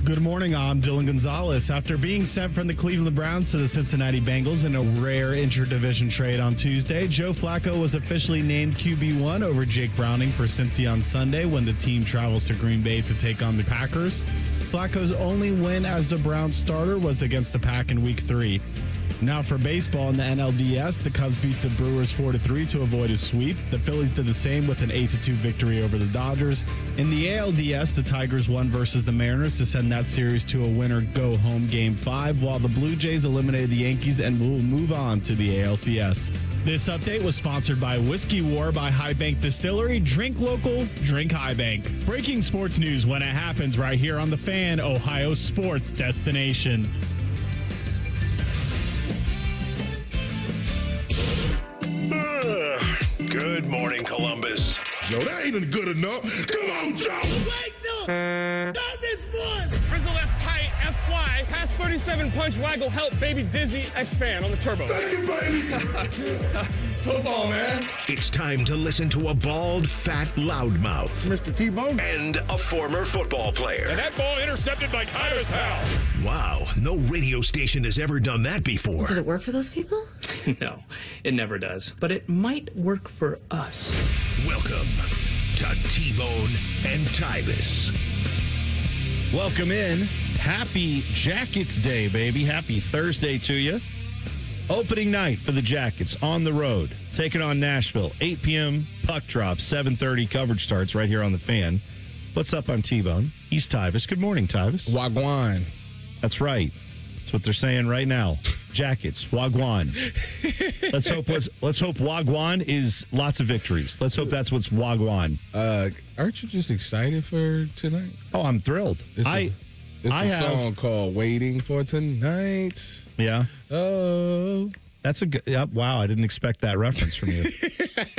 Good morning, I'm Dylan Gonzalez. After being sent from the Cleveland Browns to the Cincinnati Bengals in a rare interdivision trade on Tuesday, Joe Flacco was officially named QB1 over Jake Browning for Cincy on Sunday when the team travels to Green Bay to take on the Packers. Flacco's only win as the Browns starter was against the Pack in Week 3. Now for baseball in the NLDS, the Cubs beat the Brewers 4-3 to avoid a sweep. The Phillies did the same with an 8-2 victory over the Dodgers. In the ALDS, the Tigers won versus the Mariners to send that series to a winner-go-home Game 5, while the Blue Jays eliminated the Yankees and will move on to the ALCS. This update was sponsored by Whiskey War by High Bank Distillery. Drink local, drink High Bank. Breaking sports news when it happens right here on The Fan, Ohio sports destination. Good morning, Columbus. Joe, that ain't good enough. Come on, Joe. Wake up! Stop this one! Frizzle left tight, F fly, pass 37 punch, waggle, help, baby dizzy, X-fan on the turbo. Thank you, baby. Football, man. It's time to listen to a bald, fat loudmouth. Mr. T-Bone. And a former football player. And that ball intercepted by Tyvis, pal. Wow, no radio station has ever done that before. Did it work for those people? No, it never does. But it might work for us. Welcome to T-Bone and Tyvis. Welcome in. Happy Jackets Day, baby. Happy Thursday to you. Opening night for the Jackets on the road. Taking on Nashville. 8 p.m. puck drop. 7:30 coverage starts right here on The Fan. What's up on T-Bone? He's Tyvis. Good morning, Tyvis. Wagwan. That's right. That's what they're saying right now. Jackets. Wagwan. Let's hope Wagwan is lots of victories. Let's hope that's what's Wagwan. Aren't you just excited for tonight? Oh, I'm thrilled. It's a song called Waiting for Tonight. Yeah. Oh. That's a good, yeah, wow, I didn't expect that reference from you.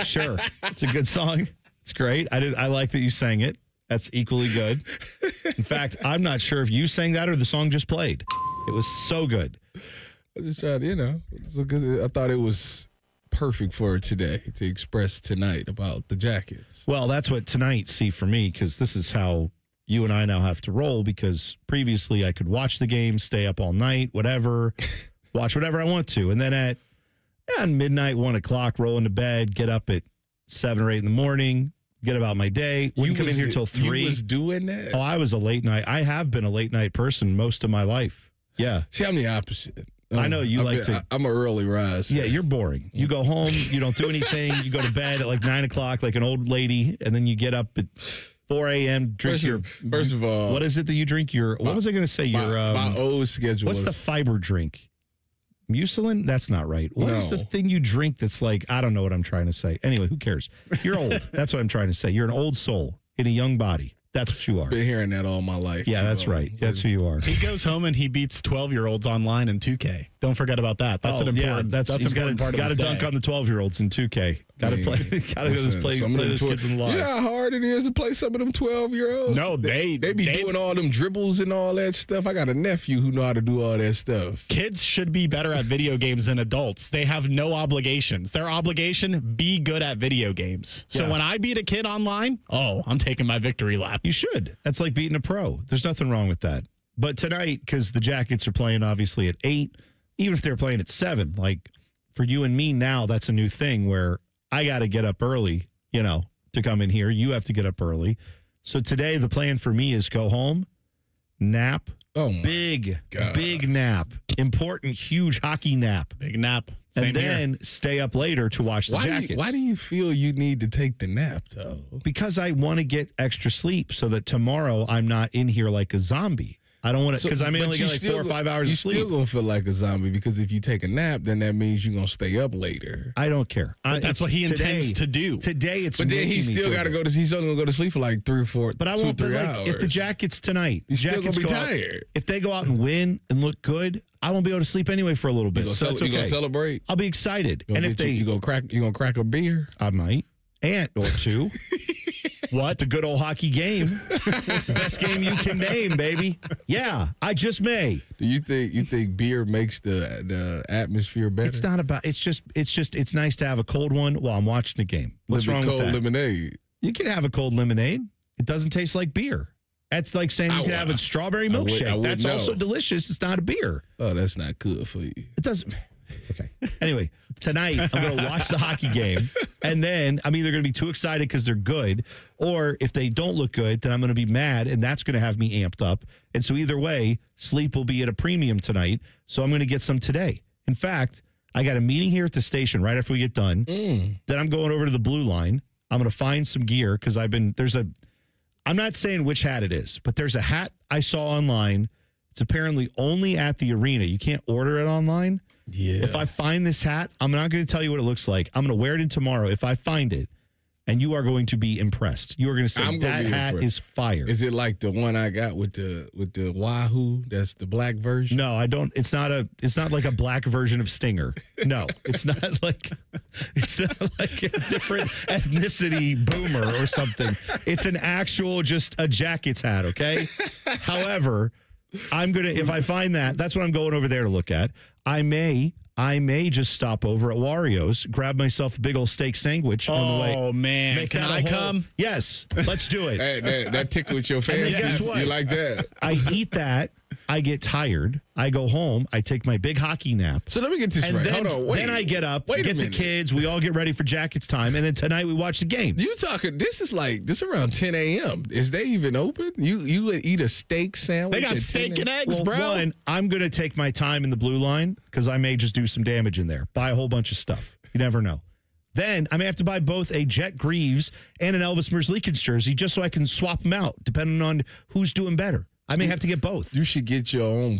Sure. It's a good song. It's great. I like that you sang it. That's equally good. In fact, I'm not sure if you sang that or the song just played. It was so good. I just tried, it's a good, I thought it was perfect for today to express tonight about the Jackets. Well, that's what tonight see for me, because this is how you and I now have to roll, because previously I could watch the game, stay up all night, whatever, watch whatever I want to. And then at midnight, 1 o'clock, roll into bed, get up at 7 or 8 in the morning, get about my day. Wouldn't come in here till 3. You was doing that? Oh, I was a late night. I have been a late night person most of my life. Yeah. See, I'm the opposite. I know you I'm an early riser. Yeah, you're boring. You go home, you don't do anything. You go to bed at like 9 o'clock like an old lady, and then you get up at 4 a.m., drink First of all, what is it that you drink? What was I going to say? My old schedule. What's the fiber drink? Mucilin? That's not right. What is the thing you drink that's like, I don't know what I'm trying to say. Anyway, who cares? You're old. That's what I'm trying to say. You're an old soul in a young body. That's what you are. Been hearing that all my life. Yeah, that's right. That's who you are. He goes home and he beats 12-year-olds online in 2K. Don't forget about that. That's an important. Yeah, that's an important part of his day. Got to dunk on the 12-year-olds in 2K. Got to play. Got to go play those kids in live. You know how hard it is to play some of them 12-year-olds. No, they be doing all them dribbles and all that stuff. I got a nephew who know how to do all that stuff. Kids should be better at video games than adults. They have no obligations. Their obligation, be good at video games. So when I beat a kid online, I'm taking my victory lap. You should. That's like beating a pro. There's nothing wrong with that. But tonight, because the Jackets are playing obviously at 8, even if they're playing at 7, like for you and me now, that's a new thing where I got to get up early, to come in here. You have to get up early. So today the plan for me is go home, nap. Oh, my big God. Nap. Important, huge hockey nap. Big nap. Same and then here. Stay up later to watch the Jackets. Why do you feel you need to take the nap, though? Because I want to get extra sleep so that tomorrow I'm not in here like a zombie. I don't want to, because I may only get like 4 or 5 hours of sleep. You're still going to feel like a zombie, because if you take a nap, then that means you're going to stay up later. I don't care. That's what he intends to do. Today it's But then he's still got to go to, he's only going to go to sleep for like 3 or 4, but I won't, 2 or 3 like, hours. if the Jackets tonight, you're still going to be tired. If they go out and win and look good, I won't be able to sleep anyway for a little bit. So it's okay. You going to celebrate? I'll be excited. And if you going to crack a beer? I might. Or 2. What? The good old hockey game. The best game you can name, baby. Yeah, I just may. Do you think beer makes the atmosphere better? It's not about, it's nice to have a cold one while I'm watching the game. What's wrong with that? Cold lemonade. You can have a cold lemonade. It doesn't taste like beer. That's like saying you can have a strawberry I milkshake. would That's know. also delicious. It's not a beer. Oh, that's not good for you. It doesn't. Okay. Anyway, tonight I'm going to watch the hockey game, and then I'm either going to be too excited because they're good, or if they don't look good, then I'm going to be mad, and that's going to have me amped up. And so either way, sleep will be at a premium tonight, so I'm going to get some today. In fact, I got a meeting here at the station right after we get done. Then I'm going over to the Blue Line. I'm going to find some gear because I'm not saying which hat it is, but there's a hat I saw online. It's apparently only at the arena. You can't order it online. Yeah. If I find this hat, I'm not going to tell you what it looks like. I'm going to wear it in tomorrow if I find it, and you are going to be impressed. You are going to say that hat is fire. Is it like the one I got with the Wahoo? That's the black version. No, I don't. It's not like a black version of Stinger. No, it's not like a different ethnicity boomer or something. It's an actual just a Jackets hat. Okay. However, if I find that's what I'm going over there to look at. I may just stop over at Wario's, grab myself a big old steak sandwich on the way. Oh, man. Can I come? Yes. Let's do it. Hey, that tickled your fancy. guess what? You like that? I eat that. I get tired. I go home. I take my big hockey nap. So let me get this And right. then, Hold on. Wait. then I get up, Wait a get the minute. kids. We all get ready for Jackets time. And then tonight we watch the game. You talking? This is around 10 a.m. Is they even open? You would eat a steak sandwich? They got at 10 steak and eggs, Well, bro. one, I'm going to take my time in the Blue Line because I may just do some damage in there. Buy a whole bunch of stuff. You never know. Then I may have to buy both a Jet Greaves and an Elvis Merzlikins jersey just so I can swap them out depending on who's doing better. I may have to get both. You should get your own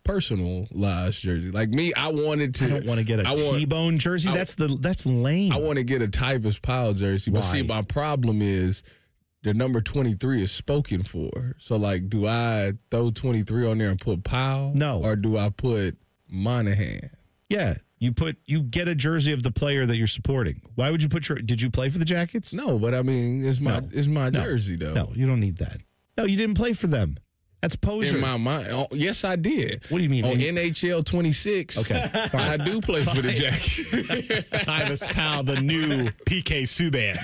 personalized jersey. Like me, I wanted to. I don't want to get a T-bone jersey. That's lame. I want to get a Tyvis Powell jersey. But see, my problem is the number 23 is spoken for. So, like, do I throw 23 on there and put Powell? No. Or do I put Monahan? Yeah, you get a jersey of the player that you're supporting. Why would you did you play for the Jackets? No, but I mean, it's my jersey, though. No, you don't need that. No, you didn't play for them. That's poser. In my mind. Oh, yes, I did. What do you mean? On NHL 26. Okay, fine. I do play for the Jackets. Tyvis Powell, the new PK Subban.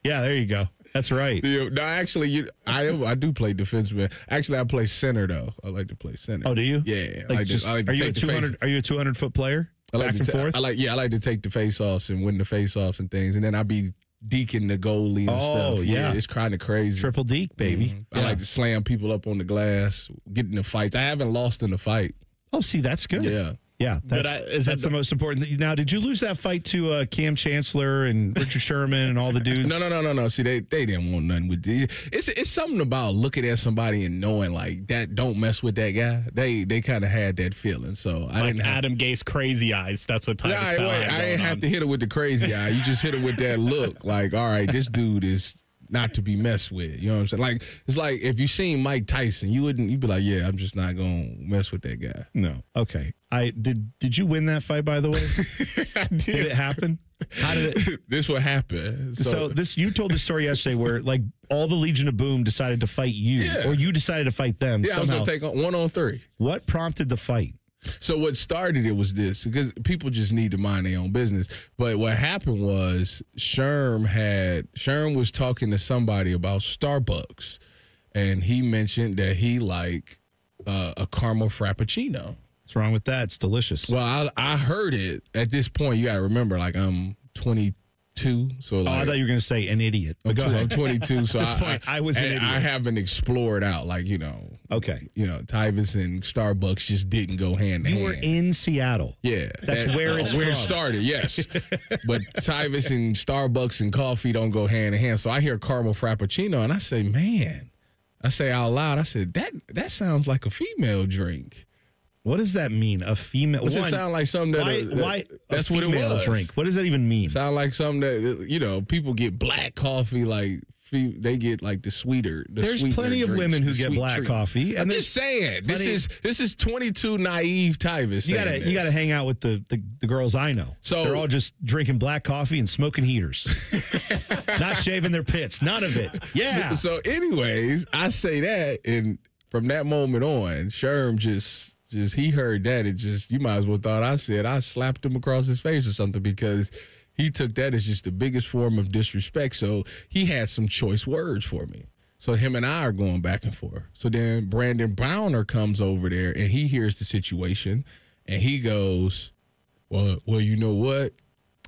Yeah, there you go. That's right. Yeah, no, actually, I do play defenseman. Actually, I play center though. I like to play center. Oh, do you? Yeah. Like are you a 200? Are you a 200-foot player? Back and forth. I like to take the face-offs and win the face-offs and things, and then I be deking the goalie and stuff. Yeah. It's kind of crazy. Triple deke, baby. Mm-hmm. I like to slam people up on the glass, get in the fights. I haven't lost in a fight. Oh, see, that's good. Yeah. Yeah, that's the most important. Now, did you lose that fight to Cam Chancellor and Richard Sherman and all the dudes? No. See, they didn't want nothing with it. It's something about looking at somebody and knowing like that. Don't mess with that guy. They kind of had that feeling. So I didn't have Adam Gase crazy eyes. That's what Tyvis Powell had I going didn't have on. to hit it with the crazy eye. You just hit it with that look. Like, all right, this dude is not to be messed with. You know what I'm saying? Like, it's like if you seen Mike Tyson, you'd be like, yeah, I'm just not gonna mess with that guy. No. Okay. Did you win that fight, by the way? I did. Did it happen? How did it? This what happened. So you told the story yesterday where like all the Legion of Boom decided to fight you, or you decided to fight them. Yeah, somehow. I was gonna take on 1-on-3. What prompted the fight? So what started it was this, because people just need to mind their own business. But what happened was Sherm was talking to somebody about Starbucks, and he mentioned that he liked a caramel frappuccino. What's wrong with that? It's delicious. Well, I heard it at this point. You got to remember, like, I'm 22. So like, I thought you were going to say an idiot. But go ahead. I'm 22. So At this point, I was an idiot. I haven't explored out, like, Okay. Tyvis and Starbucks just didn't go hand in hand. You were in Seattle. Yeah. That's where it's where it from. started, yes. But Tyvis and Starbucks and coffee don't go hand in hand. So I hear caramel frappuccino and I say, man, I say out loud, I said, that sounds like a female drink. What does that mean? A female? Does it sound like something Why that's a what it female was. drink? What does that even mean? Sound like something that, people get black coffee, like they get like the sweeter. There's sweetener plenty of drinks, women who the get sweet black treat. coffee. I'm just saying, this is 22 naive Tyvis. You gotta hang out with the girls I know. So they're all just drinking black coffee and smoking heaters, not shaving their pits. None of it. Yeah. So anyways, I say that, and from that moment on, Sherm just he heard that, it just, you might as well thought I slapped him across his face or something, because he took that as just the biggest form of disrespect. So he had some choice words for me. So him and I are going back and forth. So then Brandon Browner comes over there, and he hears the situation, and he goes, well, you know what?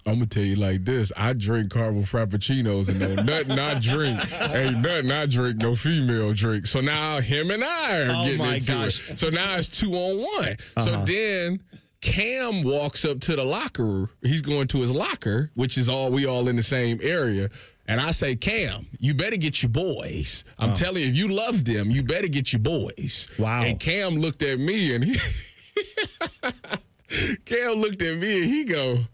I'm going to tell you like this. I drink caramel frappuccinos and no nothing I drink. Ain't nothing I drink, no female drink. So now him and I are getting into it. So now it's 2-on-1. So then Cam walks up to the locker. He's going to his locker, which is we all in the same area. And I say, Cam, you better get your boys. I'm telling you, if you love them, you better get your boys. Wow. And Cam looked at me and he go,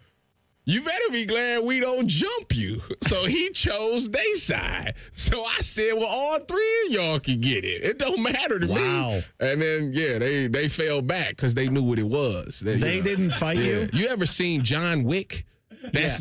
you better be glad we don't jump you. So he chose their side. So I said, well, all three of y'all can get it. It don't matter to me. And then, they fell back because they knew what it was. They didn't fight you? You ever seen John Wick?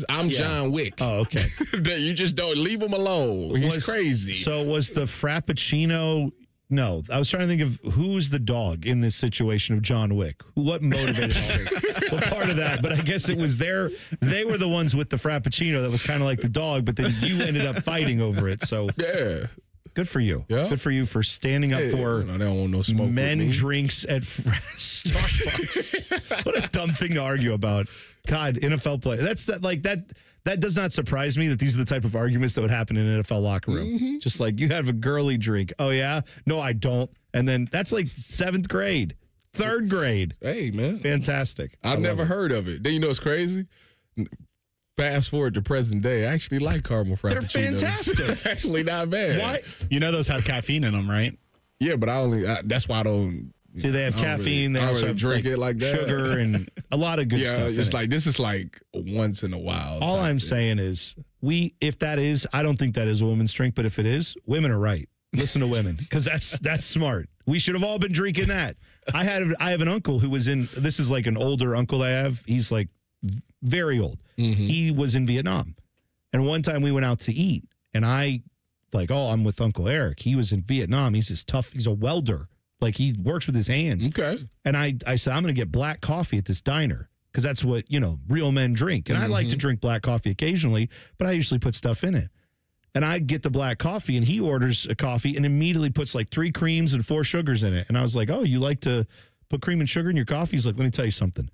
I'm John Wick. Oh, okay. You just don't leave him alone. He's crazy. So was the Frappuccino... No, I was trying to think of who's the dog in this situation of John Wick. What motivated all this? What part of that? But I guess it was they were the ones with the Frappuccino that was kind of like the dog, but then you ended up fighting over it. So yeah. Good for you. Yeah. Good for you for standing up for they don't want no smoke men drinks at Starbucks. What a dumb thing to argue about. God, NFL play. That does not surprise me that these are the type of arguments that would happen in an NFL locker room. Mm-hmm. Just like, you have a girly drink. Oh, yeah? No, I don't. And then that's like 7th grade, 3rd grade. Hey, man. Fantastic. I've never heard of it. Then you know what's crazy? Fast forward to present day. I actually like caramel frappuccinos. They're fantastic. Actually not bad. Why? You know those have caffeine in them, right? Yeah, but that's why I don't. See, they have caffeine. They also have drink it like that. Sugar and a lot of good stuff. Yeah, it's like this is like once in a while. All I'm saying is, if that is, I don't think that is a woman's drink, but if it is, women are right. Listen to women, because that's smart. We should have all been drinking that. I have an uncle who was in. This is like an older uncle I have. He's like very old. Mm-hmm. He was in Vietnam, and one time we went out to eat, and I'm with Uncle Eric. He was in Vietnam. He's this tough. He's a welder. Like, he works with his hands. Okay. And I said, I'm going to get black coffee at this diner because that's what, real men drink. And I like to drink black coffee occasionally, but I usually put stuff in it. And I get the black coffee, and he orders a coffee and immediately puts like 3 creams and 4 sugars in it. And I was like, oh, you like to put cream and sugar in your coffee? He's like, let me tell you something.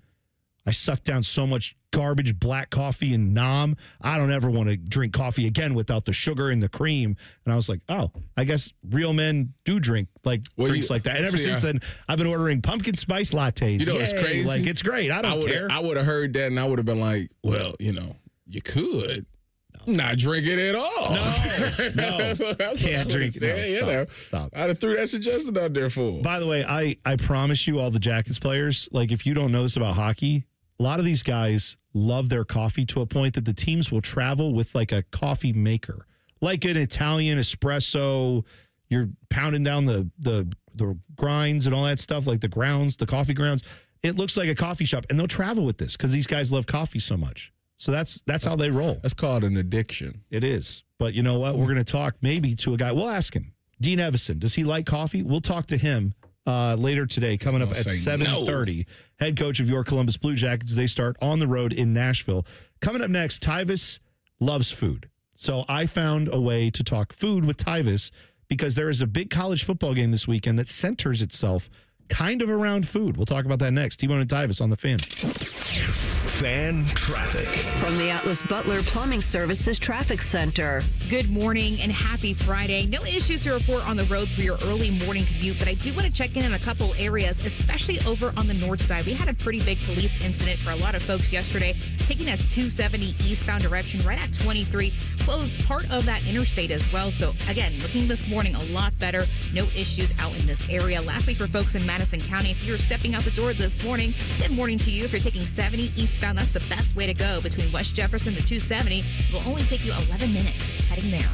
I sucked down so much garbage black coffee and Nam. I don't ever want to drink coffee again without the sugar and the cream. And I was like, oh, I guess real men do drink drinks like that. And ever since then, I've been ordering pumpkin spice lattes. You know, it's crazy. Like, it's great. I don't care. I would have heard that, and I would have been like, well, you could. Not drink it at all. No. Can't drink it. No, stop. I'd have threw that suggestion out there for. By the way, I promise you, all the Jackets players, like, if you don't know this about hockey, a lot of these guys love their coffee to a point that the teams will travel with like a coffee maker, like an Italian espresso. You're pounding down the grinds and all that stuff, like the coffee grounds. It looks like a coffee shop, and they'll travel with this because these guys love coffee so much. So that's how they roll. That's called an addiction. It is. But you know what? We're going to talk maybe to a guy. We'll ask him. Dean Evason, does he like coffee? We'll talk to him later today, coming up at 7:30. Head coach of your Columbus Blue Jackets. They start on the road in Nashville. Coming up next, Tyvis loves food. So I found a way to talk food with Tyvis because there is a big college football game this weekend that centers itself kind of around food. We'll talk about that next. T-Bone and Tyvis on the Fan. Fan traffic. From the Atlas Butler Plumbing Services Traffic Center. Good morning and happy Friday. No issues to report on the roads for your early morning commute, but I do want to check in a couple areas, especially over on the north side. We had a pretty big police incident for a lot of folks yesterday, taking that 270 eastbound direction right at 23, closed part of that interstate as well. So again, looking this morning a lot better. No issues out in this area. Lastly, for folks in Madison County, if you're stepping out the door this morning, good morning to you. If you're taking 70 eastbound, that's the best way to go. Between West Jefferson to 270, it will only take you 11 minutes heading there.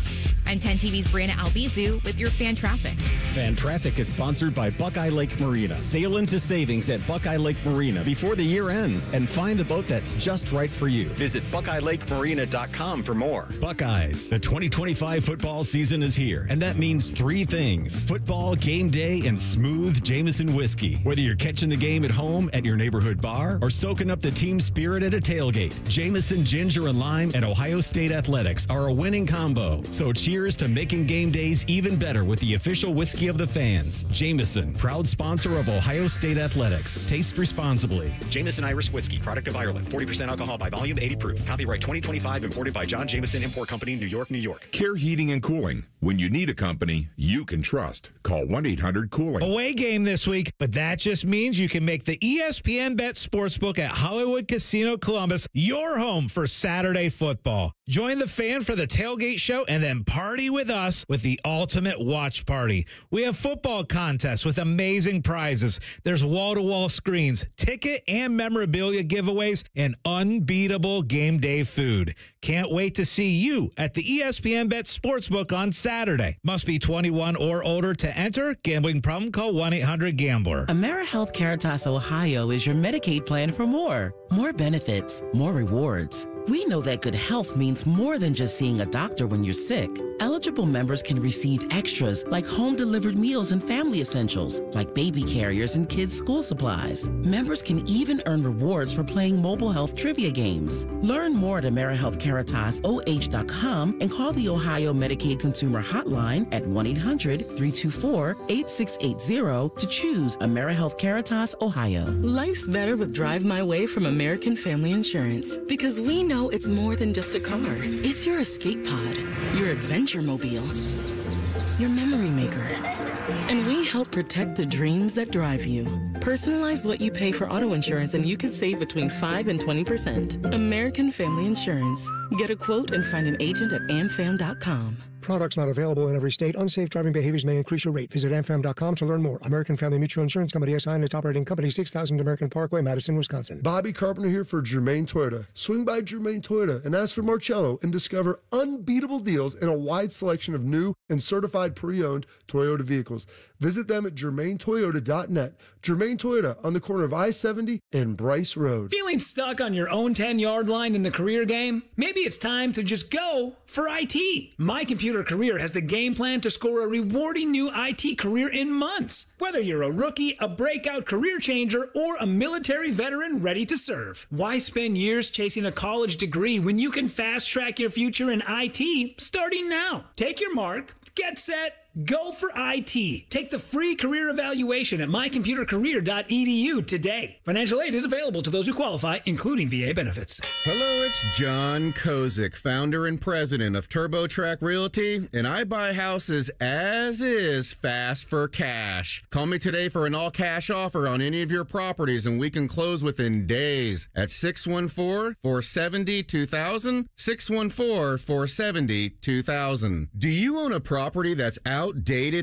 I'm 10 TV's Brianna Albizu with your Fan Traffic. Fan Traffic is sponsored by Buckeye Lake Marina. Sail into savings at Buckeye Lake Marina before the year ends and find the boat that's just right for you. Visit BuckeyeLakeMarina.com for more. Buckeyes, the 2025 football season is here, and that means 3 things: football, game day, and smooth Jameson whiskey. Whether you're catching the game at home, at your neighborhood bar, or soaking up the team spirit spirit at a tailgate. Jameson Ginger and Lime and Ohio State Athletics are a winning combo. So cheers to making game days even better with the official whiskey of the fans. Jameson, proud sponsor of Ohio State Athletics. Taste responsibly. Jameson Irish Whiskey, product of Ireland. 40% alcohol by volume, 80 proof. Copyright 2025, imported by John Jameson Import Company, New York, New York. Care Heating and Cooling. When you need a company you can trust, call 1-800-COOLING. Away game this week, but that just means you can make the ESPN Bet Sportsbook at Hollywood Casino Columbus your home for Saturday football. Join the fan for the tailgate show and then party with us with the ultimate watch party. We have football contests with amazing prizes. There's wall-to-wall screens, ticket and memorabilia giveaways, and unbeatable game day food. Can't wait to see you at the ESPN Bet Sportsbook on Saturday. Must be 21 or older to enter. Gambling problem? Call 1-800-GAMBLER. AmeriHealth Caritas Ohio is your Medicaid plan for more. More benefits, more rewards. We know that good health means more than just seeing a doctor when you're sick. Eligible members can receive extras like home-delivered meals and family essentials, like baby carriers and kids' school supplies. Members can even earn rewards for playing mobile health trivia games. Learn more at AmeriHealthCaritasoh.com and call the Ohio Medicaid Consumer Hotline at 1-800-324-8680 to choose AmeriHealth Caritas Ohio. Life's better with Drive My Way from American Family Insurance, because we know it's more than just a car. It's your escape pod, your adventure mobile, your memory maker. And we help protect the dreams that drive you. Personalize what you pay for auto insurance and you can save between 5 and 20%. American Family Insurance. Get a quote and find an agent at amfam.com. Products not available in every state. Unsafe driving behaviors may increase your rate. Visit amfam.com to learn more. American Family Mutual Insurance Company SI and its operating company, 6000 American Parkway, Madison, Wisconsin. Bobby Carpenter here for Germain Toyota. Swing by Germain Toyota and ask for Marcello and discover unbeatable deals and a wide selection of new and certified pre-owned Toyota vehicles. Visit them at germaintoyota.net. Germain Toyota on the corner of I-70 and Bryce Road. Feeling stuck on your own 10-yard line in the career game? Maybe it's time to just go for IT. My Computer Career has the game plan to score a rewarding new IT career in months. Whether you're a rookie, a breakout career changer, or a military veteran ready to serve. Why spend years chasing a college degree when you can fast-track your future in IT starting now? Take your mark, get set, go for IT. Take the free career evaluation at mycomputercareer.edu today. Financial aid is available to those who qualify, including VA benefits. Hello, it's John Kozik, founder and president of TurboTrack Realty, and I buy houses as is, fast for cash. Call me today for an all-cash offer on any of your properties, and we can close within days at 614-470-2000, 614-470-2000. Do you own a property that's outdated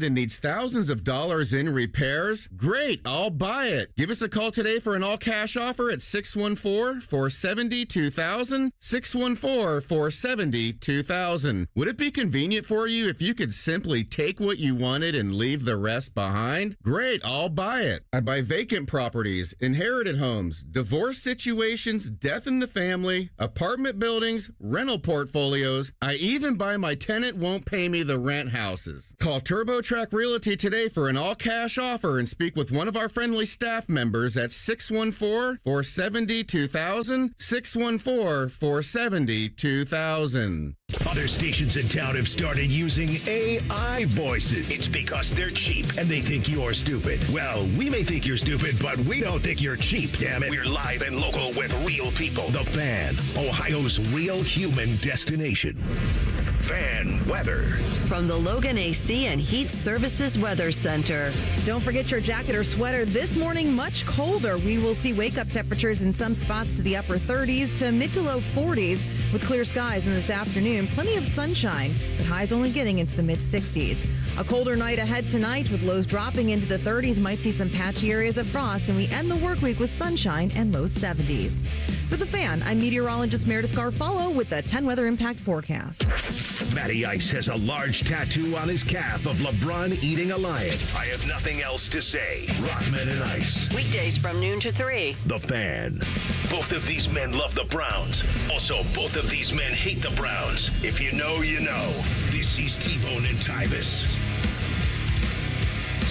and needs thousands of dollars in repairs? Great, I'll buy it. Give us a call today for an all-cash offer at 614-470-2000, 614-470-2000. Would it be convenient for you if you could simply take what you wanted and leave the rest behind? Great, I'll buy it. I buy vacant properties, inherited homes, divorce situations, death in the family, apartment buildings, rental portfolios. I even buy my tenant won't pay me the rent houses. Call TurboTrack Realty today for an all-cash offer and speak with one of our friendly staff members at 614-470-2000, 614-470-2000. Other stations in town have started using AI voices. It's because they're cheap and they think you're stupid. Well, we may think you're stupid, but we don't think you're cheap, damn it. We're live and local with real people. The Fan, Ohio's real human destination. Fan weather. From the Logan AC and Heat Services Weather Center. Don't forget your jacket or sweater. This morning, much colder. We will see wake-up temperatures in some spots to the upper 30s to mid to low 40s with clear skies in this afternoon. Plenty of sunshine, but highs only getting into the mid-60s. A colder night ahead tonight with lows dropping into the 30s. Might see some patchy areas of frost, and we end the work week with sunshine and low 70s. For The Fan, I'm meteorologist Meredith Garfalo with the 10 Weather Impact Forecast. Matty Ice has a large tattoo on his calf of LeBron eating a lion. I have nothing else to say. Rockman and Ice. Weekdays from noon to 3. The Fan. Both of these men love the Browns. Also, both of these men hate the Browns. If you know, you know. This is T-Bone and Tyvis.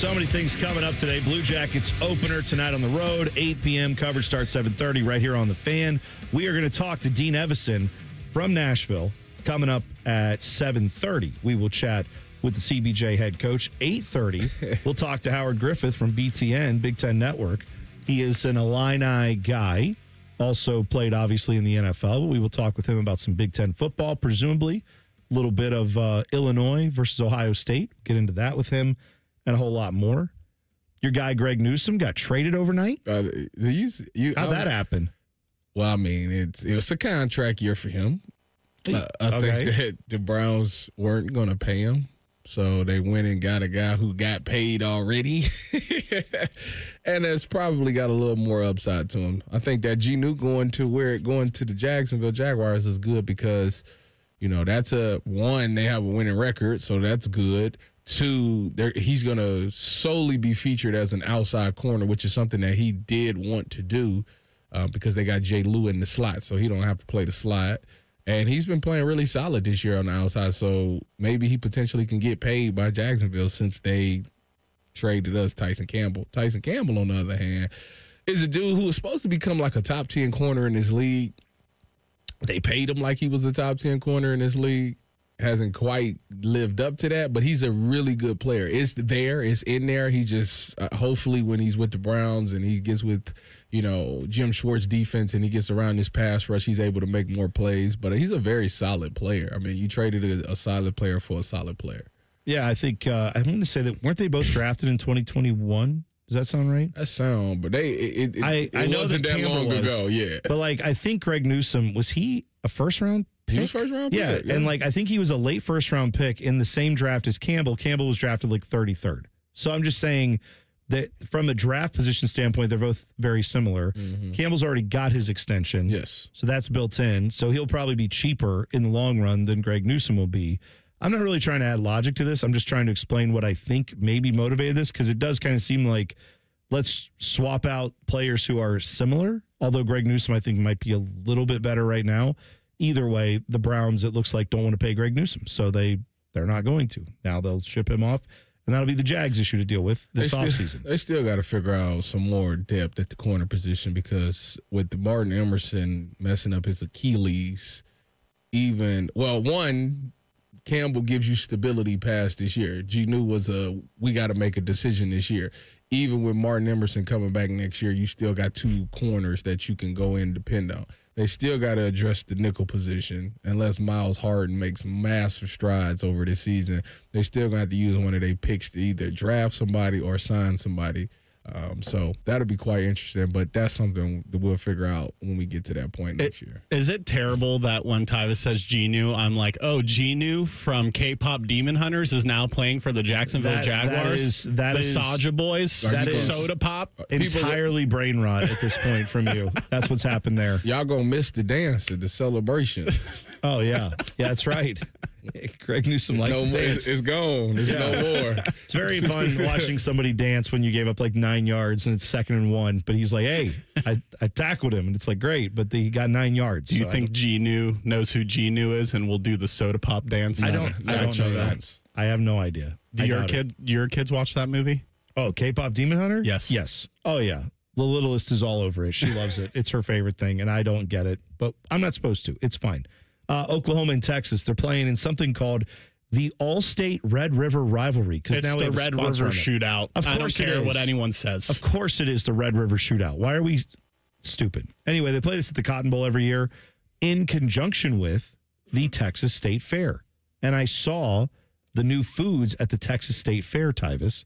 So many things coming up today. Blue Jackets opener tonight on the road, 8 p.m. Coverage starts 7:30 right here on The Fan. We are going to talk to Dean Evason from Nashville coming up at 7:30. We will chat with the CBJ head coach. 8:30, we'll talk to Howard Griffith from BTN, Big Ten Network. He is an Illini guy, also played obviously in the NFL. But we will talk with him about some Big Ten football, presumably a little bit of Illinois versus Ohio State. Get into that with him and a whole lot more. Your guy Greg Newsome got traded overnight. How'd that happen? Well, I mean, it was a contract year for him. I think that the Browns weren't going to pay him, so they went and got a guy who got paid already, and has probably got a little more upside to him. I think that Geno going to the Jacksonville Jaguars is good because, that's one, they have a winning record, so that's good. Two, he's going to solely be featured as an outside corner, which is something that he did want to do because they got Jay Lou in the slot, so he don't have to play the slot. And he's been playing really solid this year on the outside, so maybe he potentially can get paid by Jacksonville since they traded us Tyson Campbell. Tyson Campbell, on the other hand, is a dude who was supposed to become like a top 10 corner in this league. They paid him like he was a top 10 corner in this league. Hasn't quite lived up to that, but he's a really good player. It's in there. He just, hopefully when he's with the Browns and he gets with, Jim Schwartz defense and he gets around this pass rush, he's able to make more plays. But he's a very solid player. I mean, you traded a solid player for a solid player. Yeah, I think I'm going to say that weren't they both drafted in 2021? Does that sound right? That sound, but it know wasn't that long ago. Yeah, but I think Greg Newsome, was he a first round pick? He was first round pick. Yeah, and I think he was a late first round pick in the same draft as Campbell. Campbell was drafted 33rd. So I'm just saying that from a draft position standpoint, they're both very similar. Mm-hmm. Campbell's already got his extension. Yes. So that's built in. So he'll probably be cheaper in the long run than Greg Newsome will be. I'm not really trying to add logic to this. I'm just trying to explain what I think maybe motivated this, because it does kind of seem like let's swap out players who are similar, although Greg Newsome I think might be a little bit better right now. Either way, the Browns, it looks like, don't want to pay Greg Newsome, so they're not going to. Now they'll ship him off, and that'll be the Jags' issue to deal with this offseason. They still got to figure out some more depth at the corner position, because with Martin Emerson messing up his Achilles, Campbell gives you stability past this year. Geno was we got to make a decision this year. Even with Martin Emerson coming back next year, you still got two corners that you can go in and depend on. They still got to address the nickel position unless Miles Harden makes massive strides over this season. They still going to have to use one of their picks to either draft somebody or sign somebody. So that'll be quite interesting, but that's something that we'll figure out when we get to that point next year. Is it terrible that when Tyvis says Genu, I'm like, oh, Genu from K-pop Demon Hunters is now playing for the Jacksonville Jaguars? That is Saja Boys? That is Soda Pop? Entirely brain rot at this point from you. That's what's happened there. Y'all gonna miss the dance at the celebration. Oh, yeah. Yeah, that's right. Greg Newsome liked to dance. It's gone. There's no more. It's very fun watching somebody dance when you gave up 9 yards and it's 2nd and 1. But he's like, hey, I tackled him. And it's great, but he got 9 yards. Do you think Genu knows who Genu is and will do the soda pop dance? I don't know that. I have no idea. Do your kids watch that movie? Oh, K-pop Demon Hunter? Yes. Yes. Oh, yeah. The littlest is all over it. She loves it. It's her favorite thing, and I don't get it. But I'm not supposed to. It's fine. Oklahoma and Texas, they're playing in something called the All-State Red River Rivalry. It's now the Red River Shootout. Of course, I don't care what anyone says. Of course it is the Red River Shootout. Why are we stupid? Anyway, they play this at the Cotton Bowl every year in conjunction with the Texas State Fair. And I saw the new foods at the Texas State Fair, Tyvis.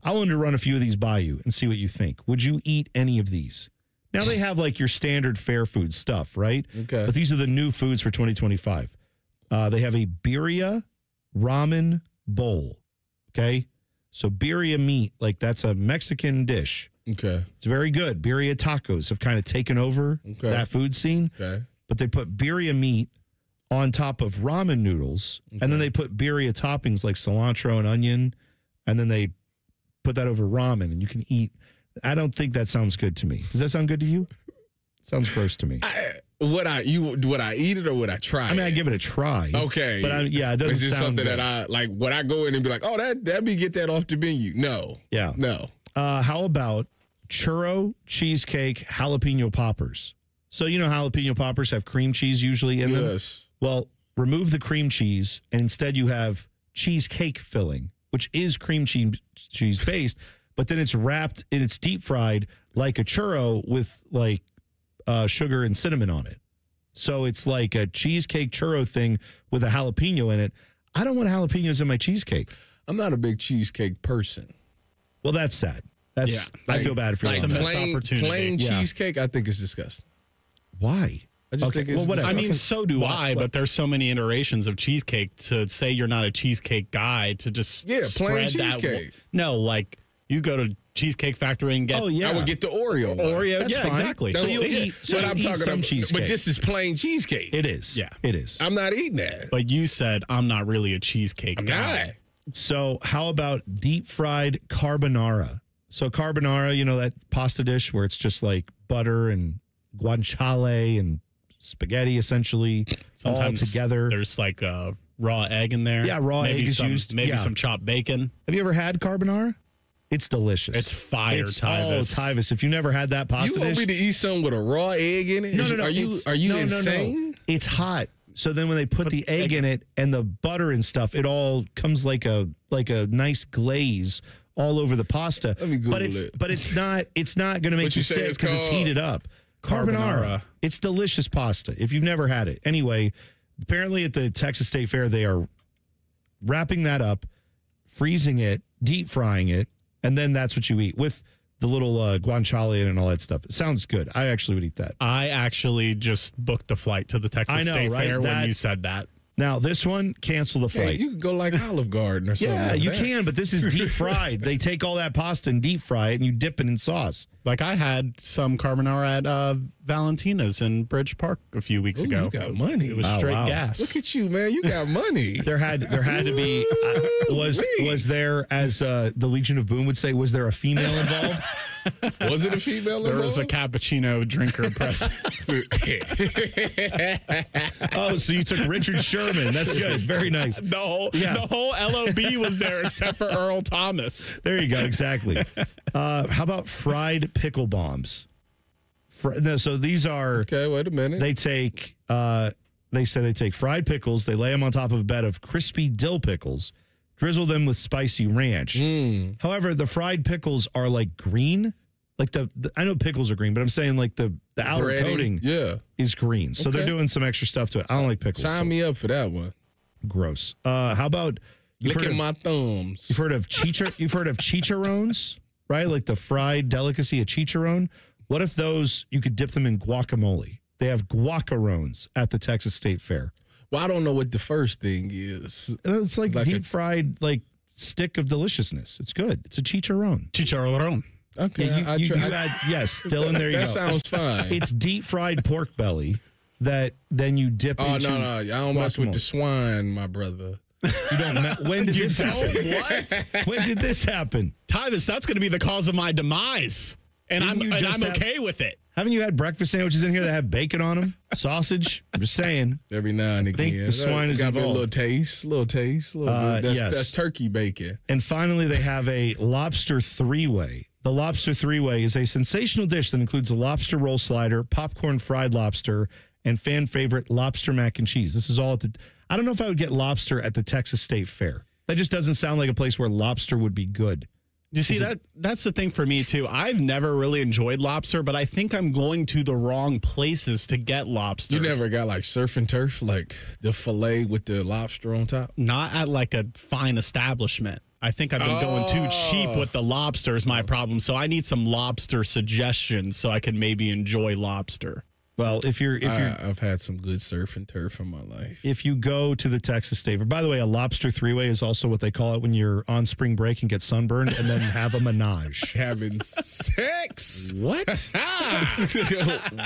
I wanted to run a few of these by you and see what you think. Would you eat any of these? Now they have your standard fair food stuff, right? Okay. But these are the new foods for 2025. They have a birria ramen bowl. Okay. So birria meat, that's a Mexican dish. Okay. It's very good. Birria tacos have kind of taken over that food scene. Okay. But they put birria meat on top of ramen noodles, and then they put birria toppings like cilantro and onion, and then they put that over ramen, and you can eat. I don't think that sounds good to me. Does that sound good to you? Sounds gross to me. Would I eat it or would I try? I mean, I give it a try. Okay, but it doesn't Is this sound something good. that I like? Would I go in and be like, oh, let me get that off the menu? No. Yeah. No. How about churro, cheesecake, jalapeno poppers? So you know jalapeno poppers have cream cheese usually in them? Yes. Well, remove the cream cheese and instead you have cheesecake filling, which is cream cheese based, but then it's wrapped and it's deep fried like a churro with like sugar and cinnamon on it. So it's like a cheesecake churro thing with a jalapeno in it. I don't want jalapenos in my cheesecake. I'm not a big cheesecake person. Well, that's sad. I feel bad for you. Like on that. plain cheesecake, I think is disgusting. Why? I just think it's I mean, so do I, but there's so many iterations of cheesecake to say you're not a cheesecake guy to just plain spread cheesecake. No, like you go to Cheesecake Factory and get. Oh yeah, I would get the Oreo. Oreo, That's yeah, fine. exactly. So you'll eat. So I'm talking some about cheesecake. But this is plain cheesecake. It is. Yeah, it is. I'm not eating that. But you said I'm not really a cheesecake guy. Not. So how about deep fried carbonara? So carbonara, you know that pasta dish where it's just like butter and guanciale and spaghetti essentially Sometimes all together. There's like a raw egg in there. Yeah, raw egg is used. Maybe some chopped bacon. Have you ever had carbonara? It's delicious. It's fire, Tyvis. Oh, Tyvis. If you never had that pasta You want dish. me to eat something with a raw egg in it? No. Are you insane? No. It's hot. So then when they put the egg in it and the butter and stuff, it all comes like a nice glaze all over the pasta. Let me Google but it's not going to make What you you say sick it's because it's called? heated up. Carbonara. It's delicious pasta if you've never had it. Anyway, apparently at the Texas State Fair, they are wrapping that up, freezing it, deep frying it, and then that's what you eat with the little guanciale and all that stuff. It sounds good. I actually would eat that. I actually just booked the flight to the Texas State Fair when you said that. Now, this one, cancel the flight. Hey, you could go like Olive Garden or something. Yeah, like you that. can, but this is deep fried. They take all that pasta and deep fry it, and you dip it in sauce. Like I had some carbonara at Valentina's in Bridge Park a few weeks ago. You got money. It was straight gas. Look at you, man. You got money. There had to be was there, as the Legion of Boom would say, was there a female involved? Was it a female There involved? was a cappuccino drinker present. Oh, so you took Richard Sherman. That's good. Very nice. The whole LOB was there except for Earl Thomas. There you go. Exactly. How about fried pickle bombs? So these are okay. Wait a minute. They take. They say they take fried pickles. They lay them on top of a bed of crispy dill pickles. Drizzle them with spicy ranch. However, the fried pickles are like green. Like the I know pickles are green, but I'm saying like the outer Breading, coating is green. So they're doing some extra stuff to it. I don't like pickles. Sign me up for that one. Gross. How about licking my thumbs? You've heard of chicharrones, right? Like the fried delicacy of chicharron. What if you could dip them in guacamole? They have guacarones at the Texas State Fair. Well, I don't know what the first thing is. It's like deep fried, like stick of deliciousness. It's good. It's a chicharron. Chicharron. Okay, yes, Dylan. There you go. That sounds fine. It's deep fried pork belly that then you dip into. Oh no! I don't mess with the swine, my brother. You don't. When did this happen? What? When did this happen? Tyvis, that's going to be the cause of my demise, and I'm okay with it. Haven't you had breakfast sandwiches in here that have bacon on them? Sausage? I'm just saying. Every now and again. I think the swine is got involved. a little taste, a little bit. That's turkey bacon. And finally, they have a lobster three-way. The lobster three-way is a sensational dish that includes a lobster roll slider, popcorn fried lobster, and fan favorite lobster mac and cheese. This is all at the... I don't know if I would get lobster at the Texas State Fair. That just doesn't sound like a place where lobster would be good. You see, that's the thing for me, too. I've never really enjoyed lobster, but I think I'm going to the wrong places to get lobster. You never got like surf and turf, like the filet with the lobster on top? Not at like a fine establishment. I think I've been going too cheap with the lobster is my problem. So I need some lobster suggestions so I can maybe enjoy lobster. Well, I've had some good surf and turf in my life. If you go to the Texas State Fair, by the way, a lobster three-way is also what they call it when you're on spring break and get sunburned and then have a menage. Having sex? What?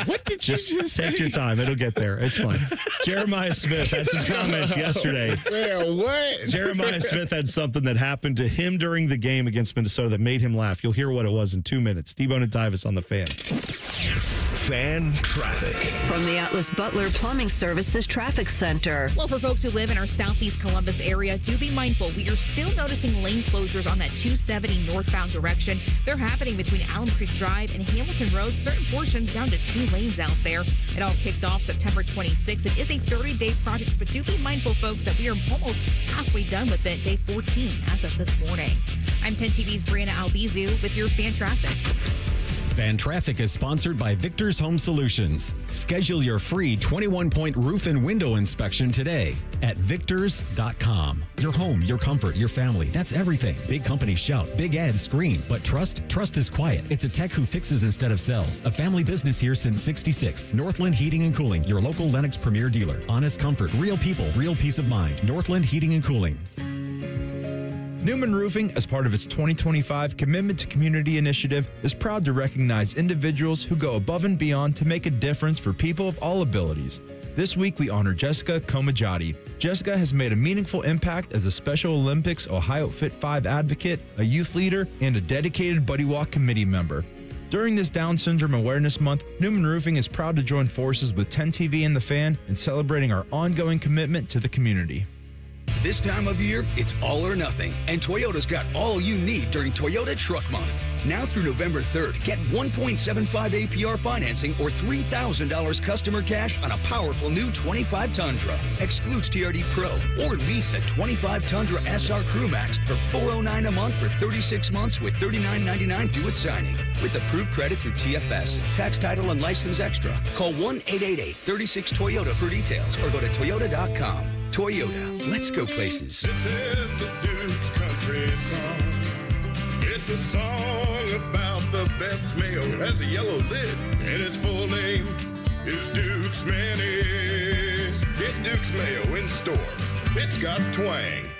What did you just say? Take your time. It'll get there. It's fine. Jeremiah Smith had some comments yesterday. Well, what? Jeremiah Smith had something that happened to him during the game against Minnesota that made him laugh. You'll hear what it was in 2 minutes. T-Bone and Tyvis on the Fan. Fan Trap. traffic. From the Atlas Butler Plumbing Services Traffic Center. Well, for folks who live in our southeast Columbus area, do be mindful. We are still noticing lane closures on that 270 northbound direction. They're happening between Alum Creek Drive and Hamilton Road. Certain portions down to 2 lanes out there. It all kicked off September 26th. It is a 30-day project, but do be mindful, folks, that we are almost halfway done with it, day 14 as of this morning. I'm 10 TV's Brianna Albizu with your fan traffic. Fan Traffic is sponsored by Victor's Home Solutions. Schedule your free 21-point roof and window inspection today at victors.com. Your home, your comfort, your family, that's everything. Big companies shout, big ads scream, but trust is quiet. It's a tech who fixes instead of sells. A family business here since 66. Northland Heating and Cooling, your local Lennox Premier dealer. Honest comfort, real people, real peace of mind. Northland Heating and Cooling. Newman Roofing, as part of its 2025 Commitment to Community initiative, is proud to recognize individuals who go above and beyond to make a difference for people of all abilities. This week, we honor Jessica Komajati. Jessica has made a meaningful impact as a Special Olympics Ohio Fit 5 advocate, a youth leader, and a dedicated Buddy Walk committee member. During this Down Syndrome Awareness Month, Newman Roofing is proud to join forces with 10 TV and The Fan in celebrating our ongoing commitment to the community. This time of year, it's all or nothing, and Toyota's got all you need during Toyota Truck Month. Now through November 3rd, get 1.75 APR financing or $3,000 customer cash on a powerful new 25 Tundra. Excludes TRD Pro, or lease a 25 Tundra SR Crew Max for $409 a month for 36 months with $39.99 due at signing. With approved credit through TFS, tax title and license extra. Call 1-888-36-TOYOTA for details or go to toyota.com. Toyota, let's go places. This is the Duke's Country Song. It's a song about the best mayo. It has a yellow lid, and its full name is Duke's Mayonnaise. Get Duke's Mayo in store. It's got twang.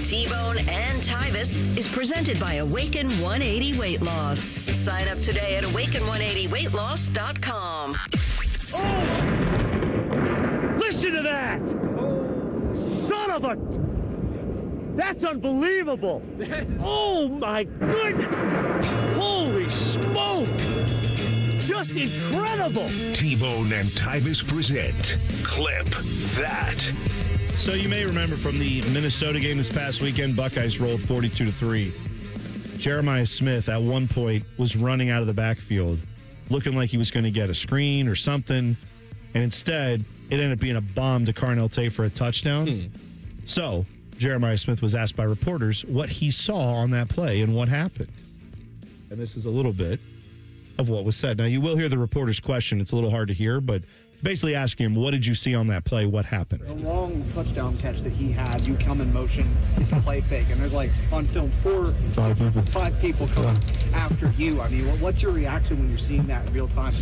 T-Bone and Tyvis is presented by Awaken 180 Weight Loss. Sign up today at awaken180weightloss.com. Listen to that! Son of a... That's unbelievable! Oh my goodness! Holy smoke! Just incredible! T-Bone and Tyvis present Clip That. So you may remember from the Minnesota game this past weekend, Buckeyes rolled 42-3. Jeremiah Smith at one point was running out of the backfield, looking like he was going to get a screen or something, and instead it ended up being a bomb to Carnell Tate for a touchdown. So Jeremiah Smith was asked by reporters what he saw on that play and what happened. And this is a little bit of what was said. Now, you will hear the reporter's question. It's a little hard to hear, but basically asking him, what did you see on that play? What happened? A long touchdown catch that he had, you come in motion, play fake, and there's like on film five people coming after you. I mean, what's your reaction when you're seeing that in real time?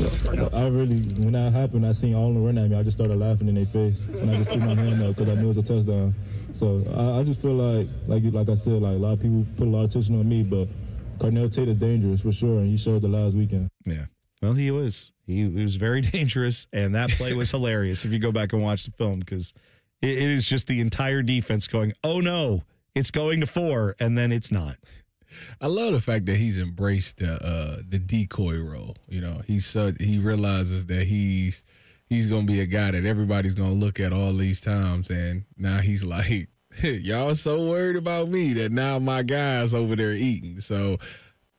I really, when that happened, I seen all of them run at me. I just started laughing in their face, and I just threw my hand up because I knew it was a touchdown. So I just feel like I said, like a lot of people put a lot of attention on me, but Carnell Tate is dangerous for sure, and he showed the last weekend. Yeah. Well, he was. He was very dangerous, and that play was hilarious if you go back and watch the film, because it is just the entire defense going, oh, no, it's going to 4, and then it's not. I love the fact that he's embraced the decoy role. You know, he realizes that he's going to be a guy that everybody's going to look at all these times, and now he's like, y'all so worried about me that now my guy's over there eating. So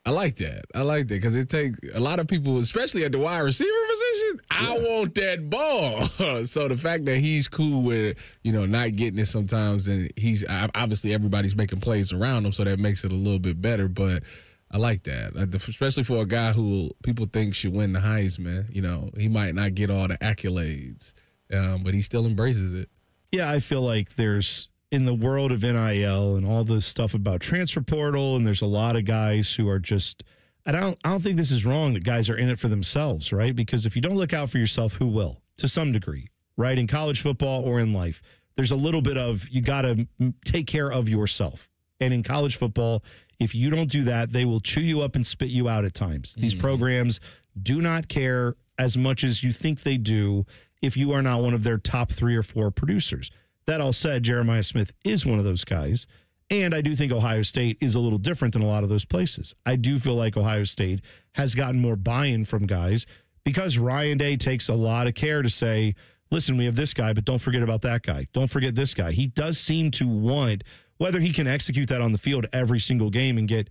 I like that. Because it takes a lot of people, especially at the wide receiver position, I want that ball. So the fact that he's cool with, not getting it sometimes, and he's obviously everybody's making plays around him, so that makes it a little bit better. But I like that, especially for a guy who people think should win the Heisman. He might not get all the accolades, but he still embraces it. Yeah, I feel like there's, in the world of NIL and all this stuff about transfer portal, and there's a lot of guys who are just, I don't think this is wrong that guys are in it for themselves, right? Because if you don't look out for yourself, who will? To some degree, right? In college football or in life, there's a little bit of, you got to take care of yourself. And in college football, if you don't do that, they will chew you up and spit you out at times. These programs do not care as much as you think they do if you are not one of their top 3 or 4 producers. That all said, Jeremiah Smith is one of those guys, and I do think Ohio State is a little different than a lot of those places. I do feel like Ohio State has gotten more buy-in from guys because Ryan Day takes a lot of care to say, listen, we have this guy, but don't forget about that guy. Don't forget this guy. He does seem to want, whether he can execute that on the field every single game and get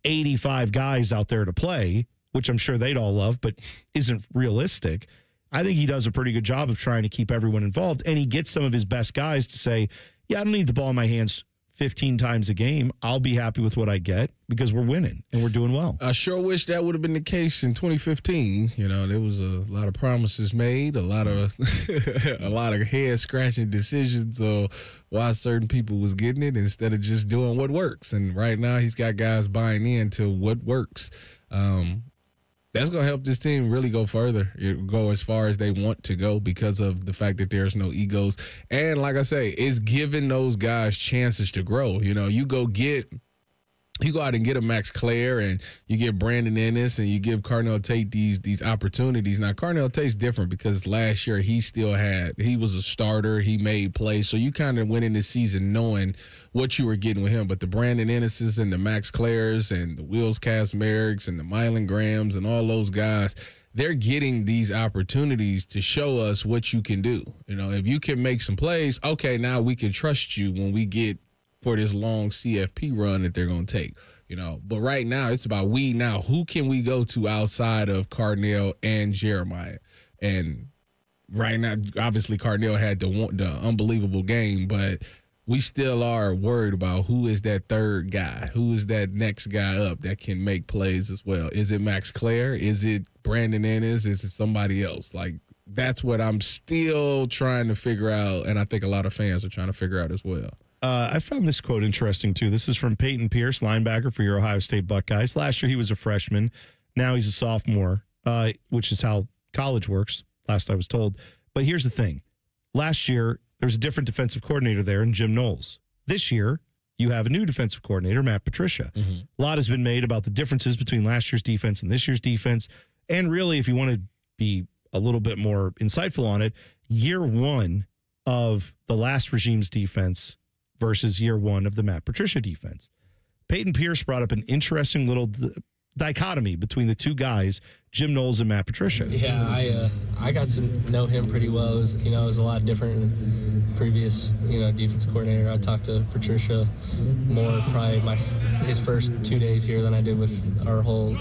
85 guys out there to play, which I'm sure they'd all love, but isn't realistic. I think he does a pretty good job of trying to keep everyone involved, and he gets some of his best guys to say, yeah, I don't need the ball in my hands 15 times a game. I'll be happy with what I get because we're winning and we're doing well. I sure wish that would have been the case in 2015. You know, there was a lot of promises made, a lot of head scratching decisions of why certain people was getting it instead of just doing what works. And right now he's got guys buying into what works. That's going to help this team really go further, go as far as they want to go because of the fact that there's no egos. And like I say, it's giving those guys chances to grow. You know, you go out and get a Max Clare and you give Brandon Ennis and you give Carnell Tate these opportunities. Now, Carnell Tate's different because last year he was a starter. He made plays. So you kind of went in this season knowing what you were getting with him. But the Brandon Ennis's and the Max Clares and the Wills Kazmareks and the Mylan Grahams and all those guys, they're getting these opportunities to show us what you can do. You know, if you can make some plays, okay, now we can trust you when we get for this long CFP run that they're going to take, you know. But right now, it's about who can we go to outside of Carnell and Jeremiah? And right now, obviously, Carnell had the unbelievable game, but we still are worried about who is that third guy, who is that next guy up that can make plays as well. Is it Max Clare? Is it Brandon Ennis? Is it somebody else? Like, that's what I'm still trying to figure out, and I think a lot of fans are trying to figure out as well. I found this quote interesting, too. This is from Peyton Pierce, linebacker for your Ohio State Buckeyes. Last year, he was a freshman. Now he's a sophomore, which is how college works, last I was told. But here's the thing. Last year, there was a different defensive coordinator there in Jim Knowles. This year, you have a new defensive coordinator, Matt Patricia. Mm-hmm. A lot has been made about the differences between last year's defense and this year's defense. And really, if you want to be a little bit more insightful on it, year one of the last regime's defense versus year one of the Matt Patricia defense. Peyton Pierce brought up an interesting little dichotomy between the two guys, Jim Knowles and Matt Patricia. Yeah, I got to know him pretty well. It was a lot different than previous, defensive coordinator. I talked to Patricia more probably his first 2 days here than I did with our whole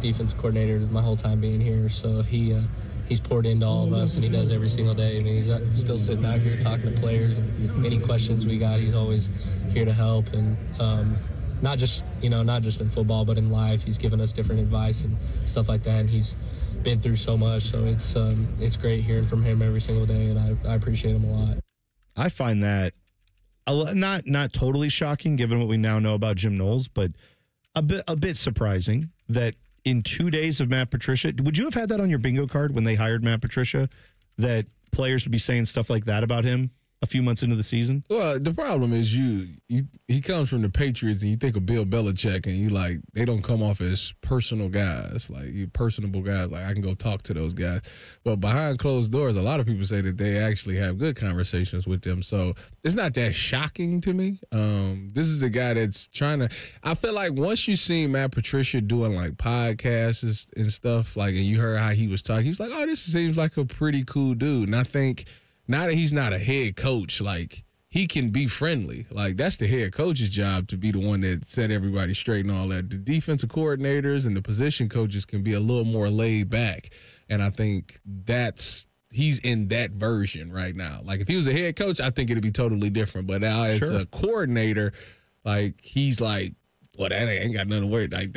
defense coordinator my whole time being here. So he's poured into all of us, and he does every single day. I mean, he's still sitting out here talking to players, and any questions we got, he's always here to help. And not just in football, but in life, he's given us different advice and stuff like that. And he's been through so much, so it's great hearing from him every single day, and I appreciate him a lot. I find that not totally shocking, given what we now know about Jim Knowles, but a bit surprising that in 2 days of Matt Patricia, would you have had that on your bingo card when they hired Matt Patricia, that players would be saying stuff like that about him a few months into the season? Well, the problem is he comes from the Patriots, and you think of Bill Belichick, and you like, they don't come off as personal guys, like you personable guys, like I can go talk to those guys. But behind closed doors, a lot of people say that they actually have good conversations with them. So it's not that shocking to me. This is a guy that's trying to, I feel like once you see Matt Patricia doing like podcasts and stuff, like, and you heard how he was talking, he was like, oh, this seems like a pretty cool dude. And I think, now that he's not a head coach, like, he can be friendly. Like, that's the head coach's job, to be the one that set everybody straight and all that. The defensive coordinators and the position coaches can be a little more laid back. And I think he's in that version right now. Like, if he was a head coach, I think it'd be totally different. But now as a coordinator, like, he's like, well, that ain't got nothing to worry. Like,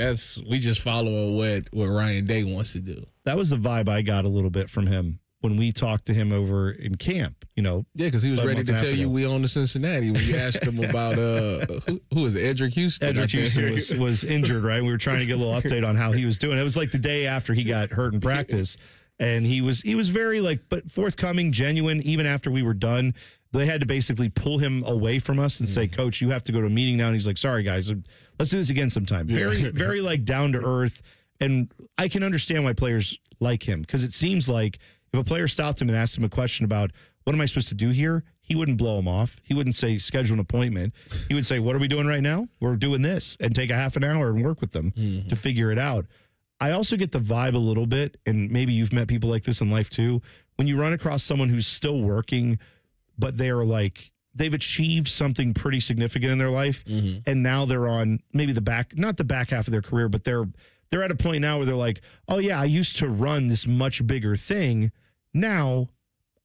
we just following what Ryan Day wants to do. That was the vibe I got a little bit from him when we talked to him over in camp, Yeah, because he was ready to tell you we own the Cincinnati when you asked him about, who was it, Edric Houston? Edric Houston was injured, right? We were trying to get a little update on how he was doing. It was like the day after he got hurt in practice, and he was very but forthcoming, genuine, even after we were done. They had to basically pull him away from us and say, Coach, you have to go to a meeting now. And he's like, sorry, guys, let's do this again sometime. Very like down to earth. And I can understand why players like him, because it seems like if a player stopped him and asked him a question about, what am I supposed to do here? He wouldn't blow him off. He wouldn't say, schedule an appointment. He would say, what are we doing right now? We're doing this, and take a half an hour and work with them to figure it out. I also get the vibe a little bit, and maybe you've met people like this in life too, when you run across someone who's still working, but they're like, they've achieved something pretty significant in their life, and now they're on maybe not the back half of their career, but they're at a point now where they're like, oh yeah, I used to run this much bigger thing. Now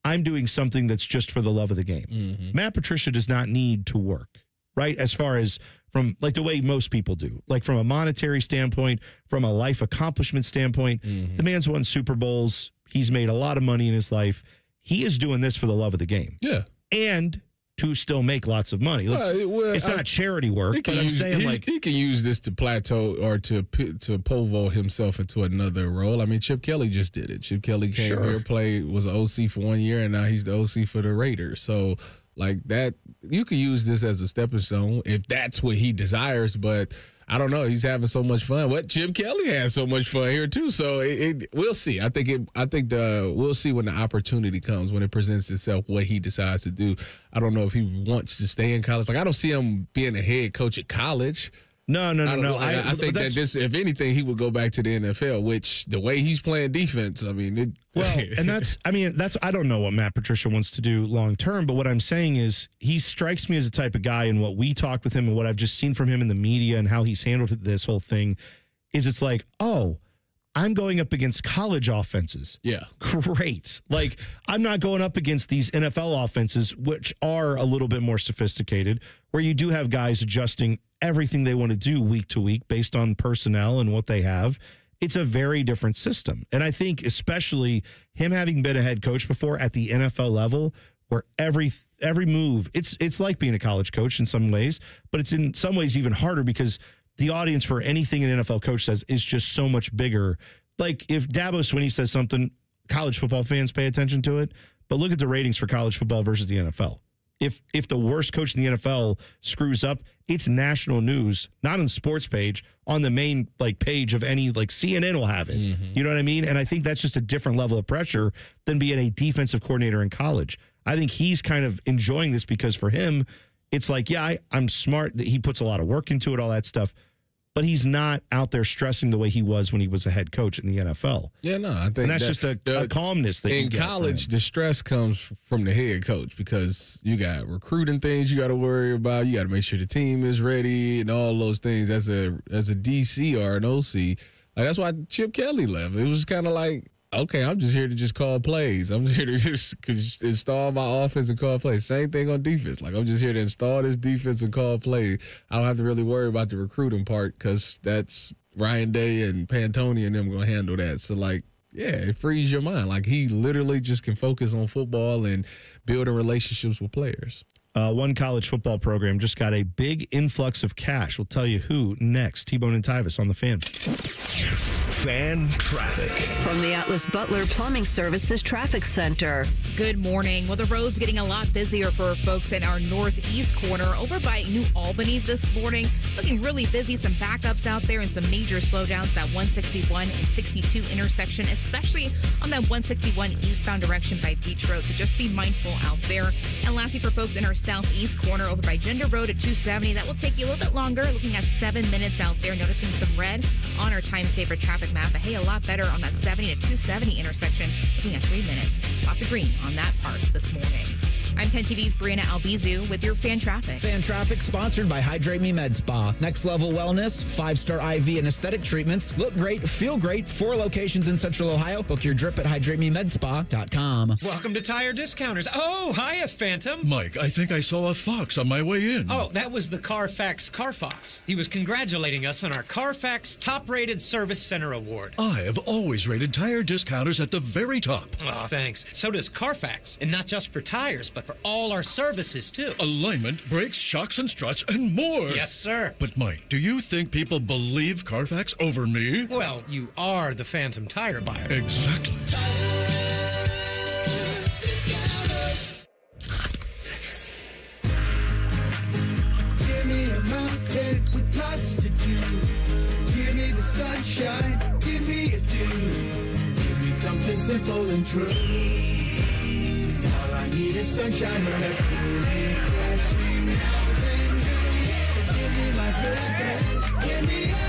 I'm doing something that's just for the love of the game. Matt Patricia does not need to work, right? As far as from like the way most people do, like from a monetary standpoint, from a life accomplishment standpoint, the man's won Super Bowls. He's made a lot of money in his life. He is doing this for the love of the game. Yeah. And to still make lots of money. It's not charity work, but I'm saying he can use this to plateau or to pole vault himself into another role. I mean, Chip Kelly just did it. Chip Kelly came here, was an OC for 1 year, and now he's the OC for the Raiders. So like that, you can use this as a stepping stone if that's what he desires, but I don't know. He's having so much fun. Chip Kelly has so much fun here too. So we'll see. I think we'll see when the opportunity comes, when it presents itself, what he decides to do. I don't know if he wants to stay in college. Like I don't see him being a head coach at college. No. I think that this, if anything, he would go back to the NFL. Which the way he's playing defense, I mean, I don't know what Matt Patricia wants to do long term, but what I'm saying is he strikes me as the type of guy, and what we talked with him and what I've just seen from him in the media and how he's handled this whole thing is it's like, oh, I'm going up against college offenses. Yeah. Great. Like, I'm not going up against these NFL offenses, which are a little bit more sophisticated, where you do have guys adjusting everything they want to do week to week based on personnel and what they have. It's a very different system. And I think especially him having been a head coach before at the NFL level, where every move, it's like being a college coach in some ways, but it's in some ways even harder because the audience for anything an NFL coach says is just so much bigger. Like if Dabo Swinney says something, college football fans pay attention to it, but look at the ratings for college football versus the NFL. If the worst coach in the NFL screws up, it's national news, not on the sports page, on the main page of any CNN will have it. You know what I mean? And I think that's just a different level of pressure than being a defensive coordinator in college. I think he's kind of enjoying this because for him, it's like, yeah, I'm smart. That he puts a lot of work into it, all that stuff. But he's not out there stressing the way he was when he was a head coach in the NFL. Yeah, no, I think and that's just a calmness that in college. The stress comes from the head coach because you got recruiting things you got to worry about. You got to make sure the team is ready and all those things. As a DC or an OC, that's why Chip Kelly left. It was kind of like, okay, I'm just here to just call plays. I'm here to just install my offense and call plays. Same thing on defense. I'm just here to install this defense and call plays. I don't have to really worry about the recruiting part because that's Ryan Day and Pantoni and them going to handle that. So, it frees your mind. He literally just can focus on football and building relationships with players. One college football program just got a big influx of cash. We'll tell you who next. T-Bone and Tyvis on the Fan. Fan traffic. From the Atlas Butler Plumbing Services Traffic Center. Good morning. Well, the road's getting a lot busier for folks in our northeast corner over by New Albany this morning. Looking really busy. Some backups out there and some major slowdowns. That 161 and 62 intersection, especially on that 161 eastbound direction by Beach Road. So just be mindful out there. And lastly, for folks in our southeast corner over by Gender Road at 270, that will take you a little bit longer. Looking at 7 minutes out there. Noticing some red on our time saver traffic map. But hey, a lot better on that 70 to 270 intersection. Looking at 3 minutes. Lots of green on that part this morning. I'm 10 TV's Brianna Albizu with your fan traffic. Fan traffic sponsored by Hydrate Me Med Spa. Next level wellness, 5-star IV and aesthetic treatments. Look great, feel great. 4 locations in Central Ohio. Book your drip at hydratememedspa.com. Welcome to Tire Discounters. Oh, hiya, Phantom. Mike, I think I saw a fox on my way in. Oh, that was the Carfax Carfox. He was congratulating us on our Carfax Top-Rated Service Center Award. I have always rated Tire Discounters at the very top. Oh, thanks. So does Carfax. And not just for tires, but for all our services, too. Alignment, brakes, shocks, and struts, and more. Yes, sir. But, Mike, do you think people believe Carfax over me? Well, you are the Phantom Tire buyer. Exactly. Give me a mountain with lots to do. Give me the sunshine. Give me a dew. Give me something simple and true. All I need is sunshine and a cool, refreshing mountain dew. So give me my good days. Give me a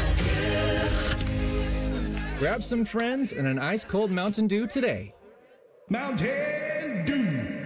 dew. Grab some friends and an ice-cold Mountain Dew today. Mountain Dew.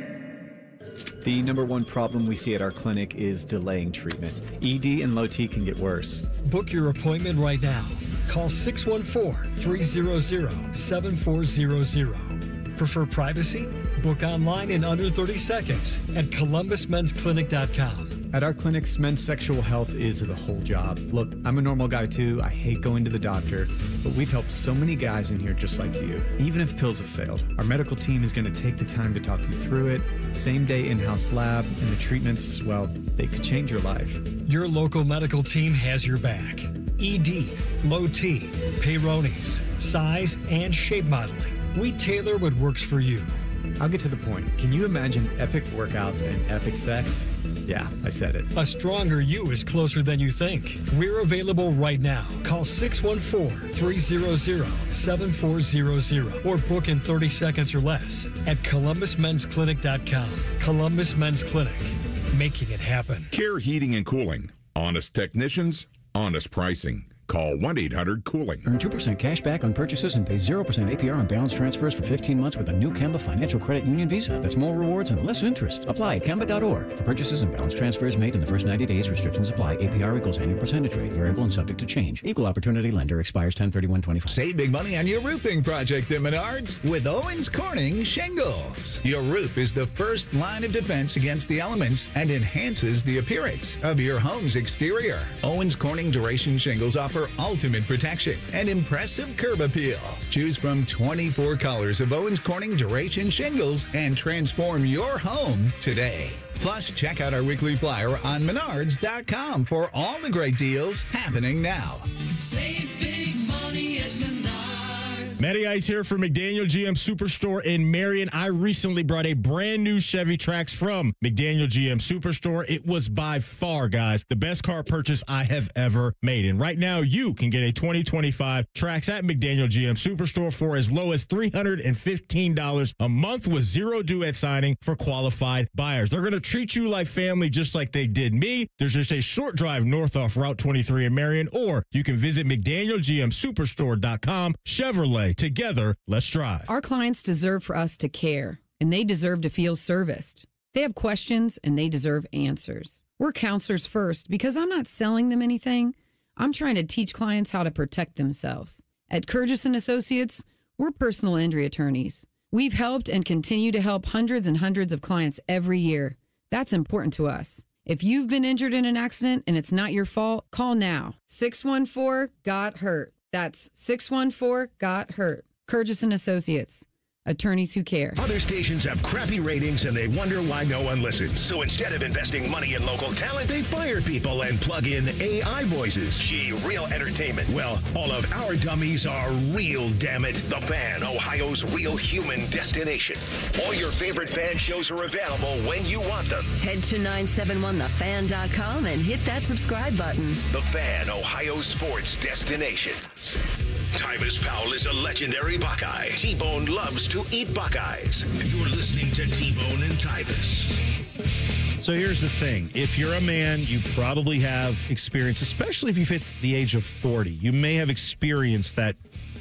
The number one problem we see at our clinic is delaying treatment. ED and low T can get worse. Book your appointment right now. Call 614-300-7400. Prefer privacy? Book online in under 30 seconds at columbusmensclinic.com. At our clinics, men's sexual health is the whole job. Look, I'm a normal guy too. I hate going to the doctor, but we've helped so many guys in here just like you. Even if pills have failed, our medical team is going to take the time to talk you through it. Same day in-house lab, and the treatments, well, they could change your life. Your local medical team has your back. ED, low T, Peyronie's, size, and shape modeling. We tailor what works for you. I'll get to the point. Can you imagine epic workouts and epic sex? Yeah, I said it. A stronger you is closer than you think. We're available right now. Call 614-300-7400 or book in 30 seconds or less at columbusmensclinic.com. Columbus Men's Clinic, making it happen. Care Heating and Cooling. Honest technicians, honest pricing. Call 1-800-COOLING. Earn 2% cash back on purchases and pay 0% APR on balance transfers for 15 months with a new Kemba Financial Credit Union Visa. That's more rewards and less interest. Apply at Kemba.org. For purchases and balance transfers made in the first 90 days, restrictions apply. APR equals annual percentage rate. Variable and subject to change. Equal opportunity lender expires 10/31/25. Save big money on your roofing project at Menards with Owens Corning Shingles. Your roof is the first line of defense against the elements and enhances the appearance of your home's exterior. Owens Corning Duration Shingles offer ultimate protection and impressive curb appeal. Choose from 24 colors of Owens Corning Duration Shingles and transform your home today. Plus, check out our weekly flyer on Menards.com for all the great deals happening now. Save big money at Menards. Matty Ice here for McDaniel GM Superstore in Marion. I recently brought a brand new Chevy Trax from McDaniel GM Superstore. It was by far, guys, the best car purchase I have ever made. And right now, you can get a 2025 Trax at McDaniel GM Superstore for as low as $315 a month with zero due at signing for qualified buyers. They're going to treat you like family just like they did me. There's just a short drive north off Route 23 in Marion, or you can visit McDanielGMSuperstore.com. Chevrolet. Together, let's drive. Our clients deserve for us to care, and they deserve to feel serviced. They have questions, and they deserve answers. We're counselors first because I'm not selling them anything. I'm trying to teach clients how to protect themselves. At Curtis & Associates, we're personal injury attorneys. We've helped and continue to help hundreds and hundreds of clients every year. That's important to us. If you've been injured in an accident and it's not your fault, call now. 614-GOT-HURT. That's 614-GOT-HURT. Curtis & Associates. Attorneys who care. Other stations have crappy ratings and they wonder why no one listens. So instead of investing money in local talent, they fire people and plug in AI voices. Gee, real entertainment. Well, all of our dummies are real, damn it. The Fan, Ohio's real human destination. All your favorite fan shows are available when you want them. Head to 971thefan.com and hit that subscribe button. The Fan, Ohio's sports destination. Tyvis Powell is a legendary Buckeye. T-Bone loves to eat Buckeyes. You're listening to T-Bone and Tyvis. So here's the thing. If you're a man, you probably have experience, especially if you've hit the age of 40. You may have experienced that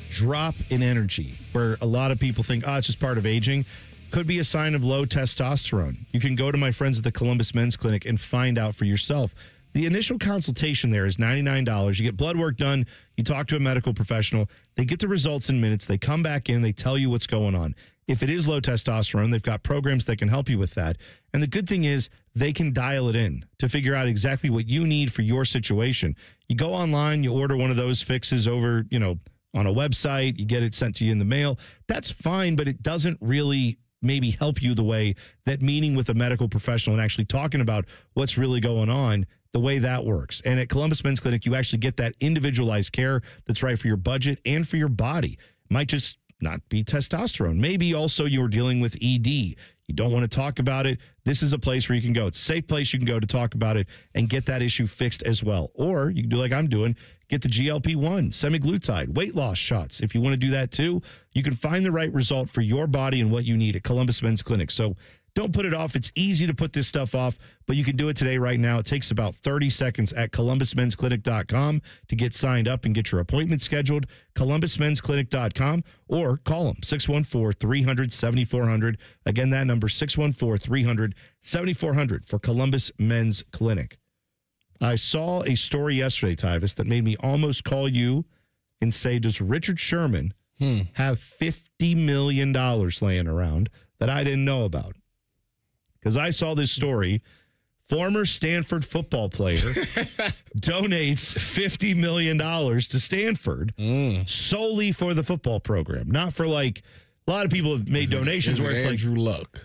drop in energy where a lot of people think, it's just part of aging. Could be a sign of low testosterone. You can go to my friends at the Columbus Men's Clinic and find out for yourself. The initial consultation there is $99. You get blood work done. You talk to a medical professional. They get the results in minutes. They come back in. They tell you what's going on. If it is low testosterone, they've got programs that can help you with that. And the good thing is they can dial it in to figure out exactly what you need for your situation. You go online, you order one of those fixes over, on a website. You get it sent to you in the mail. That's fine, but it doesn't really maybe help you the way that meeting with a medical professional and actually talking about what's really going on, the way that works. And at Columbus Men's Clinic, you actually get that individualized care that's right for your budget and for your body. Might just not be testosterone. Maybe also you're dealing with ED. You don't want to talk about it. This is a place where you can go. It's a safe place you can go to talk about it and get that issue fixed as well. Or you can do like I'm doing, get the GLP-1, semaglutide, weight loss shots. If you want to do that too, you can find the right result for your body and what you need at Columbus Men's Clinic. So Don't put it off. It's easy to put this stuff off, but you can do it today right now. It takes about 30 seconds at columbusmensclinic.com to get signed up and get your appointment scheduled. columbusmensclinic.com or call them 614-300-7400. Again, that number 614-300-7400 for Columbus Men's Clinic. I saw a story yesterday, Tyvis, that made me almost call you and say, does Richard Sherman have $50 million laying around that I didn't know about? Because I saw this story. Former Stanford football player donates $50 million to Stanford solely for the football program. Not for like, a lot of people have made donations where it's Andrew Luck?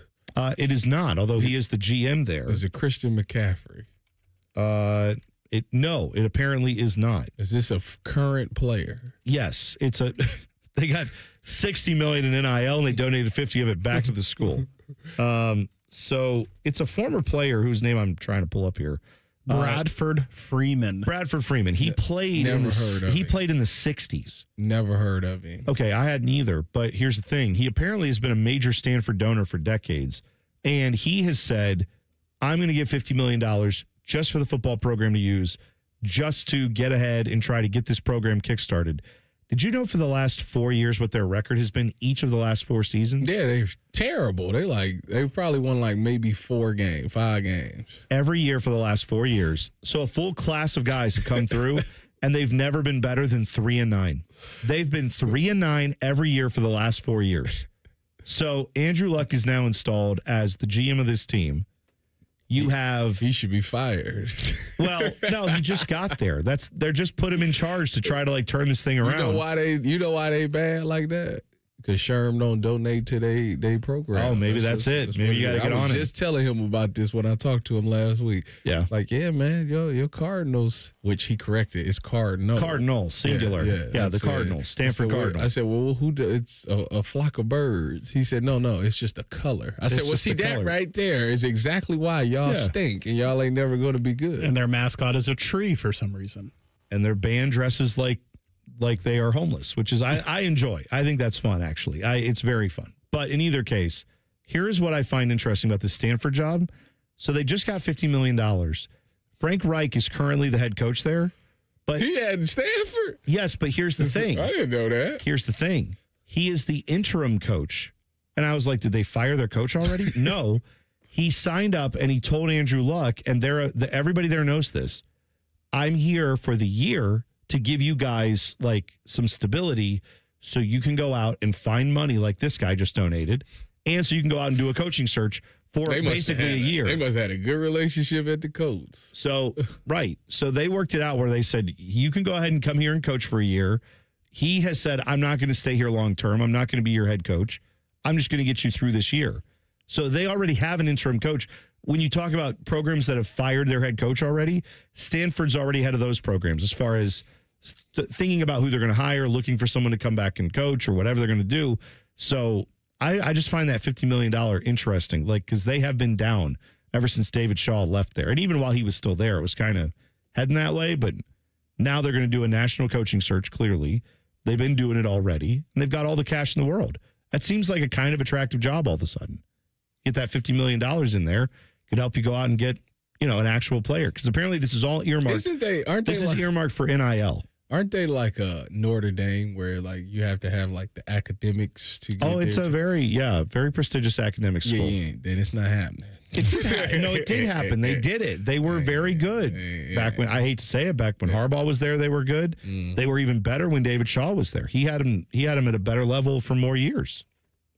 It is not, although he is the GM there. Is it Christian McCaffrey? No, it apparently is not. Is this a current player? Yes, it's a. They got $60 million in NIL and they donated 50 of it back to the school. So it's a former player whose name I'm trying to pull up here. Bradford Freeman. Bradford Freeman. He played in the 60s. Never heard of him. Okay, I hadn't either. But here's the thing: he apparently has been a major Stanford donor for decades, and he has said, "I'm going to give $50 million just for the football program to use, just to get ahead and try to get this program kickstarted." Did you know for the last 4 years what their record has been each of the last 4 seasons? Yeah, they're terrible. They probably won like maybe 5 games. Every year for the last 4 years. So a full class of guys have come through, and they've never been better than 3-9. They've been 3-9 every year for the last 4 years. So Andrew Luck is now installed as the GM of this team. He should be fired. Well, no, he just got there. They're just put him in charge to try to like turn this thing around. You know why they bad like that? Because Sherm don't donate to they program. Oh, maybe that's it. Maybe you got to get on it. I was just telling him about this when I talked to him last week. Yeah. Like, yeah, man, your Cardinals, which he corrected, is Cardinal. Cardinal, singular. Yeah, the Cardinals, Stanford Cardinals. I said, well, it's a flock of birds. He said, no, it's just a color. I said, well, see, that right there is exactly why y'all stink and y'all ain't never going to be good. And their mascot is a tree for some reason. And their band dresses like they are homeless, which is I enjoy. I think that's fun, actually. It's very fun. But in either case, here's what I find interesting about the Stanford job. So they just got $50 million. Frank Reich is currently the head coach there. But he had Stanford? Yes, but here's the thing. I didn't know that. Here's the thing. He is the interim coach. And I was like, did they fire their coach already? No. He signed up and he told Andrew Luck, and everybody there knows this, I'm here for the year to give you guys like some stability so you can go out and find money like this guy just donated, and so you can go out and do a coaching search for basically a year. They must have had a good relationship at the Colts. So, right. So they worked it out where they said, you can go ahead and come here and coach for a year. He has said, I'm not going to stay here long term. I'm not going to be your head coach. I'm just going to get you through this year. So they already have an interim coach. When you talk about programs that have fired their head coach already, Stanford's already ahead of those programs as far as thinking about who they're going to hire, looking for someone to come back and coach or whatever they're going to do. So I just find that $50 million interesting, like, because they have been down ever since David Shaw left there. And even while he was still there, it was kind of heading that way. But now they're going to do a national coaching search, clearly. They've been doing it already, and they've got all the cash in the world. That seems like a kind of attractive job all of a sudden. Get that $50 million in there, could help you go out and get, an actual player. Because apparently this is all earmarked. This is earmarked for NIL. Aren't they like a Notre Dame where like you have to have like the academics to get it's a very prestigious academic school. Yeah, then it's not happening. It did happen. They did it. They were very good back when, I hate to say it, back when Harbaugh was there, they were good. They were even better when David Shaw was there. He had him at a better level for more years.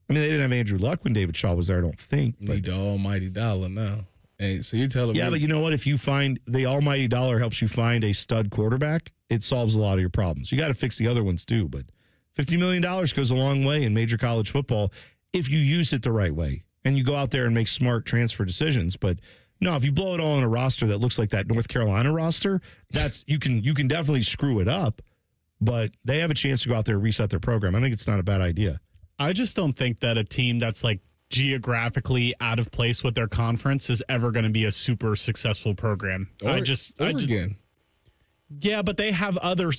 I mean, they didn't have Andrew Luck when David Shaw was there, I don't think. Need the almighty dollar now. Hey, so you're telling me. Yeah, but you know what? If you find the almighty dollar helps you find a stud quarterback, it solves a lot of your problems. You got to fix the other ones too, but $50 million goes a long way in major college football if you use it the right way and you go out there and make smart transfer decisions. But no, if you blow it all on a roster that looks like that North Carolina roster, you can definitely screw it up, but they have a chance to go out there and reset their program. I think it's not a bad idea. I just don't think that a team that's like geographically out of place with their conference is ever going to be a super successful program. Oregon. Yeah, but they have other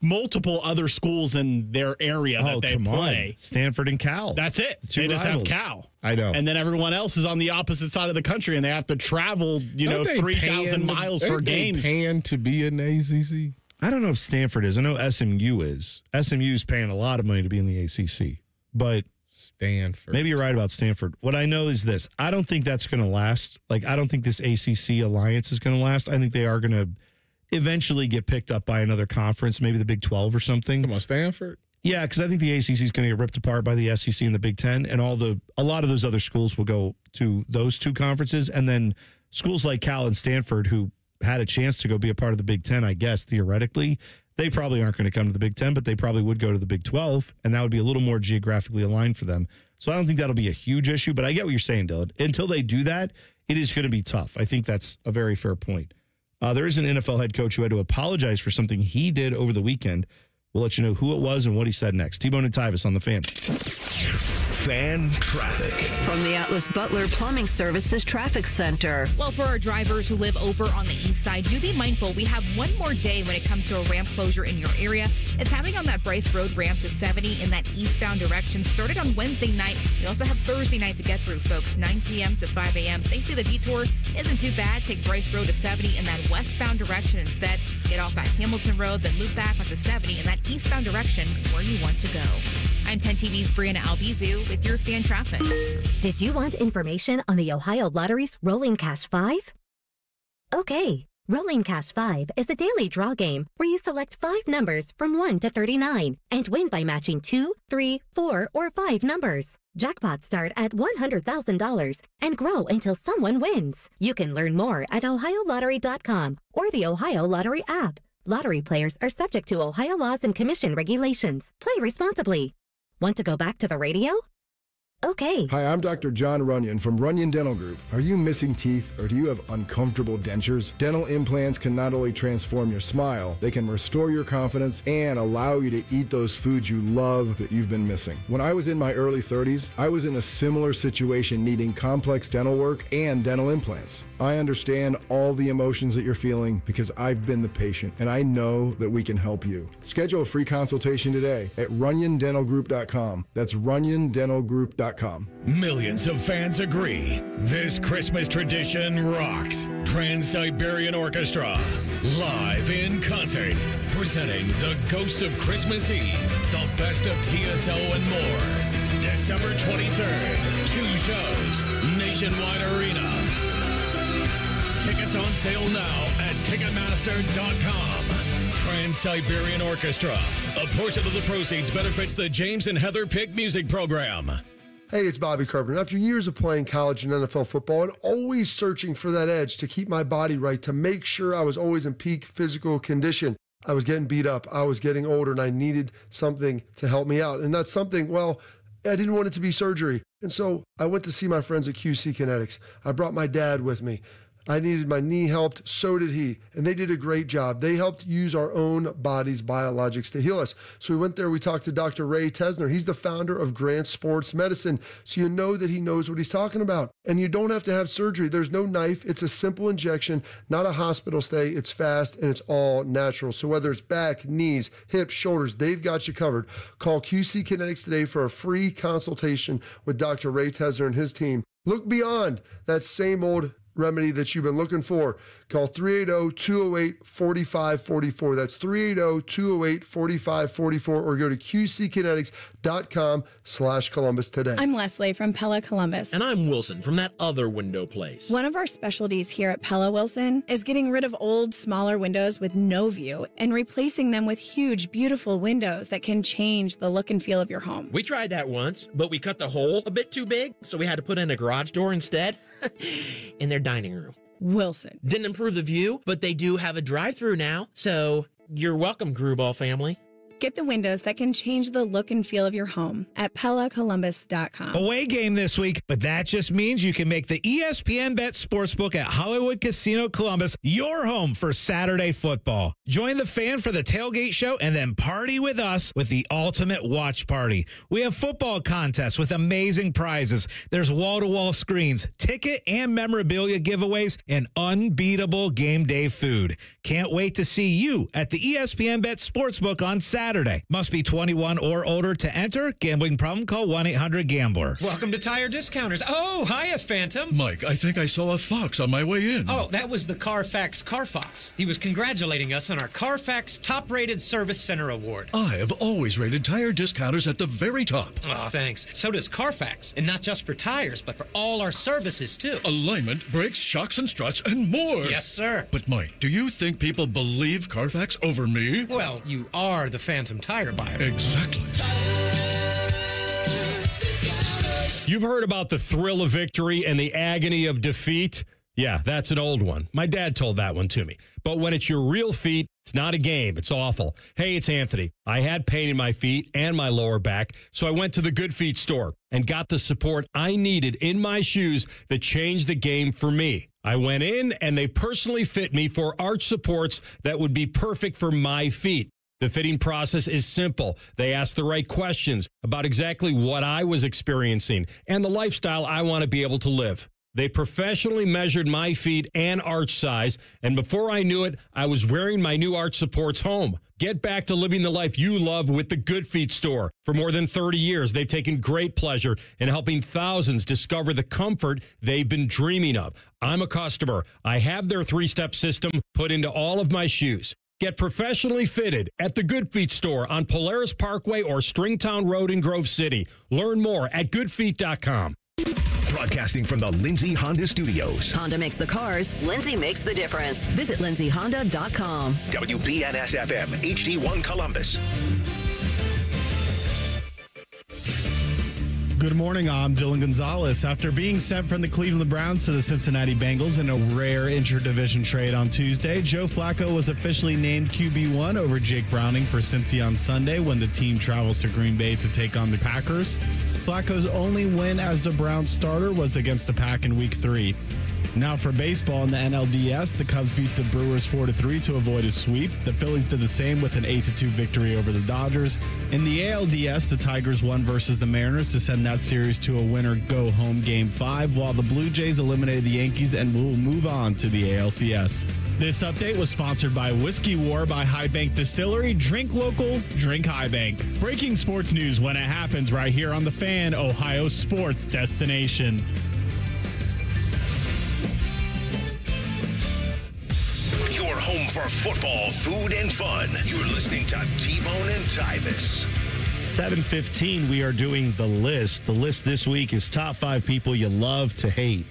multiple other schools in their area that they play. Stanford and Cal. That's it. Two They just have rivals. Cal. I know. And then everyone else is on the opposite side of the country, and they have to travel, 3,000 miles for games. Paying to be in the ACC? I don't know if Stanford is. I know SMU is. SMU's paying a lot of money to be in the ACC. But Stanford. Maybe you're right about Stanford. What I know is this. I don't think that's going to last. Like, I don't think this ACC alliance is going to last. I think they are going to eventually get picked up by another conference, maybe the Big 12 or something. Come on, Stanford? Yeah, because I think the ACC is going to get ripped apart by the SEC and the Big 10, and a lot of those other schools will go to those two conferences, and then schools like Cal and Stanford, who had a chance to go be a part of the Big 10, I guess, theoretically, they probably aren't going to come to the Big 10, but they probably would go to the Big 12, and that would be a little more geographically aligned for them. So I don't think that'll be a huge issue, but I get what you're saying, Dylan. Until they do that, it is going to be tough. I think that's a very fair point. There is an NFL head coach who had to apologize for something he did over the weekend. We'll let you know who it was and what he said next. T-Bone and Tyvis on the Fan. Fan traffic. From the Atlas Butler Plumbing Services Traffic Center. Well, for our drivers who live over on the east side, do be mindful. We have one more day when it comes to a ramp closure in your area. It's happening on that Bryce Road ramp to 70 in that eastbound direction. Started on Wednesday night. We also have Thursday night to get through, folks, 9 p.m. to 5 a.m. Thankfully, the detour isn't too bad. Take Bryce Road to 70 in that westbound direction instead. Get off at Hamilton Road, then loop back onto 70 in that eastbound direction where you want to go. I'm 10 TV's Brianna Albizu with your fan traffic. Did you want information on the Ohio Lottery's Rolling Cash 5? Okay, Rolling Cash 5 is a daily draw game where you select 5 numbers from 1 to 39 and win by matching 2, 3, 4, or 5 numbers. Jackpots start at $100,000 and grow until someone wins. You can learn more at ohiolottery.com or the Ohio Lottery app. Lottery players are subject to Ohio laws and commission regulations. Play responsibly. Want to go back to the radio? Okay. Hi, I'm Dr. John Runyon from Runyon Dental Group. Are you missing teeth or do you have uncomfortable dentures? Dental implants can not only transform your smile, they can restore your confidence and allow you to eat those foods you love that you've been missing. When I was in my early 30s, I was in a similar situation needing complex dental work and dental implants. I understand all the emotions that you're feeling because I've been the patient and I know that we can help you. Schedule a free consultation today at runyondentalgroup.com. That's runyondentalgroup.com. Millions of fans agree. This Christmas tradition rocks. Trans-Siberian Orchestra, live in concert, presenting The Ghost of Christmas Eve, the best of TSO and more. December 23rd, 2 shows, Nationwide Arena. Tickets on sale now at Ticketmaster.com. Trans-Siberian Orchestra. A portion of the proceeds benefits the James and Heather Pick Music Program. Hey, it's Bobby Carpenter. After years of playing college and NFL football and always searching for that edge to keep my body right, to make sure I was always in peak physical condition, I was getting beat up. I was getting older and I needed something to help me out. And that's something, well, I didn't want it to be surgery. And so I went to see my friends at QC Kinetics. I brought my dad with me. I needed my knee helped, so did he. And they did a great job. They helped use our own body's biologics to heal us. So we went there, we talked to Dr. Ray Tesner. He's the founder of Grant Sports Medicine. So you know that he knows what he's talking about. And you don't have to have surgery. There's no knife. It's a simple injection, not a hospital stay. It's fast and it's all natural. So whether it's back, knees, hips, shoulders, they've got you covered. Call QC Kinetics today for a free consultation with Dr. Ray Tesner and his team. Look beyond that same old remedy that you've been looking for. Call 380-208-4544. That's 380-208-4544 or go to qckinetics.com/Columbus today. I'm Leslie from Pella Columbus. And I'm Wilson from that other window place. One of our specialties here at Pella Wilson is getting rid of old, smaller windows with no view and replacing them with huge, beautiful windows that can change the look and feel of your home. We tried that once, but we cut the hole a bit too big, so we had to put in a garage door instead in their dining room. Wilson. Didn't improve the view, but they do have a drive-through now, so you're welcome, Gruball family. Get the windows that can change the look and feel of your home at PellaColumbus.com. Away game this week, but that just means you can make the ESPN Bet Sportsbook at Hollywood Casino Columbus your home for Saturday football. Join the Fan for the tailgate show and then party with us with the ultimate watch party. We have football contests with amazing prizes. There's wall-to-wall screens, ticket and memorabilia giveaways, and unbeatable game day food. can't wait to see you at the ESPN Bet Sportsbook on Saturday. Must be 21 or older to enter. Gambling problem? Call 1-800-GAMBLER. Welcome to Tire Discounters. Oh, hiya, Phantom. Mike, I think I saw a fox on my way in. Oh, that was the Carfax Carfox. He was congratulating us on our Carfax Top-Rated Service Center Award. I have always rated Tire Discounters at the very top. Oh, thanks. So does Carfax. And not just for tires, but for all our services, too. Alignment, brakes, shocks and struts, and more. Yes, sir. But, Mike, do you think people believe Carfax over me? Well, you are the phantom tire buyer. Exactly. You've heard about the thrill of victory and the agony of defeat. Yeah, that's an old one. My dad told that one to me. But when it's your real feet, it's not a game. It's awful. Hey, it's Anthony. I had pain in my feet and my lower back, so I went to the Good Feet store and got the support I needed in my shoes that changed the game for me. I went in and they personally fit me for arch supports that would be perfect for my feet. The fitting process is simple. They ask the right questions about exactly what I was experiencing and the lifestyle I want to be able to live. They professionally measured my feet and arch size, and before I knew it, I was wearing my new arch supports home. Get back to living the life you love with the Good Feet store. For more than 30 years, they've taken great pleasure in helping thousands discover the comfort they've been dreaming of. I'm a customer. I have their 3-step system put into all of my shoes. Get professionally fitted at the Good Feet store on Polaris Parkway or Stringtown Road in Grove City. Learn more at goodfeet.com. Broadcasting from the Lindsay Honda Studios. Honda makes the cars. Lindsay makes the difference. Visit lindsayhonda.com. WBNS-FM, HD1 Columbus. Good morning, I'm Dylan Gonzalez. After being sent from the Cleveland Browns to the Cincinnati Bengals in a rare interdivision trade on Tuesday, Joe Flacco was officially named QB1 over Jake Browning for Cincy on Sunday when the team travels to Green Bay to take on the Packers. Flacco's only win as the Browns starter was against the Pack in Week 3. Now for baseball in the NLDS, the Cubs beat the Brewers 4-3 to avoid a sweep. The Phillies did the same with an 8-2 victory over the Dodgers. In the ALDS, the Tigers won versus the Mariners to send that series to a winner-go-home Game 5, while the Blue Jays eliminated the Yankees and will move on to the ALCS. This update was sponsored by Whiskey War by High Bank Distillery. Drink local, drink High Bank. Breaking sports news when it happens right here on The Fan, Ohio sports destination. Your home for football, food, and fun. You're listening to T-Bone and Tyvis. 7:15, we are doing the list. The list this week is top 5 people you love to hate.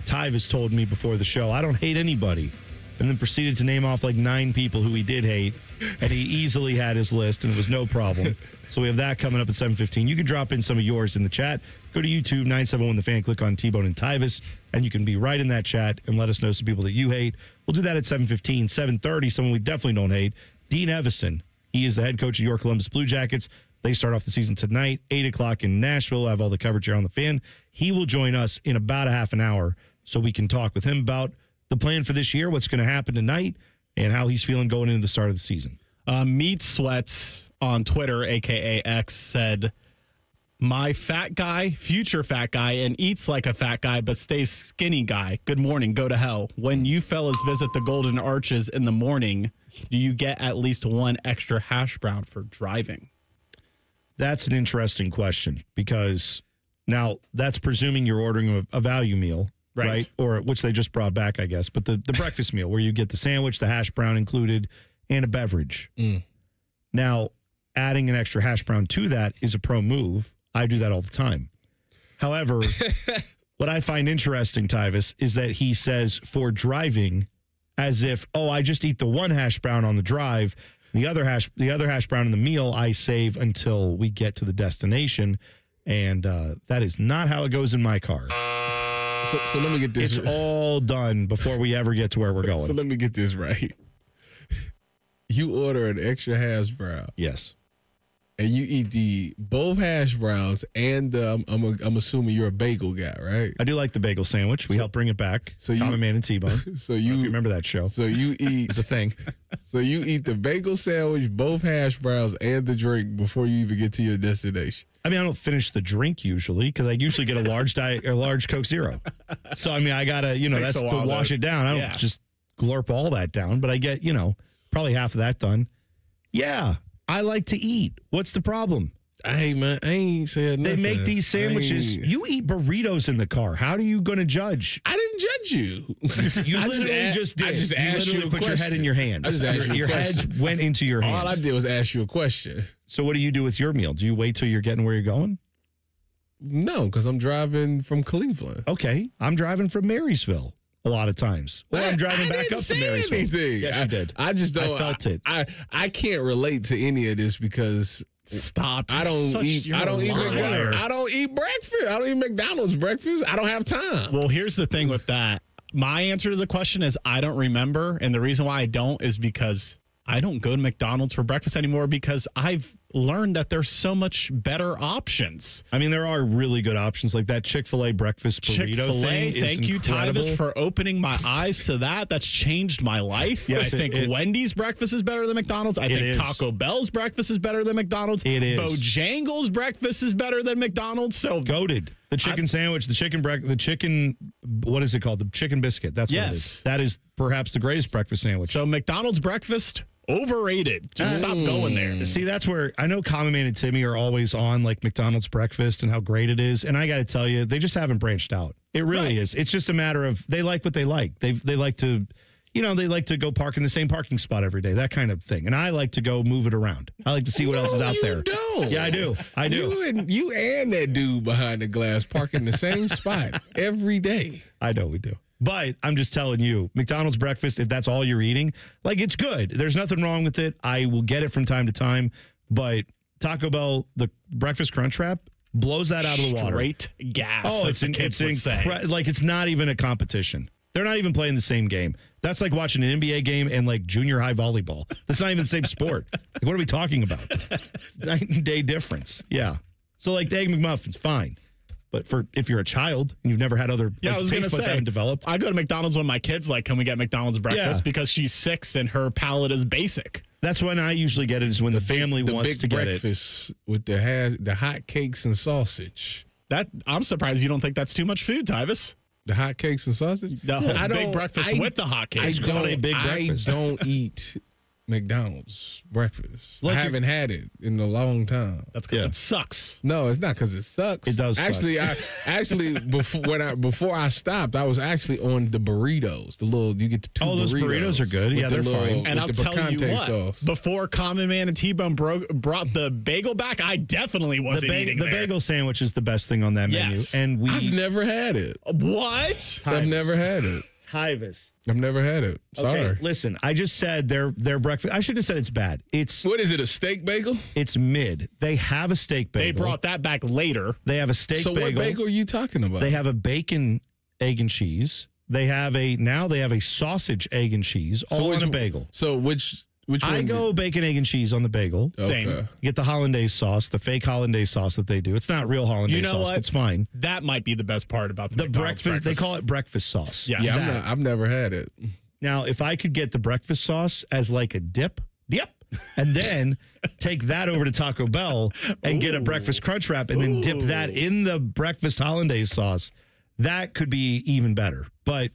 Tyvis told me before the show, I don't hate anybody. And then proceeded to name off like 9 people who he did hate. And he easily had his list, and it was no problem. So we have that coming up at 7:15. You can drop in some of yours in the chat. Go to YouTube, 971 The Fan, click on T-Bone and Tyvis, and you can be right in that chat and let us know some people that you hate. We'll do that at 7:15. 7:30, someone we definitely don't hate, Dean Evason. He is the head coach of your Columbus Blue Jackets. They start off the season tonight, 8 o'clock in Nashville. We'll have all the coverage here on The Fan. He will join us in about a half an hour so we can talk with him about the plan for this year, what's going to happen tonight, and how he's feeling going into the start of the season. Meat Sweats on Twitter, a.k.a. X, said, my fat guy, future fat guy, and eats like a fat guy but stays skinny guy. Good morning, go to hell. When you fellas visit the Golden Arches in the morning, do you get at least one extra hash brown for driving? That's an interesting question because now that's presuming you're ordering a value meal, right? Or which they just brought back, I guess. But the breakfast meal where you get the sandwich, the hash brown included, and a beverage. Now, adding an extra hash brown to that is a pro move. I do that all the time. However, what I find interesting, Tyvis, is that he says for driving as if, oh, I just eat the one hash brown on the drive. The other hash brown in the meal I save until we get to the destination. And that is not how it goes in my car. So let me get this. It's all done before we ever get to where we're going. So let me get this right. You order an extra hash brown. Yes. And you eat both hash browns and I'm assuming you're a bagel guy, right? I do like the bagel sandwich. We helped bring it back. So Common Man and T-Bone. So if you remember that show. So you eat it's a thing. So you eat the bagel sandwich, both hash browns, and the drink before you even get to your destination. I mean, I don't finish the drink usually because I usually get a large Coke Zero. So I mean, I gotta, that's to wash it down. I don't just glorp all that down, but I get, probably half of that done. Yeah, I like to eat. What's the problem? Hey, man, I ain't said nothing. They make these sandwiches. You eat burritos in the car. How are you going to judge? I didn't judge you. You literally just did. I just you asked you a put your head in your hands. I just asked your head went into your hands. All I did was ask you a question. So what do you do with your meal? Do you wait till you're getting where you're going? No, because I'm driving from Cleveland. Okay. I'm driving from Marysville a lot of times. Or I'm driving back up to Marysville. Anything. Yes, you did. I just don't. I felt it. I can't relate to any of this because stop. I don't eat. I don't eat McDonald's. I don't eat breakfast. I don't eat McDonald's breakfast. I don't have time. Well, here's the thing with that. My answer to the question is I don't remember, and the reason why I don't is because I don't go to McDonald's for breakfast anymore because I've learned that there's so much better options. I mean, there are really good options like that Chick-fil-A breakfast burrito thing. Thank you, Tyvis, for opening my eyes to that. That's changed my life. Yes, I think Wendy's breakfast is better than McDonald's. I think Taco Bell's breakfast is better than McDonald's. It is. Bojangles breakfast is better than McDonald's. So goated. The chicken sandwich, the chicken, what is it called? The chicken biscuit. That's what it is. That is perhaps the greatest breakfast sandwich. So McDonald's breakfast, overrated. Just stop going there. See, that's where I know Common Man and Timmy are always on like McDonald's breakfast and how great it is. And I got to tell you, they just haven't branched out. It really is. It's just a matter of they like what they like. They like to, they like to go park in the same parking spot every day, that kind of thing. And I like to go move it around. I like to see what else is out there. Don't. Yeah, I do. You and that dude behind the glass park in the same spot every day. I know we do. But I'm just telling you, McDonald's breakfast, if that's all you're eating, like it's good. There's nothing wrong with it. I will get it from time to time. But Taco Bell, the breakfast crunch wrap, blows that out of the water. Straight gas. Oh, it's like it's not even a competition. They're not even playing the same game. That's like watching an NBA game and like junior high volleyball. That's not even the same sport. Like, what are we talking about? Night and day difference. Yeah. So like the Egg McMuffin's fine. But if you're a child and you've never had other I was going to say, haven't developed. I go to McDonald's when my kid's like, can we get McDonald's breakfast? Because she's 6 and her palate is basic. That's when I usually get it, is when the family wants to get it. Breakfast with the hot cakes and sausage. I'm surprised you don't think that's too much food, Tyvis. The hot cakes and sausage? The big breakfast with the hot cakes. I don't eat McDonald's breakfast. I haven't had it in a long time. That's because it sucks. No, it's not because it sucks. It does actually. Before I stopped, I was actually on the burritos. The little you get the two. Oh, those burritos are good. Yeah, they're fine. And I'll tell you what. Before Common Man and T-Bone brought the bagel back, I definitely wasn't eating the bagel sandwich is the best thing on that menu. And I've never had it. What? I've never had it. Tyvis. I've never had it. Sorry. Okay, listen, I just said their breakfast. I should have said it's bad. What is it, a steak bagel? It's mid. They have a steak bagel. They brought that back later. They have a steak bagel. So what bagel are you talking about? They have a bacon, egg, and cheese. They have a sausage, egg, and cheese, all on a bagel. So which one? I go bacon, egg, and cheese on the bagel. Okay. Same. You get the hollandaise sauce, the fake hollandaise sauce that they do. It's not real hollandaise sauce, but it's fine. That might be the best part about the breakfast. They call it breakfast sauce. Yeah, I've never had it. Now, if I could get the breakfast sauce as like a dip, and then take that over to Taco Bell and get a breakfast crunch wrap and then dip that in the breakfast hollandaise sauce, that could be even better. But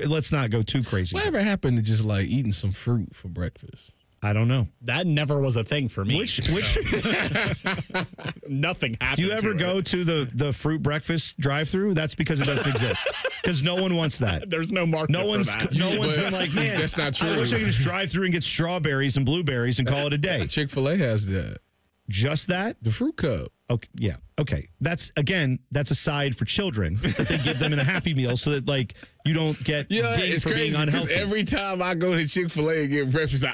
let's not go too crazy. Whatever happened to just like eating some fruit for breakfast? I don't know. That never was a thing for me. Nothing happened. Do you ever go to the fruit breakfast drive-through? That's because it doesn't exist. Because no one wants that. There's no market for that. No one's been like, man, that's not true. I wish I could just drive through and get strawberries and blueberries and call it a day. Chick-fil-A has that. Just that? The fruit cup. Okay, yeah. Okay. That's a side for children that they give them in a Happy Meal so that like you don't get dinged for being unhealthy. Every time I go to Chick-fil-A and get breakfast,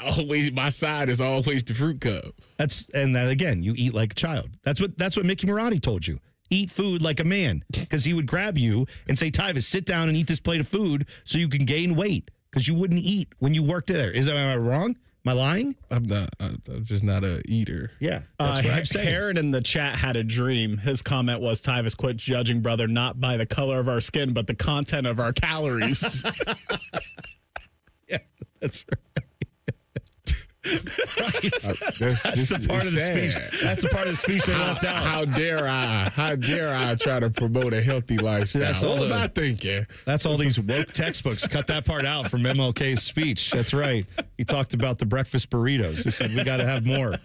my side is always the fruit cup. And then again, you eat like a child. That's what Mickey Marotti told you. Eat food like a man, because he would grab you and say, Tyvis, sit down and eat this plate of food so you can gain weight, because you wouldn't eat when you worked there. Am I wrong? Am I lying? I'm not. I'm just not a eater. Yeah, that's what I'm saying. Heron in the chat had a dream. His comment was, Tyvis, quit judging, brother, not by the color of our skin, but the content of our calories. Yeah, that's right. Right. That's the part of the sad. speech. That's the part of the speech they left out. How dare I try to promote a healthy lifestyle? That's all what was the- I thinking? That's all these woke textbooks. Cut that part out from MLK's speech. That's right. He talked about the breakfast burritos. He said, we got to have more.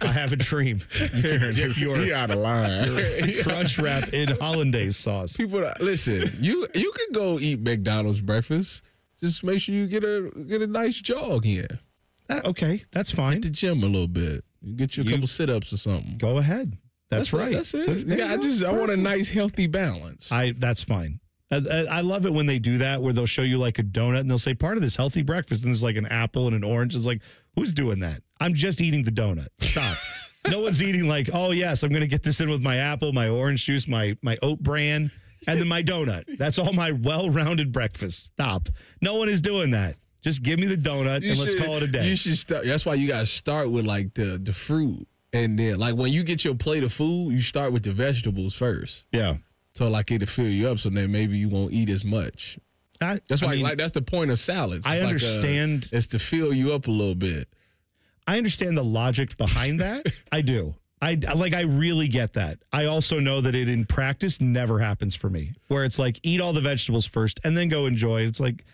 I have a dream. You can dip He out of line. your crunch wrap in hollandaise sauce. People, listen. You can go eat McDonald's breakfast. Just make sure you get a nice jog in. Okay, that's fine. Hit the gym a little bit. You get you a couple sit-ups or something. Go ahead. That's right. That's it. There Yeah, you go. I want a nice, healthy balance. That's fine. I love it when they do that, where they'll show you like a donut and they'll say part of this healthy breakfast, and there's like an apple and an orange. It's like, who's doing that? I'm just eating the donut. Stop. No one's eating like, oh yes, I'm going to get this in with my apple, my orange juice, my oat bran, and then my donut. That's all my well-rounded breakfast. Stop. No one is doing that. Just give me the donut and let's call it a day. You should start. That's why you got to start with like the fruit, and then like when you get your plate of food, you start with the vegetables first. Yeah. So like it'll fill you up, so then maybe you won't eat as much. That's why, like that's the point of salads. I understand. It's to fill you up a little bit. I understand the logic behind that. I do. I really get that. I also know that it in practice never happens for me, where it's like eat all the vegetables first and then go enjoy. It's like,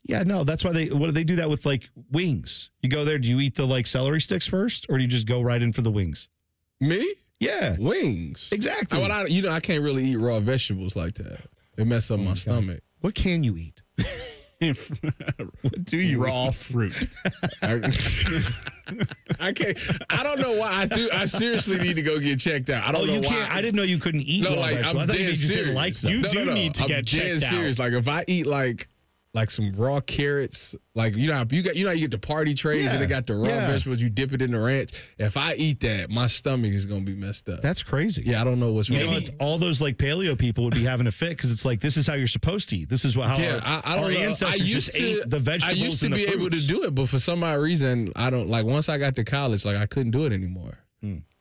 yeah, no, that's why they do that with like wings. You go there, do you eat the like celery sticks first, or do you just go right in for the wings? Me? Yeah, wings. Exactly. I can't really eat raw vegetables like that. It mess up my stomach. What can you eat? What do you raw fruit? I can't. I don't know why I do. I seriously need to go get checked out. I don't know you why. can't. I didn't know you couldn't eat. No, raw like vegetables. I'm I thought you dead just serious. didn't like them. You do need to I'm get dead checked serious. out. Like if I eat like some raw carrots, like you know how you get the party trays and they got the raw vegetables. You dip it in the ranch. If I eat that, my stomach is gonna be messed up. That's crazy. Yeah, I don't know what's wrong. Maybe all those like paleo people would be having a fit because it's like this is how you're supposed to eat. This is how I don't our know. ancestors just ate the vegetables. I used to and the be able to fruits. do it, but for some odd reason, I don't like. Once I got to college, like I couldn't do it anymore.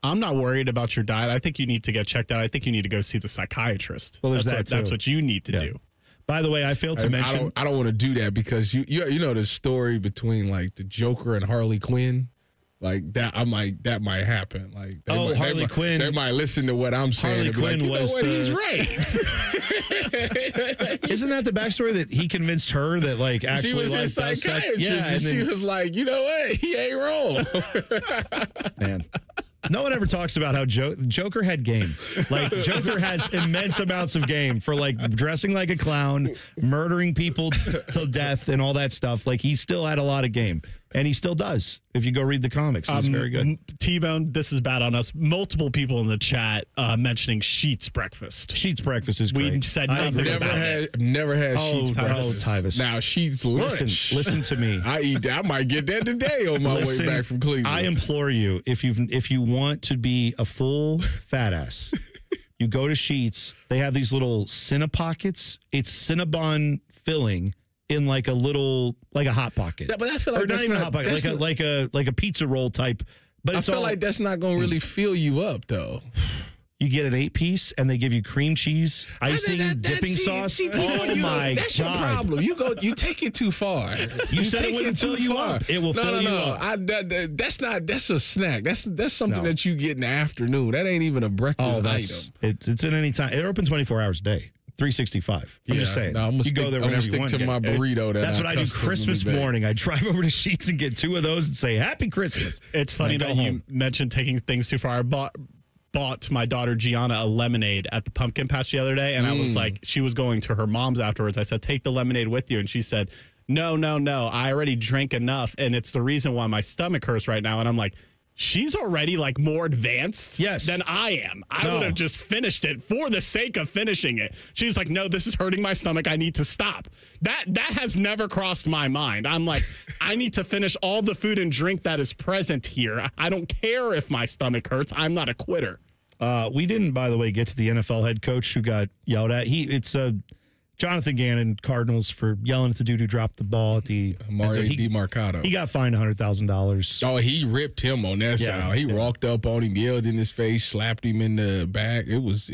I'm not worried about your diet. I think you need to get checked out. I think you need to go see the psychiatrist. Well, there's that's that too. what you need to do. By the way, I failed to mention. I don't want to do that because you know the story between like the Joker and Harley Quinn, like that. That might happen. Like Harley Quinn. They might listen to what I'm saying. Harley and be Quinn like, you was know what? the- He's right. Isn't that the backstory that he convinced her that like actually She was like, his does sex? psychiatrist, and she was like, you know what? He ain't wrong. Man. No one ever talks about how Joker had game. Like Joker has immense amounts of game for like dressing like a clown, murdering people to death, and all that stuff. Like he still had a lot of game, and he still does. If you go read the comics, he's very good. T-Bone, this is bad on us. Multiple people in the chat mentioning Sheets breakfast. Sheets breakfast is great. We said nothing about it. Never had Sheets breakfast. Tyvis. Now Sheets lunch. Listen to me. I might get that today on my way back from Cleveland. I implore you, if you want to be a full fat ass, you go to Sheets. They have these little Cinnabon. It's Cinnabon filling in like a hot pocket. Yeah, but I feel like or that's not even a not- hot pocket, that's like a pizza roll type. But I it's feel all, like that's not going to really fill you up, though. you get an 8-piece and they give you cream cheese, icing, dipping sauce. Oh my That's God. your problem. You take it too far. You said take it wouldn't fill too you far. up. It will fill you up. That's a snack. That's something that you get in the afternoon. That ain't even a breakfast item. It's in any time. They're open 24 hours a day. 365. I'm just saying. No, I'm gonna you go there whenever you want to my burrito. That's what I do Christmas morning. I drive over to Sheets and get 2 of those and say Happy Christmas. It's funny that you mentioned taking things too far. I bought my daughter Gianna a lemonade at the pumpkin patch the other day, and I was like, she was going to her mom's afterwards. I said, take the lemonade with you, and she said, no, I already drank enough, and it's the reason why my stomach hurts right now. And I'm like, she's already like more advanced than I am. I would have just finished it for the sake of finishing it. She's like, no, this is hurting my stomach. I need to stop. That has never crossed my mind. I'm like, I need to finish all the food and drink that is present here. I don't care if my stomach hurts. I'm not a quitter. We didn't, by the way, get to the NFL head coach who got yelled at. It's Jonathan Gannon, Cardinals, for yelling at the dude who dropped the ball at the Mario DiMarcado. He got fined $100,000. Oh, he ripped him on that side. He walked up on him, yelled in his face, slapped him in the back. It was.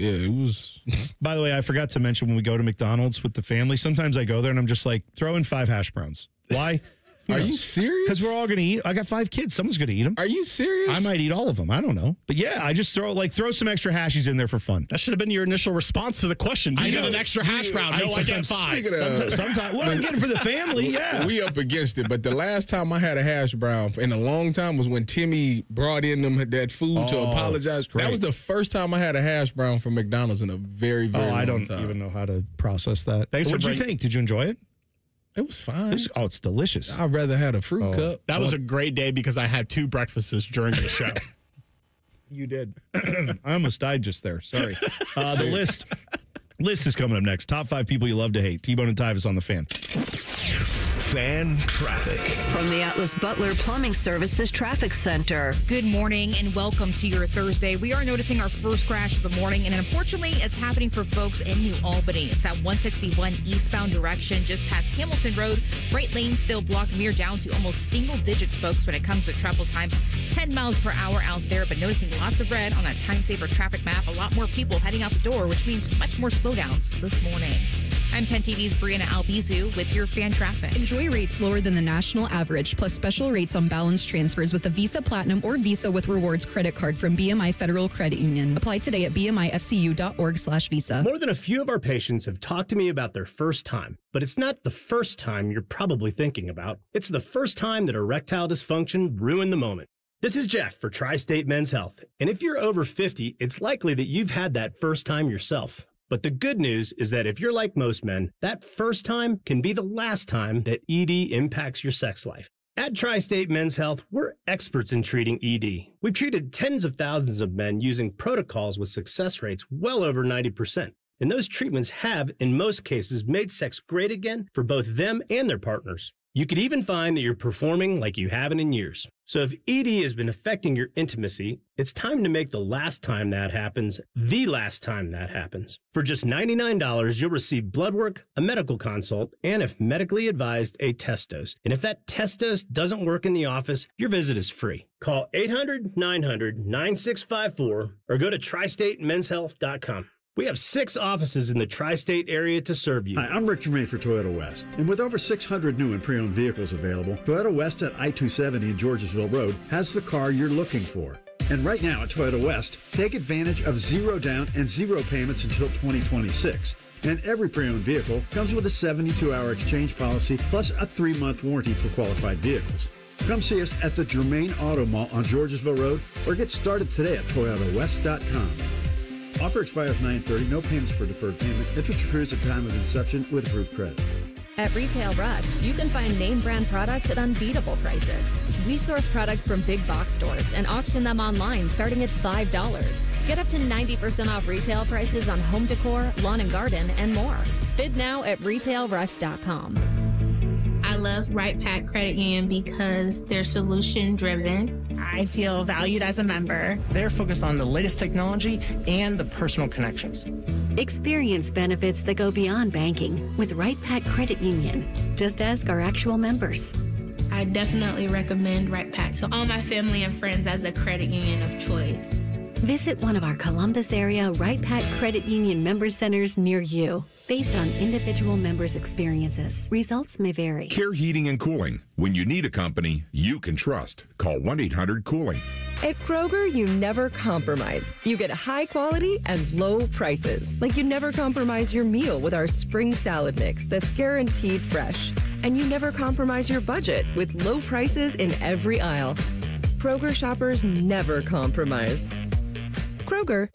By the way, I forgot to mention when we go to McDonald's with the family, sometimes I go there and I'm just like, throw in 5 hash browns. Why? Are you serious? Because we're all going to eat. I got 5 kids. Someone's going to eat them. Are you serious? I might eat all of them. I don't know. But yeah, I just throw some extra hashies in there for fun. That should have been your initial response to the question. I get an extra hash brown. No, I get 5. Sometimes, well, I'm getting for the family, yeah. We up against it, but the last time I had a hash brown in a long time was when Timmy brought in that food to apologize. Great. That was the first time I had a hash brown from McDonald's in a very, very long time. I don't even know how to process that. What did you think? Did you enjoy it? It was fine. It's delicious. I'd rather had a fruit cup. That was a great day because I had 2 breakfasts during the show. You did. I almost died just there. Sorry. The list is coming up next. Top 5 people you love to hate. T-Bone and Tyvis on the Fan. Fan traffic. From the Atlas Butler Plumbing Services Traffic Center. Good morning and welcome to your Thursday. We are noticing our first crash of the morning, and unfortunately, it's happening for folks in New Albany. It's at 161 eastbound direction, just past Hamilton Road. Right lane still blocked. We are down to almost single digits, folks, when it comes to travel times. 10 miles per hour out there, but noticing lots of red on that time-saver traffic map. A lot more people heading out the door, which means much more slowdowns this morning. I'm 10 TV's Brianna Albizu with your fan traffic. Enjoy rates lower than the national average, plus special rates on balance transfers with a Visa Platinum or Visa with Rewards credit card from BMI Federal Credit Union. Apply today at bmifcu.org/visa. More than a few of our patients have talked to me about their first time, but it's not the first time you're probably thinking about. It's the first time that erectile dysfunction ruined the moment. This is Jeff for Tri-State Men's Health, and if you're over 50, it's likely that you've had that first time yourself. But the good news is that if you're like most men, that first time can be the last time that ED impacts your sex life. At Tri-State Men's Health, we're experts in treating ED. We've treated tens of thousands of men using protocols with success rates well over 90%. And those treatments have, in most cases, made sex great again for both them and their partners. You could even find that you're performing like you haven't in years. So if ED has been affecting your intimacy, it's time to make the last time that happens the last time that happens. For just $99, you'll receive blood work, a medical consult, and if medically advised, a test dose. And if that test dose doesn't work in the office, your visit is free. Call 800-900-9654 or go to tristatemenshealth.com. We have 6 offices in the tri-state area to serve you. Hi, I'm Rick Germain for Toyota West. And with over 600 new and pre-owned vehicles available, Toyota West at I-270 and Georgesville Road has the car you're looking for. And right now at Toyota West, take advantage of 0 down and 0 payments until 2026. And every pre-owned vehicle comes with a 72-hour exchange policy plus a 3-month warranty for qualified vehicles. Come see us at the Germain Auto Mall on Georgesville Road or get started today at ToyotaWest.com. Offer expires 9/30. No payments for deferred payment. Interest accrues at time of inception with approved credit. At Retail Rush, you can find name brand products at unbeatable prices. We source products from big box stores and auction them online starting at $5. Get up to 90% off retail prices on home decor, lawn and garden, and more. Bid now at retailrush.com. I love Right Pack Credit Union because they're solution driven. I feel valued as a member. They're focused on the latest technology and the personal connections. Experience benefits that go beyond banking with Right Pack Credit Union. Just ask our actual members. I definitely recommend Right Pack to all my family and friends as a credit union of choice. Visit one of our Columbus area Right Pack Credit Union member centers near you. Based on individual members' experiences, results may vary. Care Heating and Cooling. When you need a company you can trust, call 1-800-COOLING. At Kroger, you never compromise. You get high quality and low prices. Like you never compromise your meal with our spring salad mix that's guaranteed fresh. And you never compromise your budget with low prices in every aisle. Kroger shoppers never compromise. Kroger.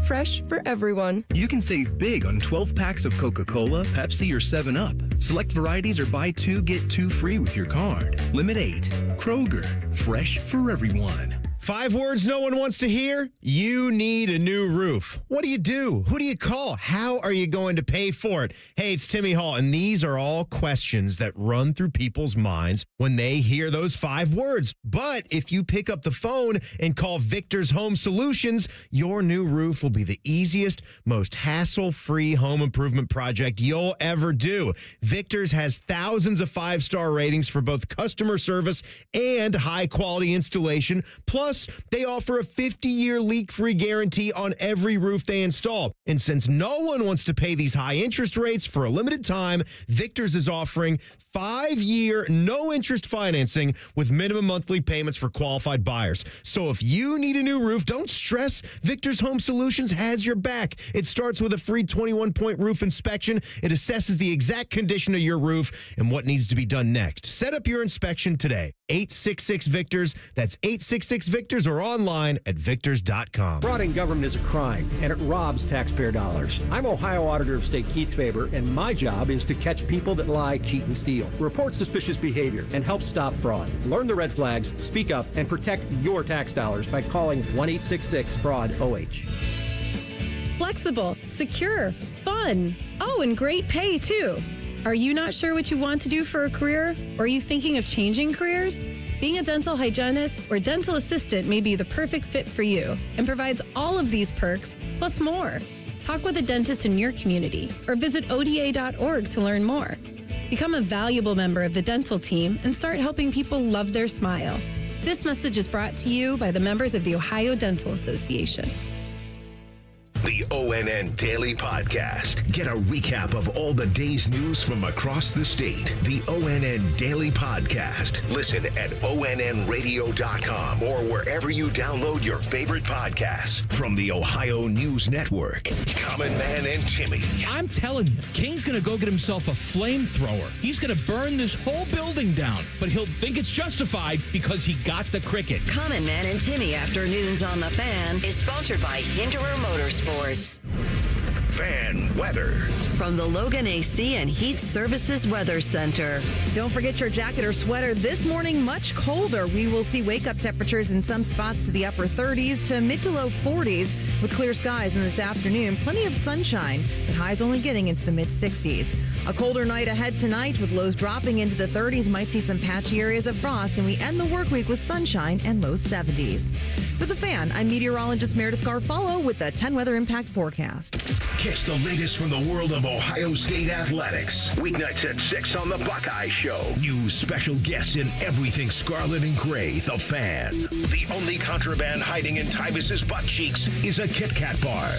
Fresh for everyone. You can save big on 12 packs of Coca-Cola, Pepsi, or 7-Up. Select varieties or buy 2, get 2 free with your card. Limit 8. Kroger. Fresh for everyone. 5 words no one wants to hear? You need a new roof. What do you do? Who do you call? How are you going to pay for it? Hey, it's Timmy Hall, and these are all questions that run through people's minds when they hear those 5 words. But if you pick up the phone and call Victor's Home Solutions, your new roof will be the easiest, most hassle-free home improvement project you'll ever do. Victor's has thousands of 5-star ratings for both customer service and high-quality installation, plus Plus, they offer a 50-year leak-free guarantee on every roof they install. And since no one wants to pay these high interest rates for a limited time, Victor's is offering 5-year, no-interest financing with minimum monthly payments for qualified buyers. So if you need a new roof, don't stress. Victor's Home Solutions has your back. It starts with a free 21-point roof inspection. It assesses the exact condition of your roof and what needs to be done next. Set up your inspection today. 866-VICTORS. That's 866-VICTORS or online at victors.com. Fraud in government is a crime, and it robs taxpayer dollars. I'm Ohio Auditor of State Keith Faber, and my job is to catch people that lie, cheat, and steal, report suspicious behavior, and help stop fraud. Learn the red flags, speak up, and protect your tax dollars by calling 1-866-FRAUD-OH. Flexible, secure, fun. Oh, and great pay, too. Are you not sure what you want to do for a career? Or are you thinking of changing careers? Being a dental hygienist or dental assistant may be the perfect fit for you and provides all of these perks, plus more. Talk with a dentist in your community or visit ODA.org to learn more. Become a valuable member of the dental team and start helping people love their smile. This message is brought to you by the members of the Ohio Dental Association. The ONN Daily Podcast. Get a recap of all the day's news from across the state. The ONN Daily Podcast. Listen at onnradio.com or wherever you download your favorite podcasts from the Ohio News Network. Common Man and Timmy. I'm telling you, King's going to go get himself a flamethrower. He's going to burn this whole building down, but he'll think it's justified because he got the cricket. Common Man and Timmy Afternoons on the Fan is sponsored by Hinderer Motorsports. Fan weather. From the Logan AC and Heat Services Weather Center. Don't forget your jacket or sweater. This morning, much colder. We will see wake-up temperatures in some spots to the upper 30s to mid to low 40s with clear skies. And this afternoon, plenty of sunshine, but highs only getting into the mid-60s. A colder night ahead tonight with lows dropping into the 30s. Might see some patchy areas of frost, and we end the work week with sunshine and low 70s. For the Fan, I'm meteorologist Meredith Garfalo with the 10 Weather Impact Forecast. Catch the latest from the world of Ohio State athletics. Weeknights at 6 on the Buckeye Show. New special guests in everything scarlet and gray. The Fan. The only contraband hiding in Tyvis's butt cheeks is a Kit Kat bar.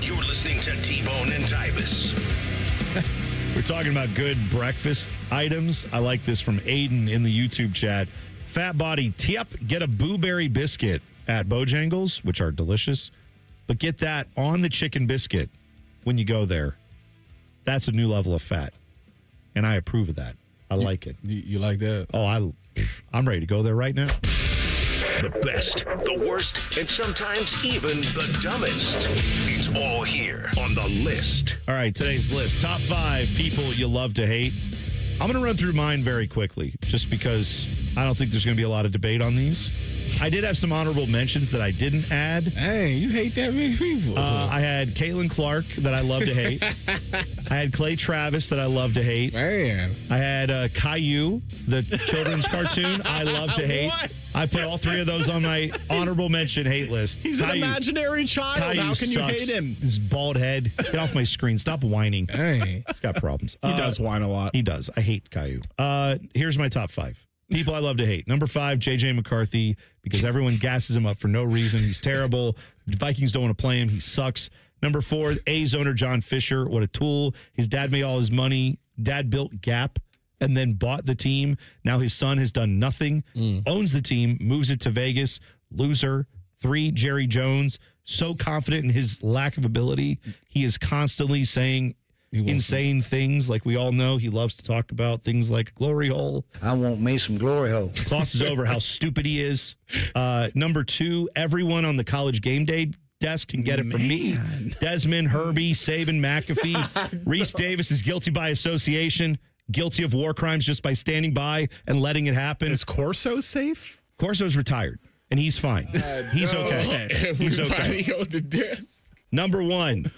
You're listening to T-Bone and Tyvis. We're talking about good breakfast items. I like this from Aiden in the YouTube chat. Fat body tip, get a blueberry biscuit at Bojangles, which are delicious, but get that on the chicken biscuit when you go there. That's a new level of fat, and I approve of that. I like it. You like that? Oh, I'm ready to go there right now. The best, the worst, and sometimes even the dumbest. It's all here on the list. All right, today's list. Top 5 people you love to hate. I'm going to run through mine very quickly, just because I don't think there's going to be a lot of debate on these. I did have some honorable mentions that I didn't add. Hey, you hate that many people. I had Caitlin Clark that I love to hate. I had Clay Travis that I love to hate. Man. I had Caillou, the children's cartoon, I love to hate. What? I put all 3 of those on my honorable mention hate list. He's an imaginary child. Caillou How can you sucks. hate him? His bald head. Get off my screen. Stop whining. Hey. He's got problems. He does whine a lot. He does. I hate Caillou. Here's my top 5. People I love to hate. Number 5, J.J. McCarthy, because everyone gasses him up for no reason. He's terrible. The Vikings don't want to play him. He sucks. Number 4, A's owner John Fisher. What a tool. His dad made all his money. Dad built Gap and then bought the team. Now his son has done nothing, owns the team, moves it to Vegas. Loser. 3, Jerry Jones. So confident in his lack of ability. He is constantly saying insane things. Like we all know, he loves to talk about things like glory hole. I want me some glory hole. Glosses over how stupid he is. Number 2, everyone on the College Game Day desk can get it from me. Desmond, Herbie, Saban, McAfee. Reese Davis is guilty by association, guilty of war crimes just by standing by and letting it happen. Is Corso safe? Corso's retired, and he's fine. He's okay. He's okay. Everybody on the desk. Number 1,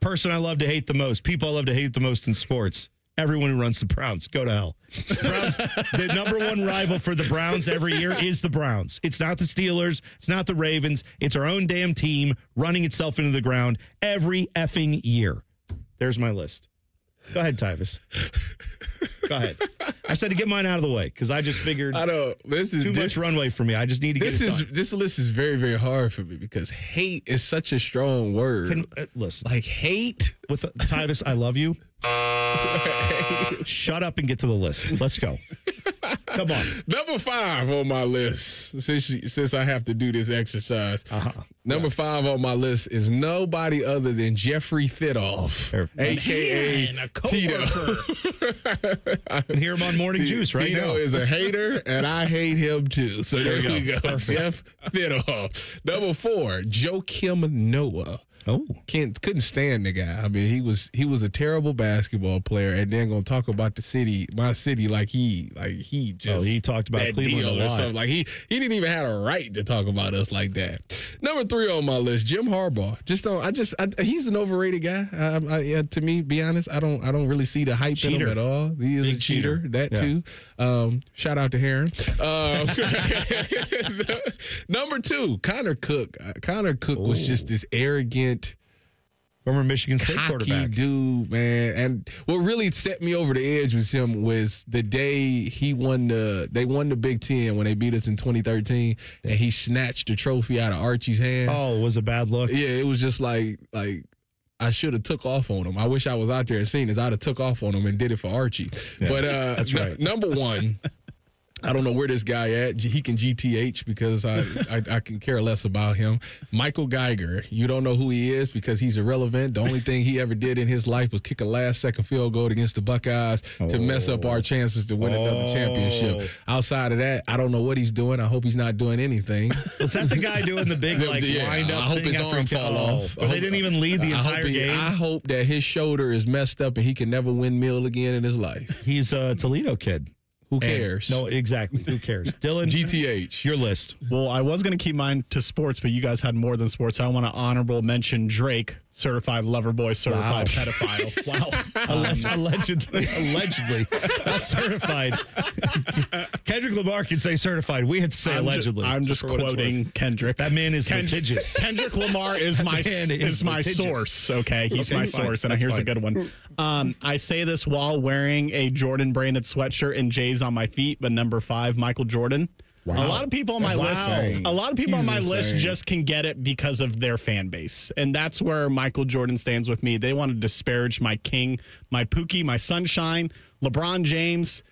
person I love to hate the most, people I love to hate the most in sports, everyone who runs the Browns. Go to hell. Browns, the number 1 rival for the Browns every year is the Browns. It's not the Steelers. It's not the Ravens. It's our own damn team running itself into the ground every effing year. There's my list. Go ahead, Tyvis. Go ahead. I said to get mine out of the way because I just figured too much runway for me. I just need to get it done. This list is very, very hard for me because hate is such a strong word. Listen. Like hate? With Tyvis, I love you. Shut up and get to the list. Let's go. Come on. Number 5 on my list, since I have to do this exercise. Number 5 on my list is nobody other than Jeffrey Thidoff, a.k.a. Tito. I can hear him on Morning Juice right now. Tito is a hater, and I hate him too. So there we go. Jeff Thidoff. Number 4, Joakim Noah. Oh, couldn't stand the guy. I mean, he was a terrible basketball player, and then gonna talk about my city, like he just he talked about that Cleveland deal a or lot. something. Like he didn't even have a right to talk about us like that. Number 3 on my list, Jim Harbaugh. He's an overrated guy. To me, be honest, I don't really see the hype in him at all. He is a cheater. That too. Shout out to Heron. Number 2, Connor Cook. Connor Cook was just this arrogant, former Michigan State cocky quarterback dude, man. And what really set me over the edge with him was the day they won the Big Ten when they beat us in 2013, and he snatched the trophy out of Archie's hand. Oh, it was a bad look. Yeah, it was just like I should have took off on him. I wish I was out there and seen this. I'd have took off on him and did it for Archie. Yeah, but that's right. Number 1. I don't know where this guy at. He can GTH because I can care less about him. Michael Geiger. You don't know who he is because he's irrelevant. The only thing he ever did in his life was kick a last-second field goal against the Buckeyes to mess up our chances to win another championship. Outside of that, I don't know what he's doing. I hope he's not doing anything. Was that the guy doing the big wind up? I hope his arm fall off. They didn't even lead the entire game. I hope that his shoulder is messed up and he can never win meal again in his life. He's a Toledo kid. Who cares? No, exactly. Who cares? Dylan, GTH. Your list. Well, I was going to keep mine to sports, but you guys had more than sports. So I want to honorable mention Drake, certified lover boy, certified pedophile. Wow. Allegedly. Not certified. Kendrick Lamar can say certified. We have to say allegedly. I'm just quoting Kendrick. That man is litigious. Kendrick Lamar is my source. Okay, he's my source, and here's a good one. I say this while wearing a Jordan branded sweatshirt and J's on my feet, but number 5, Michael Jordan. Wow. A lot of people on my list just can get it because of their fan base. And that's where Michael Jordan stands with me. They want to disparage my king, my Pookie, my sunshine, LeBron James.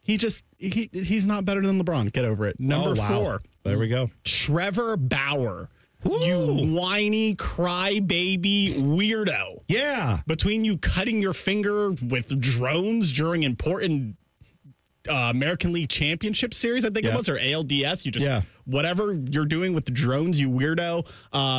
He's not better than LeBron. Get over it. Number 4. There we go. Trevor Bauer. You whiny crybaby weirdo. Yeah. Between you cutting your finger with drones during important American League Championship Series, I think it was, or ALDS. You just, whatever you're doing with the drones, you weirdo.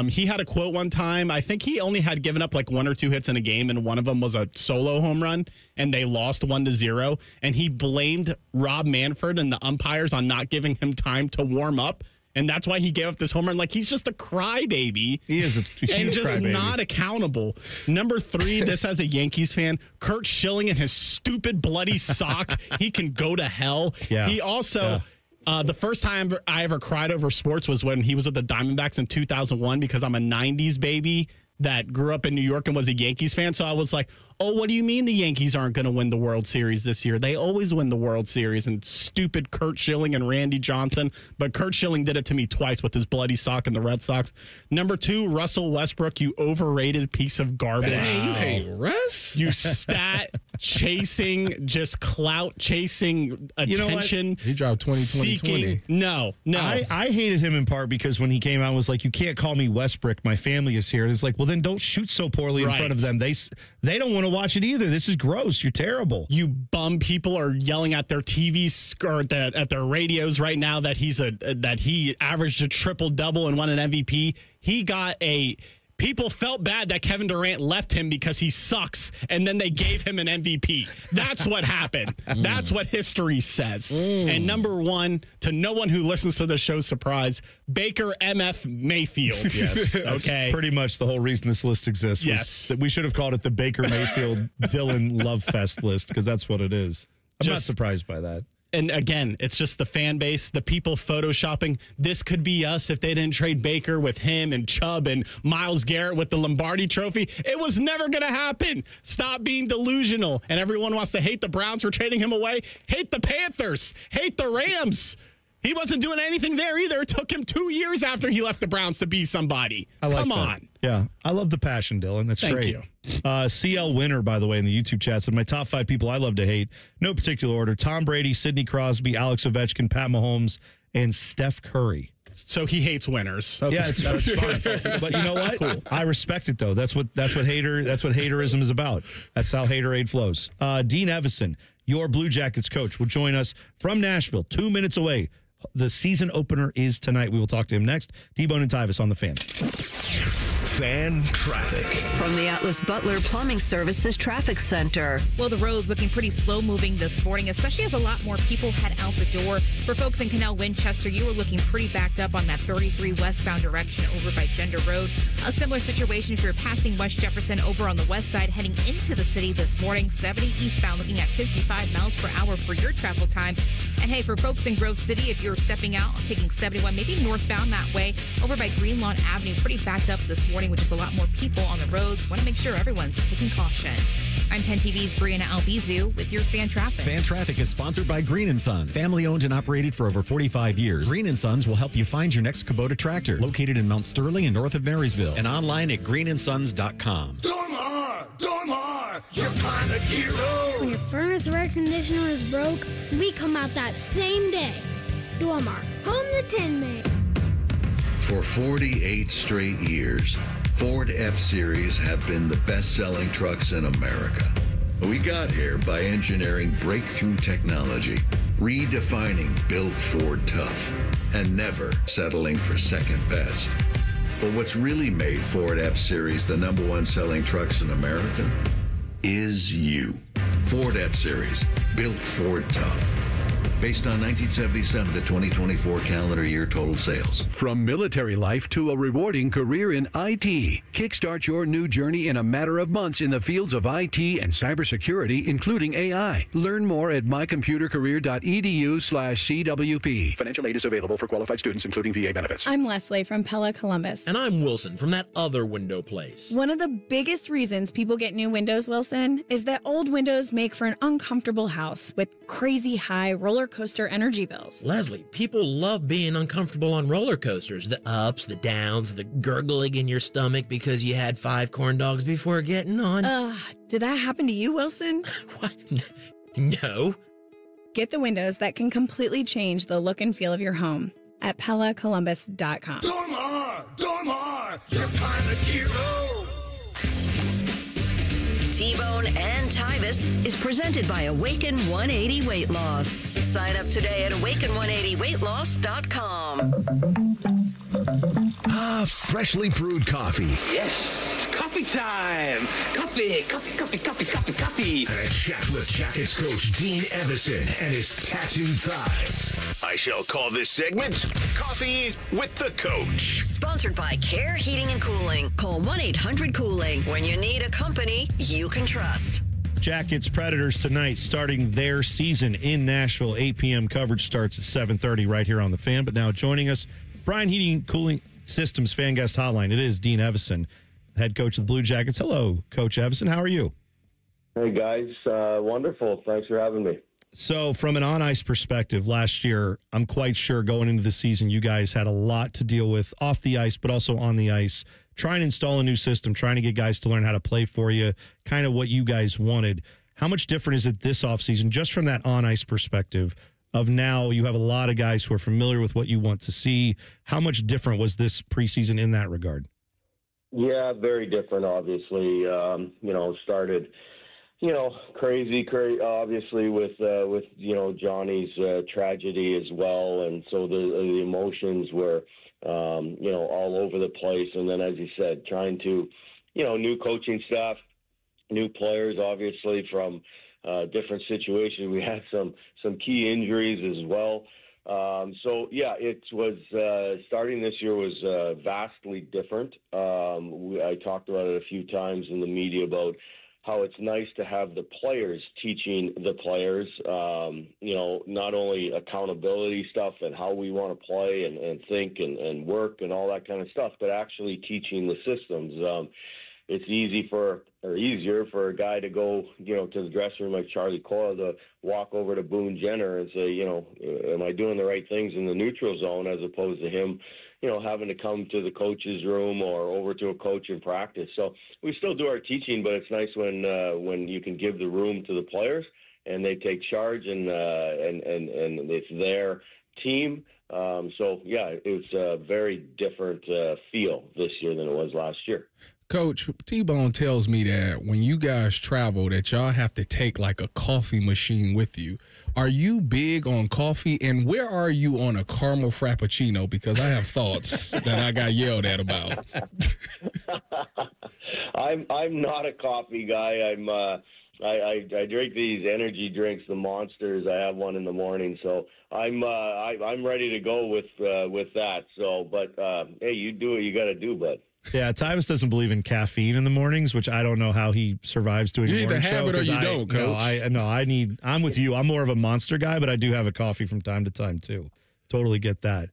He had a quote one time. I think he only had given up like 1 or 2 hits in a game, and one of them was a solo home run, and they lost 1-0. And he blamed Rob Manfred and the umpires on not giving him time to warm up. And that's why he gave up this home run. Like, he's just a crybaby. He is a huge and just crybaby. Not accountable. Number 3, this as a Yankees fan, Kurt Schilling and his stupid bloody sock. He can go to hell. Yeah. He also, the first time I ever cried over sports was when he was with the Diamondbacks in 2001, because I'm a 90s baby that grew up in New York and was a Yankees fan. So I was like, oh, what do you mean the Yankees aren't going to win the World Series this year? They always win the World Series. And stupid Kurt Schilling and Randy Johnson. But Kurt Schilling did it to me twice with his bloody sock and the Red Sox. Number 2, Russell Westbrook, you overrated piece of garbage. Wow. You hate Russ? You stat chasing, just clout chasing, attention. He dropped 20. No. I hated him in part because when he came out and was like, you can't call me Westbrook. My family is here. And it's like, well, then don't shoot so poorly in front of them. They don't want to watch it either. This is gross. You're terrible. You bum people are yelling at their TVs or at their radios right now that he averaged a triple-double and won an MVP. People felt bad that Kevin Durant left him because he sucks, and then they gave him an MVP. That's what happened. That's what history says. And number 1, to no one who listens to the show's surprise, Baker MF Mayfield. Yes. Okay. Pretty much the whole reason this list exists. Yes. We should have called it the Baker Mayfield Dylan Love Fest list, because that's what it is. I'm not surprised by that. And again, it's just the fan base, the people photoshopping. This could be us if they didn't trade Baker with him and Chubb and Myles Garrett with the Lombardi Trophy. It was never going to happen. Stop being delusional. And everyone wants to hate the Browns for trading him away. Hate the Panthers. Hate the Rams. He wasn't doing anything there either. It took him 2 years after he left the Browns to be somebody. Come on. Yeah, I love the passion, Dylan. That's Thank great. you. CL Winner, by the way, in the YouTube chat said, my top 5 people I love to hate, no particular order, Tom Brady, Sidney Crosby, Alex Ovechkin, Pat Mahomes, and Steph Curry. So he hates winners. Okay. Yeah, that's fine. But you know what? Cool. I respect it, though. That's what haterism is about. That's how haterade flows. Dean Evason, your Blue Jackets coach, will join us from Nashville, 2 minutes away. The season opener is tonight. We will talk to him next. T-Bone and Tyvis on the Fan. Fan traffic. From the Atlas Butler Plumbing Services Traffic Center. Well, the road's looking pretty slow moving this morning, especially as a lot more people head out the door. For folks in Canal Winchester, you are looking pretty backed up on that 33 westbound direction over by Gender Road. A similar situation if you're passing West Jefferson over on the west side heading into the city this morning. 70 eastbound looking at 55 miles per hour for your travel times. And hey, for folks in Grove City, if you're stepping out, taking 71, maybe northbound that way, over by Green Lawn Avenue, pretty backed up this morning with just a lot more people on the roads. Want to make sure everyone's taking caution. I'm 10 TV's Brianna Albizu with your Fan Traffic. Fan Traffic is sponsored by Green & Sons. Family owned and operated for over 45 years. Green & Sons will help you find your next Kubota tractor. Located in Mount Sterling and north of Marysville. And online at greenandsons.com. Dormar, you're kind of hero. When your furnace or air conditioner is broke, we come out that same day. Dormar, home the Tin Man. For 48 straight years, Ford F-Series have been the best-selling trucks in America. We got here by engineering breakthrough technology, redefining Built Ford Tough, and never settling for second best. But what's really made Ford F-Series the #1 selling trucks in America is you. Ford F-Series, Built Ford Tough. Based on 1977 to 2024 calendar year total sales. From military life to a rewarding career in IT. Kickstart your new journey in a matter of months in the fields of IT and cybersecurity, including AI. Learn more at mycomputercareer.edu/CWP. Financial aid is available for qualified students, including VA benefits. I'm Leslie from Pella Columbus. And I'm Wilson from that other window place. One of the biggest reasons people get new windows, Wilson, is that old windows make for an uncomfortable house with crazy high roller coaster energy bills. Leslie, people love being uncomfortable on roller coasters. The ups, the downs, the gurgling in your stomach because you had 5 corn dogs before getting on. Did that happen to you, Wilson? What? No. Get the windows that can completely change the look and feel of your home at PellaColumbus.com. Dormar, you're kind of hero. T-Bone and Tyvis is presented by Awaken 180 Weight Loss. Sign up today at awaken180weightloss.com. Freshly brewed coffee. Yes, coffee time. Coffee. And a chat with Jackets coach Dean Evason and his tattooed thighs. I shall call this segment Coffee with the Coach. Sponsored by Care Heating and Cooling. Call 1-800-COOLING. When you need a company you can trust. Jackets Predators tonight starting their season in Nashville. 8 p.m. coverage starts at 7:30 right here on the Fan. But now joining us, Brian Heating and Cooling Systems Fan Guest Hotline. It is Dean Evason, head coach of the Blue Jackets. Hello, Coach Evason. How are you? Hey, guys. Wonderful. Thanks for having me. So from an on-ice perspective, last year, I'm quite sure going into the season, you guys had a lot to deal with off the ice, but also on the ice, trying to install a new system, trying to get guys to learn how to play for you, kind of what you guys wanted. How much different is it this offseason, just from that on-ice perspective of now you have a lot of guys who are familiar with what you want to see? How much different was this preseason in that regard? Yeah, very different, obviously. Started crazy, obviously with Johnny's tragedy as well, and so the emotions were all over the place. And then, as you said, trying to new coaching staff, new players, obviously from different situations. We had some key injuries as well. It was starting this year was vastly different. I talked about it a few times in the media about how it's nice to have the players teaching the players, not only accountability stuff and how we want to play and think and work and all that kind of stuff, but actually teaching the systems. It's easier for a guy to go, to the dressing room like Charlie Coyle to walk over to Boone Jenner and say, am I doing the right things in the neutral zone, as opposed to him, having to come to the coach's room or over to a coach in practice. So we still do our teaching, but it's nice when you can give the room to the players and they take charge and it's their team. It's a very different feel this year than it was last year. Coach, T-Bone tells me that when you guys travel that y'all have to take like a coffee machine with you. Are you big on coffee? And where are you on a caramel frappuccino? Because I have thoughts that I got yelled at about. I'm not a coffee guy. I drink these energy drinks, the Monsters. I have one in the morning, so I'm ready to go with that. So, but hey, you do what you got to do, bud. Yeah, Tyvis doesn't believe in caffeine in the mornings, which I don't know how he survives doing. You a morning either have show, it or you don't, Coach. I'm with you. I'm more of a Monster guy, but I do have a coffee from time to time too. Totally get that.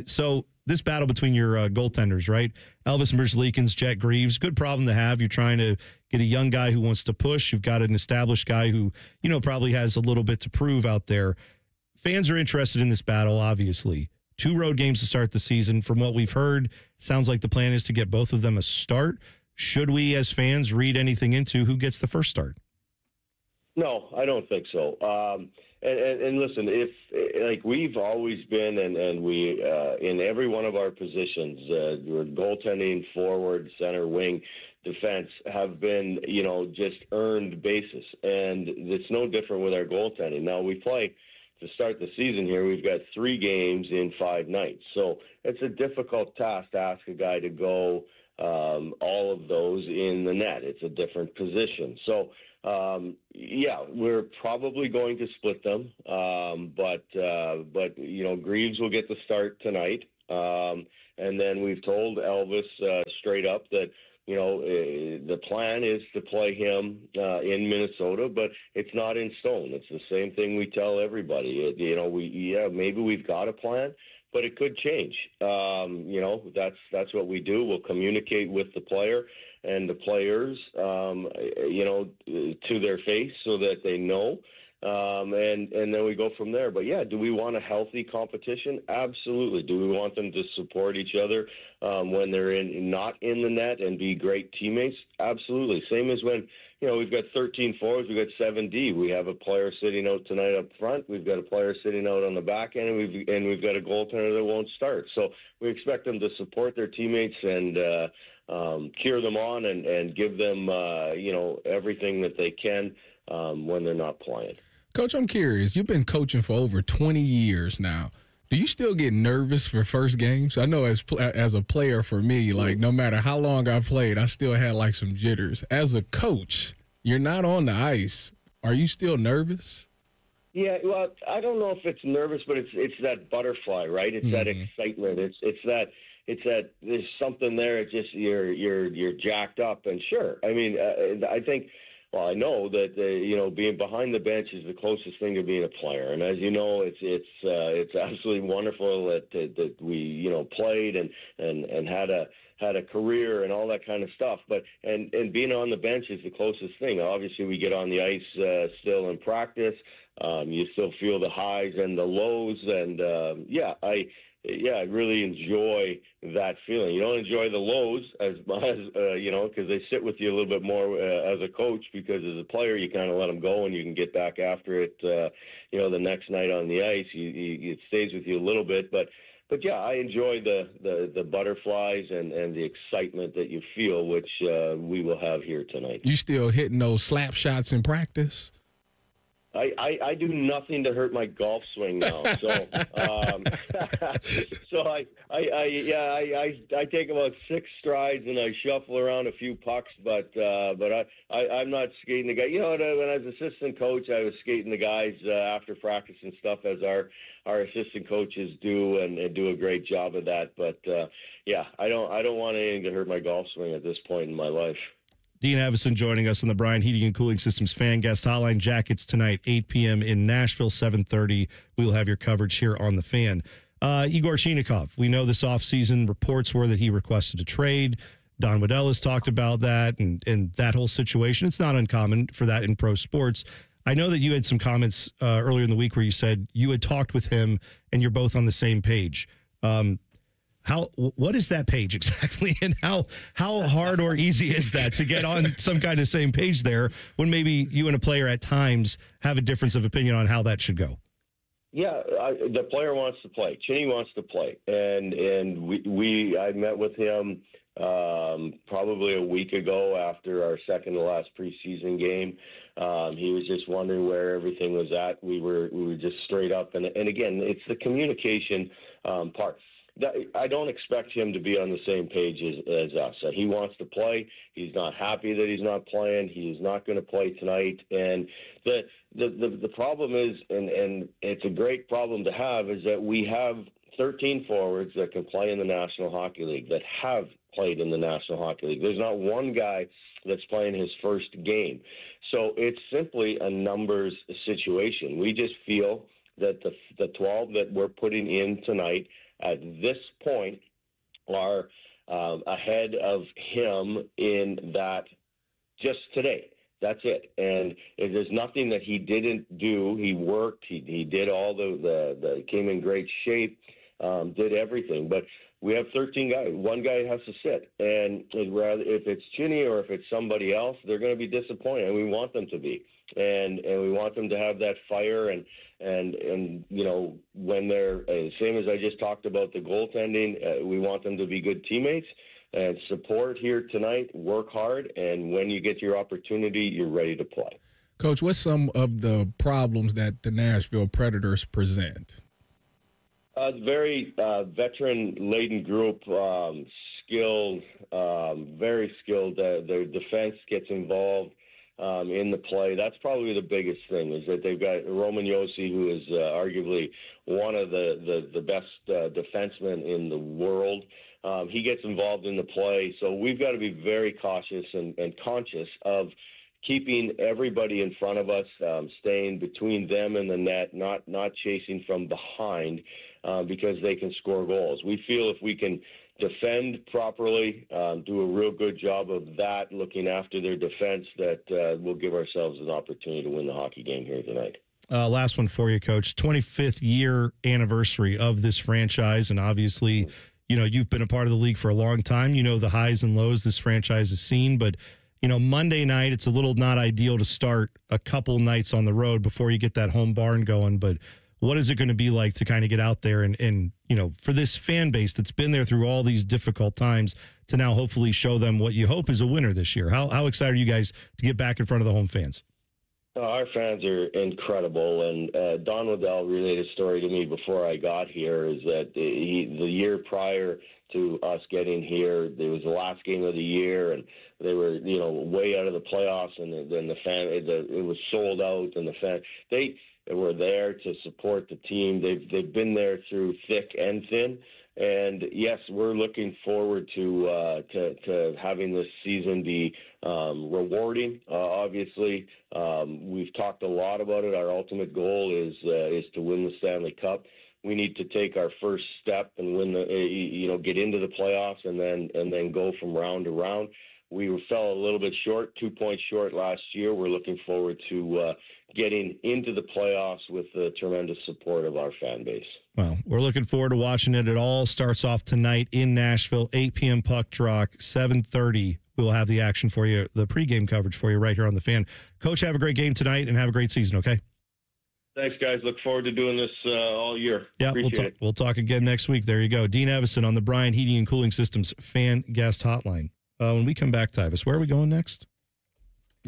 So this battle between your goaltenders, right? Elvis Merzlikins, Jet Greaves, good problem to have. You're trying to get a young guy who wants to push. You've got an established guy who, probably has a little bit to prove out there. Fans are interested in this battle, obviously. 2 road games to start the season. From what we've heard, sounds like the plan is to get both of them a start. Should we, as fans, read anything into who gets the first start? No, I don't think so. And listen, if like we've always been, and we in every one of our positions, we're goaltending, forward, center, wing, defense, have been just earned basis, and it's no different with our goaltending. Now we play. To start the season here, we've got 3 games in 5 nights. So it's a difficult task to ask a guy to go all of those in the net. It's a different position. So, we're probably going to split them. But Greaves will get the start tonight. And then we've told Elvis straight up that, the plan is to play him in Minnesota, but it's not in stone. It's the same thing we tell everybody. Maybe we've got a plan, but it could change. That's what we do. We'll communicate with the player and the players, to their face so that they know. And then we go from there. But, do we want a healthy competition? Absolutely. Do we want them to support each other when they're not in the net and be great teammates? Absolutely. Same as when, we've got 13 forwards, we've got 7D. We have a player sitting out tonight up front. We've got a player sitting out on the back end, and we've got a goaltender that won't start. So we expect them to support their teammates and cheer them on and give them, everything that they can when they're not playing. Coach, I'm curious. You've been coaching for over 20 years now. Do you still get nervous for first games? I know as a player for me, like no matter how long I played, I still had like some jitters. As a coach, you're not on the ice. Are you still nervous? Yeah, well, I don't know if it's nervous, but it's that butterfly, right? It's that excitement. It's that there's something there. It's just you're jacked up, and sure. I mean, I think. Well, I know that being behind the bench is the closest thing to being a player, and as you know, it's absolutely wonderful that we played and had a career and all that kind of stuff. But and being on the bench is the closest thing. Obviously, we get on the ice still in practice. You still feel the highs and the lows, and I really enjoy that feeling. You don't enjoy the lows as because they sit with you a little bit more as a coach, because as a player, you kind of let them go and you can get back after it, the next night on the ice. It stays with you a little bit. But I enjoy the butterflies and the excitement that you feel, which we will have here tonight. You still hitting those slap shots in practice? I do nothing to hurt my golf swing now. So I take about 6 strides and I shuffle around a few pucks, but I'm not skating the guy. When I was assistant coach, I was skating the guys after practice and stuff, as our assistant coaches do, and do a great job of that. But I don't want anything to hurt my golf swing at this point in my life. Dean Evason joining us on the Bryan Heating and Cooling Systems Fan Guest Hotline. Jackets tonight, 8 p.m. in Nashville, 7:30. We will have your coverage here on the Fan. Igor Chinakhov, we know this offseason reports were that he requested a trade. Don Waddell has talked about that and that whole situation. It's not uncommon for that in pro sports. I know that you had some comments earlier in the week where you said you had talked with him and you're both on the same page. What is that page exactly, and how hard or easy is that to get on some kind of same page there when maybe you and a player at times have a difference of opinion on how that should go? Yeah, the player wants to play. Chinny wants to play, and I met with him probably a week ago after our second to last preseason game. He was just wondering where everything was at. We were just straight up, and again, it's the communication part. I don't expect him to be on the same page as us. He wants to play. He's not happy that he's not playing. He is not going to play tonight. And the problem is, and it's a great problem to have, is that we have 13 forwards that can play in the National Hockey League, that have played in the National Hockey League. There's not one guy that's playing his first game. So it's simply a numbers situation. We just feel that the 12 that we're putting in tonight at this point are ahead of him in that just today. That's it. And there's nothing that he didn't do. He worked. He did all the came in great shape, did everything. But we have 13 guys. One guy has to sit. And if it's Chinny or if it's somebody else, they're going to be disappointed. And we want them to be. And we want them to have that fire and you know, when they're same as I just talked about the goaltending, we want them to be good teammates and support here tonight, work hard, and when you get your opportunity, you're ready to play. Coach, what's some of the problems that the Nashville Predators present? Very veteran-laden group, skilled, very skilled. Their defense gets involved in the play. That's probably the biggest thing, is that they've got Roman Josi, who is arguably one of the best defensemen in the world. He gets involved in the play, so we've got to be very cautious and conscious of keeping everybody in front of us, staying between them and the net, not chasing from behind, because they can score goals. We feel if we can defend properly, do a real good job of that, looking after their defense, that we'll give ourselves an opportunity to win the hockey game here tonight. Last one for you, Coach. 25th year anniversary of this franchise, and obviously, you know, you've been a part of the league for a long time. You know the highs and lows this franchise has seen, but you know, Monday night, it's a little not ideal to start a couple nights on the road before you get that home barn going, but what is it going to be like to kind of get out there and, you know, for this fan base that's been there through all these difficult times to now hopefully show them what you hope is a winner this year? How excited are you guys to get back in front of the home fans? Our fans are incredible, and Don Waddell relayed a story to me before I got here, is that the year prior to us getting here, it was the last game of the year, and they were, you know, way out of the playoffs, and then the fan, it was sold out, and the fan, they were there to support the team. They've been there through thick and thin. And yes, we're looking forward to having this season be rewarding. Obviously, we've talked a lot about it. Our ultimate goal is to win the Stanley Cup. We need to take our first step and win get into the playoffs, and then go from round to round. We fell a little bit short, 2 points short last year. We're looking forward to getting into the playoffs with the tremendous support of our fan base. Well, we're looking forward to watching it. It all starts off tonight in Nashville, 8 p.m. puck drop, 7:30. We'll have the action for you, the pregame coverage for you right here on the Fan. Coach, have a great game tonight and have a great season, okay? Thanks, guys. Look forward to doing this all year. Yeah, we'll talk again next week. There you go. Dean Evason on the Bryan Heating and Cooling Systems Fan Guest Hotline. When we come back, Tyvis, where are we going next?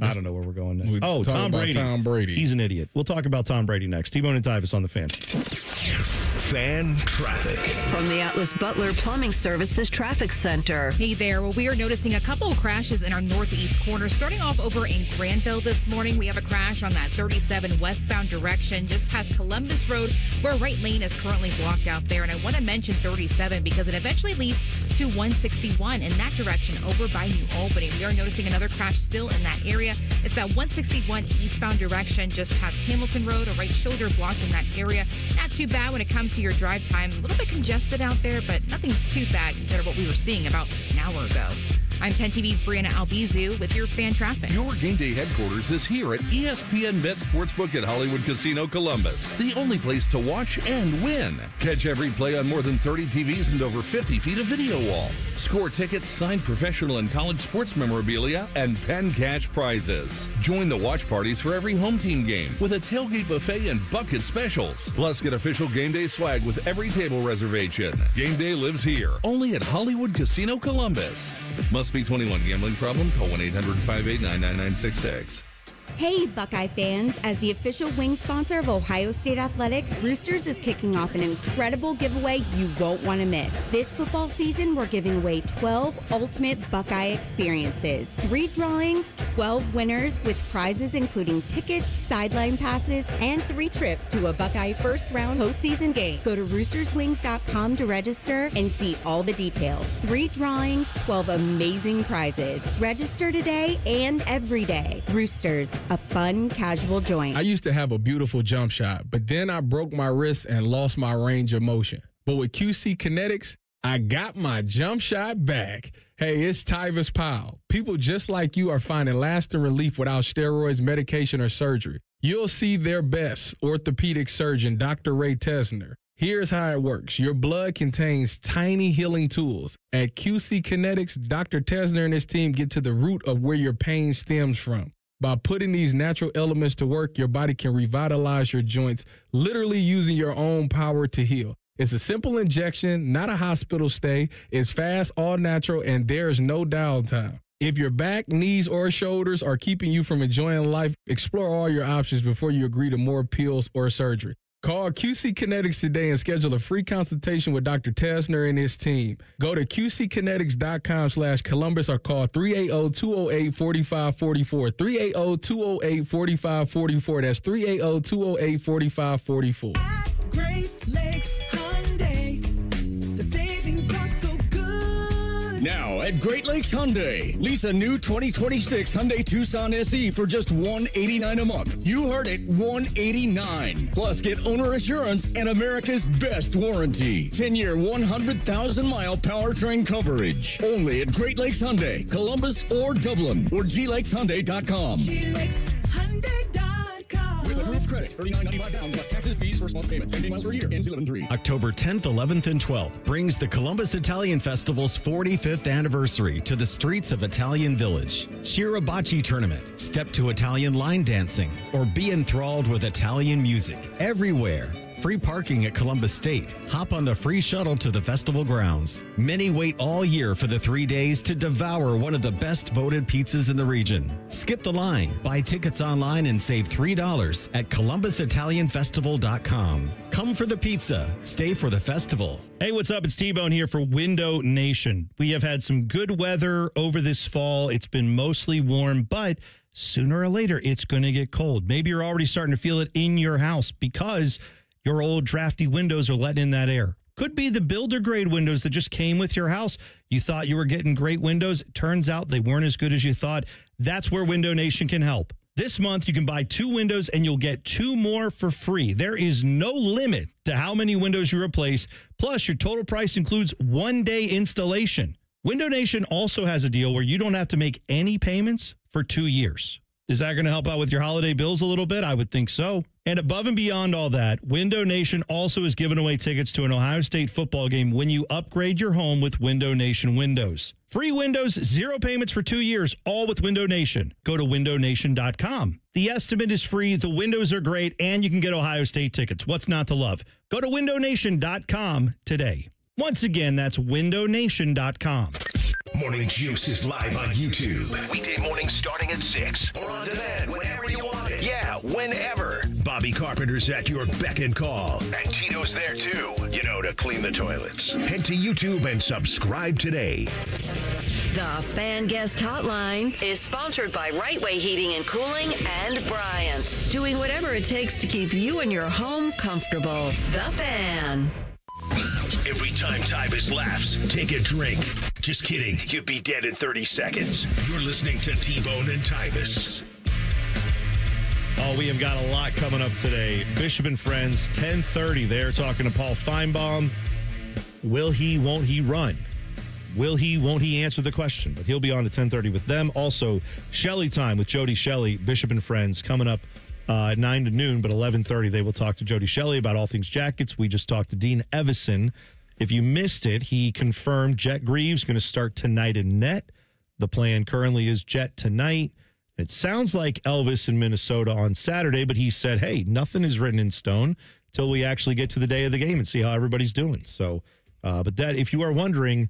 I don't know where we're going next. Oh, Tom Brady. Tom Brady. He's an idiot. We'll talk about Tom Brady next. T-Bone and Tyvis on the Fan. Fan Traffic. From the Atlas Butler Plumbing Services Traffic Center. Hey there. Well, we are noticing a couple of crashes in our northeast corner. Starting off over in Granville this morning, we have a crash on that 37 westbound direction just past Columbus Road, where right lane is currently blocked out there. And I want to mention 37 because it eventually leads to 161 in that direction over by New Albany. We are noticing another crash still in that area. It's that 161 eastbound direction just past Hamilton Road, a right shoulder blocked in that area. Not too bad when it comes to your drive times. A little bit congested out there, but nothing too bad compared to what we were seeing about an hour ago. I'm 10 TV's Brianna Albizu with your fan traffic. Your game day headquarters is here at ESPN Bet Sportsbook at Hollywood Casino Columbus, the only place to watch and win. Catch every play on more than 30 TVs and over 50 feet of video wall. Score tickets, signed professional and college sports memorabilia, and pen cash prizes. Join the watch parties for every home team game with a tailgate buffet and bucket specials. Plus, get official game day swag with every table reservation. Game day lives here, only at Hollywood Casino Columbus. Must be 21. Gambling problem? Call 1-800-589-9966. Hey, Buckeye fans. As the official wing sponsor of Ohio State Athletics, Roosters is kicking off an incredible giveaway you won't want to miss. This football season, we're giving away 12 ultimate Buckeye experiences. 3 drawings, 12 winners with prizes including tickets, sideline passes, and 3 trips to a Buckeye first-round postseason game. Go to roosterswings.com to register and see all the details. 3 drawings, 12 amazing prizes. Register today and every day. Roosters, a fun, casual joint. I used to have a beautiful jump shot, but then I broke my wrist and lost my range of motion. But with QC Kinetics, I got my jump shot back. Hey, it's Tyvis Powell. People just like you are finding lasting relief without steroids, medication, or surgery. You'll see their best orthopedic surgeon, Dr. Ray Tesner. Here's how it works. Your blood contains tiny healing tools. At QC Kinetics, Dr. Tesner and his team get to the root of where your pain stems from. By putting these natural elements to work, your body can revitalize your joints, literally using your own power to heal. It's a simple injection, not a hospital stay. It's fast, all natural, and there's no downtime. If your back, knees, or shoulders are keeping you from enjoying life, explore all your options before you agree to more pills or surgery. Call QC Kinetics today and schedule a free consultation with Dr. Tesner and his team. Go to qckinetics.com/Columbus or call 380-208-4544. 380-208-4544. That's 380-208-4544. Great Lakes Hyundai. The savings are so good. Now at Great Lakes Hyundai, lease a new 2026 Hyundai Tucson SE for just $189 a month. You heard it, $189. Plus, get owner assurance and America's best warranty. 10-year, 100,000-mile powertrain coverage. Only at Great Lakes Hyundai, Columbus or Dublin, or glakeshyundai.com. With approved credit, $39.95 down plus taxes, fees, first month payment, 10 miles per year, ends 11/3. October 10th, 11th, and 12th brings the Columbus Italian Festival's 45th anniversary to the streets of Italian Village. Cheer a bocce tournament, step to Italian line dancing, or be enthralled with Italian music. Everywhere. Free parking at Columbus State. Hop on the free shuttle to the festival grounds. Many wait all year for the 3 days to devour one of the best voted pizzas in the region. Skip the line. Buy tickets online and save $3 at ColumbusItalianFestival.com. Come for the pizza. Stay for the festival. Hey, what's up? It's T-Bone here for Window Nation. We have had some good weather over this fall. It's been mostly warm, but sooner or later, it's going to get cold. Maybe you're already starting to feel it in your house because your old drafty windows are letting in that air. Could be the builder grade windows that just came with your house. You thought you were getting great windows. Turns out they weren't as good as you thought. That's where Window Nation can help. This month, you can buy 2 windows and you'll get 2 more for free. There is no limit to how many windows you replace. Plus, your total price includes 1-day installation. Window Nation also has a deal where you don't have to make any payments for 2 years. Is that going to help out with your holiday bills a little bit? I would think so. And above and beyond all that, Window Nation also is giving away tickets to an Ohio State football game when you upgrade your home with Window Nation windows. Free windows, 0 payments for 2 years, all with Window Nation. Go to windownation.com. The estimate is free, the windows are great, and you can get Ohio State tickets. What's not to love? Go to windownation.com today. Once again, that's windownation.com. Morning Juice is live on YouTube. Weekday mornings starting at 6. Or on demand whenever you want it. Yeah, whenever. Bobby Carpenter's at your beck and call. And Tito's there too, to clean the toilets. Head to YouTube and subscribe today. The Fan Guest Hotline is sponsored by Right Way Heating and Cooling and Bryant, doing whatever it takes to keep you and your home comfortable. The Fan. Every time Tyvis laughs, take a drink. Just kidding. You'd be dead in 30 seconds. You're listening to T-Bone and Tyvis. Oh, we have got a lot coming up today. Bishop and Friends, 10:30. They're talking to Paul Feinbaum. Will he, won't he run? Will he, won't he answer the question? But he'll be on at 10:30 with them. Also, Shelley time with Jody Shelley, Bishop and Friends, coming up 9 to noon. But 11:30, they will talk to Jody Shelley about all things Jackets. We just talked to Dean Evason. If you missed it, he confirmed Jet Greaves going to start tonight in net. The plan currently is Jet tonight. It sounds like Elvis in Minnesota on Saturday, but he said, hey, nothing is written in stone till we actually get to the day of the game and see how everybody's doing. So, but that, if you are wondering,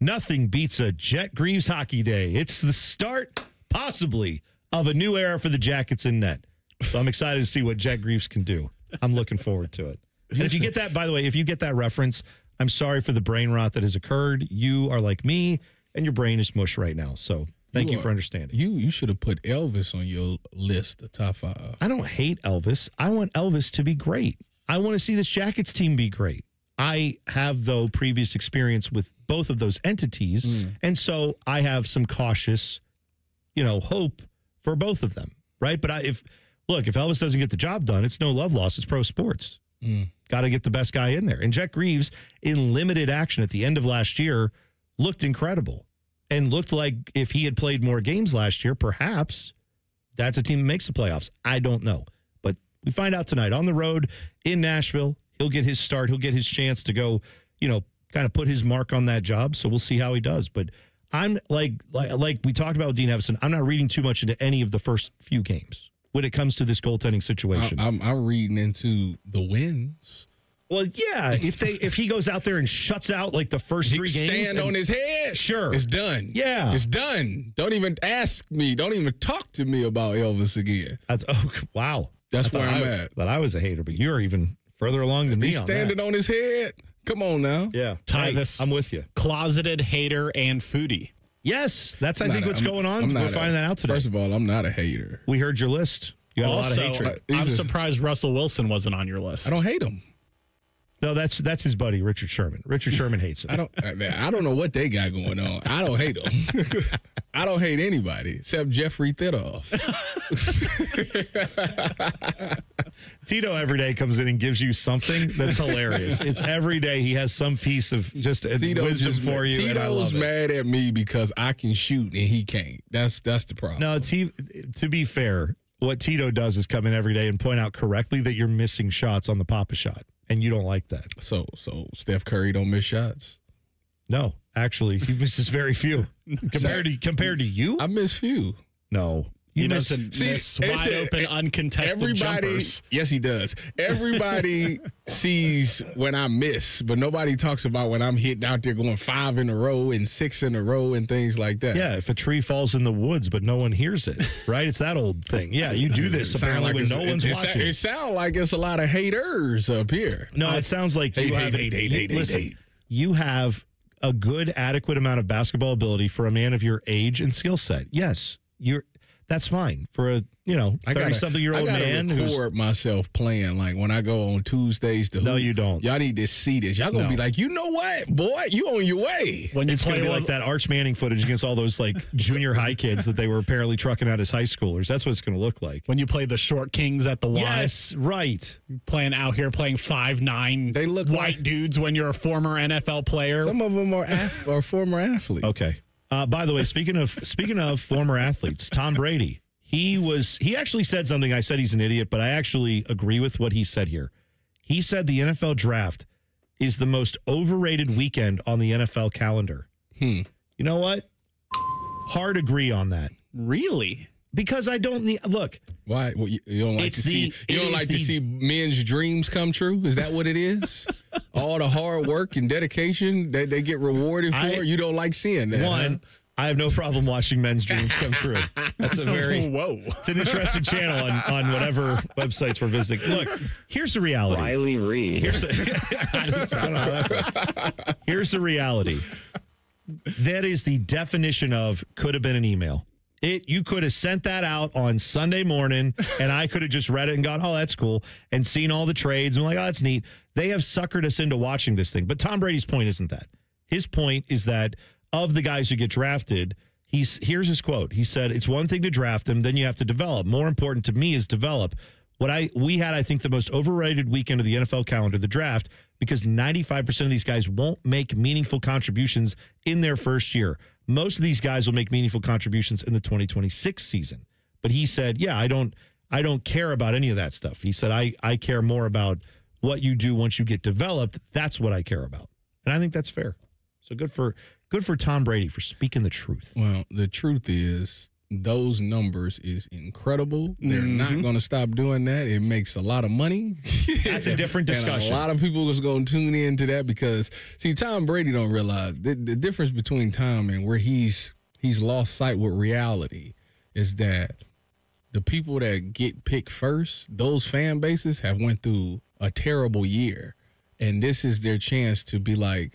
nothing beats a Jet Greaves hockey day. It's the start, possibly, of a new era for the Jackets in net. So I'm excited to see what Jet Greaves can do. I'm looking forward to it. And if you get that, by the way, if you get that reference, I'm sorry for the brain rot that has occurred. You are like me, and your brain is mush right now. So thank you for understanding. You should have put Elvis on your list, the top 5. I don't hate Elvis. I want Elvis to be great. I want to see this Jackets team be great. I have, though, previous experience with both of those entities, and so I have some cautious, hope for both of them, right? But if Elvis doesn't get the job done, it's no love loss. It's pro sports. Got to get the best guy in there. And Jet Greaves, in limited action at the end of last year, looked incredible and looked like if he had played more games last year, perhaps that's a team that makes the playoffs. I don't know. But we find out tonight on the road in Nashville. He'll get his start. He'll get his chance to go, kind of put his mark on that job. So we'll see how he does. But I'm like we talked about with Dean Evason, I'm not reading too much into any of the first few games when it comes to this goaltending situation. I'm reading into the wins. Well, yeah, if he goes out there and shuts out like the first 3 games. Stand on his head. Sure. It's done. Yeah. It's done. Don't even ask me. Don't even talk to me about Elvis again. Wow. That's where I'm at. But I was a hater, but you're even further along than me He's standing on his head. Come on now. Yeah. Tyvis. I'm with you. Closeted hater and foodie. Yes. That's, I think, what's going on. We're finding that out today. First of all, I'm not a hater. We heard your list. You got also, a lot of hatred. I'm surprised Russell Wilson wasn't on your list. I don't hate him. No, that's his buddy, Richard Sherman. Richard Sherman hates him. I don't know what they got going on. I don't hate them. I don't hate anybody except Jeffrey Thidoff. Tito every day comes in and gives you something that's hilarious. It's every day he has some piece of just wisdom for you. Tito's mad at me because I can shoot and he can't. That's the problem. No, to be fair, what Tito does is come in every day and point out correctly that you're missing shots on the Papa shot. And you don't like that. So Steph Curry don't miss shots? No, actually, he misses very few. Compared to you? I miss few. No. He doesn't miss wide open, uncontested jumpers. Yes, he does. Everybody sees when I miss, but nobody talks about when I'm hitting out there going 5 in a row and 6 in a row and things like that. Yeah, if a tree falls in the woods, but no one hears it, right? It's that old thing. Yeah, you do this apparently when no one's watching. It sounds like it's a lot of haters up here. No, it sounds like you have listen, you have a good, adequate amount of basketball ability for a man of your age and skill set. Yes, that's fine for a 30-something-year-old man. I gotta record myself playing like when I go on Tuesdays to. No, you don't. Y'all need to see this. Y'all gonna be like, you know what, boy, you on your way. When it's gonna be like that Arch Manning footage against all those like junior high kids that they were apparently trucking out as high schoolers. That's what it's gonna look like when you play the short kings at the Y. Yes, right. Playing out here, playing 5'9". They look white like dudes when you're a former NFL player. Some of them are former athletes. Okay. By the way, speaking of former athletes, Tom Brady, he actually said something. I said he's an idiot, but I actually agree with what he said here. He said the NFL draft is the most overrated weekend on the NFL calendar. You know what? Hard agree on that. Really? Because I don't need look. Why? Well, you don't like to see to see men's dreams come true? Is that what it is? All the hard work and dedication that they get rewarded for. You don't like seeing that? I have no problem watching men's dreams come true. That's a very It's an interesting channel on whatever websites we're visiting. Look, here's the reality. Riley Reid. Here's the reality. That is the definition of could have been an email. You could have sent that out on Sunday morning, and I could have just read it and gone, oh, that's cool, and seen all the trades and like, oh, that's neat. They have suckered us into watching this thing. But Tom Brady's point isn't that. His point is that of the guys who get drafted, here's his quote. He said, it's one thing to draft them, then you have to develop. More important to me is develop. We had, I think, the most overrated weekend of the NFL calendar, the draft, because 95% of these guys won't make meaningful contributions in their first year. Most of these guys will make meaningful contributions in the 2026 season. But he said, yeah, I don't care about any of that stuff. He said, I care more about what you do once you get developed. That's what I care about. And I think that's fair. So good for Tom Brady for speaking the truth. Well, the truth is those numbers is incredible. They're not going to stop doing that. It makes a lot of money. That's a different discussion. And a lot of people is going to tune into that because, see, Tom Brady don't realize the difference between Tom and where he's lost sight with reality is that the people that get picked first, those fan bases have went through a terrible year. And this is their chance to be like,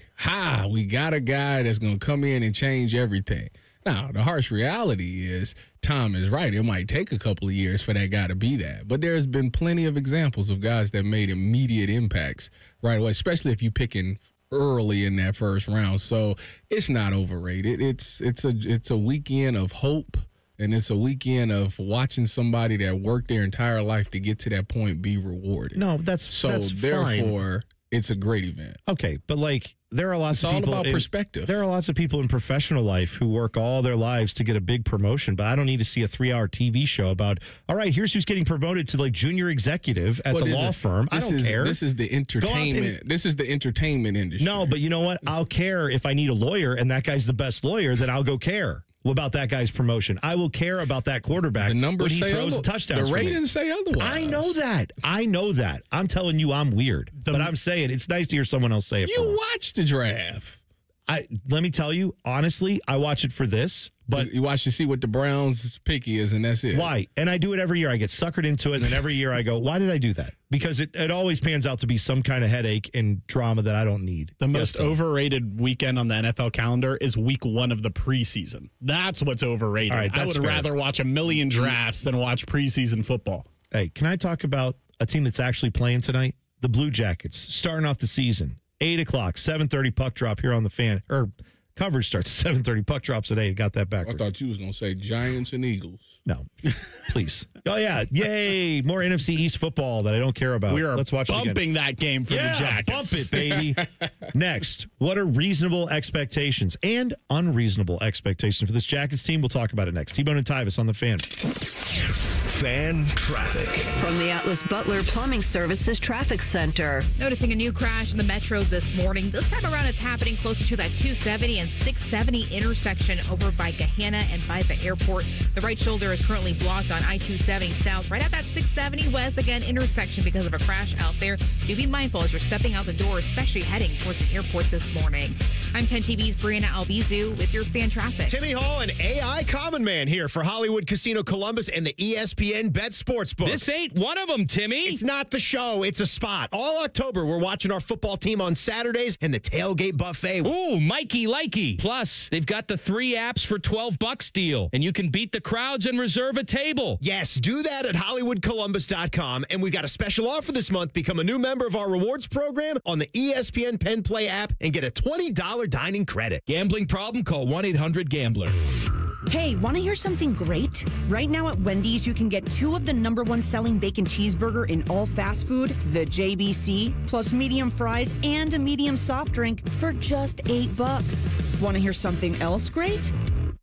we got a guy that's going to come in and change everything. Now, the harsh reality is Tom is right. It might take a couple of years for that guy to be that. But there's been plenty of examples of guys that made immediate impacts right away, especially if you're picking early in that first round. So it's not overrated. It's a weekend of hope, and it's a weekend of watching somebody that worked their entire life to get to that point be rewarded. No, that's therefore fine. It's a great event. Okay, but like there are lots of people. It's all about perspective. There are lots of people in professional life who work all their lives to get a big promotion, but I don't need to see a 3-hour TV show about, all right, here's who's getting promoted to like junior executive at the law firm. I don't care. This is the entertainment. This is the entertainment industry. No, but you know what? I'll care if I need a lawyer and that guy's the best lawyer, then I'll go care about that guy's promotion. I will care about that quarterback the numbers when he say throws touchdowns. The ratings say otherwise. I know that. I'm telling you I'm weird. But I'm saying it's nice to hear someone else say it. You watch the draft. Let me tell you, honestly, I watch it for this. But you watch to see what the Browns' pick is, and that's it. Why? And I do it every year. I get suckered into it, and then every year I go, why did I do that? Because it always pans out to be some kind of headache and drama that I don't need. The most overrated weekend on the NFL calendar is week 1 of the preseason. That's what's overrated. All right, I would rather watch a million drafts than watch preseason football. Hey, can I talk about a team that's actually playing tonight? The Blue Jackets, starting off the season. 8 o'clock, 7:30 puck drop here on the Fan. Coverage starts at 7:30. Puck drops at 8. Got that backwards. I thought you was going to say Giants and Eagles. No, please. Oh, yeah. Yay. More NFC East football that I don't care about. Let's watch bumping that game for the Jackets. Bump it, baby. Next, what are reasonable expectations and unreasonable expectations for this Jackets team? We'll talk about it next. T-Bone and Tyvis on the Fan. Fan traffic. From the Atlas Butler Plumbing Services Traffic Center. Noticing a new crash in the metro this morning. This time around, it's happening closer to that 270 and 670 intersection over by Gahanna and by the airport. The right shoulder is currently blocked on I-270 south, right at that 670 west, again, intersection because of a crash out there. Do be mindful as you're stepping out the door, especially heading towards the airport this morning. I'm 10 TV's Brianna Albizu with your fan traffic. Timmy Hall and AI Common Man here for Hollywood Casino Columbus and the ESPN Bet Sportsbook. This ain't one of them, Timmy. It's not the show, it's a spot. All October, we're watching our football team on Saturdays and the tailgate buffet. Ooh, Mikey likey. Plus, they've got the 3 apps for $12 deal, and you can beat the crowds and reserve a table. Yes, do that at HollywoodColumbus.com. And we've got a special offer this month. Become a new member of our rewards program on the ESPN Penn Play app and get a $20 dining credit. Gambling problem? Call 1-800-GAMBLER. Hey, want to hear something great? Right now at Wendy's, you can get 2 of the #1 selling bacon cheeseburger in all fast food, the JBC, plus medium fries and a medium soft drink for just $8. Want to hear something else great?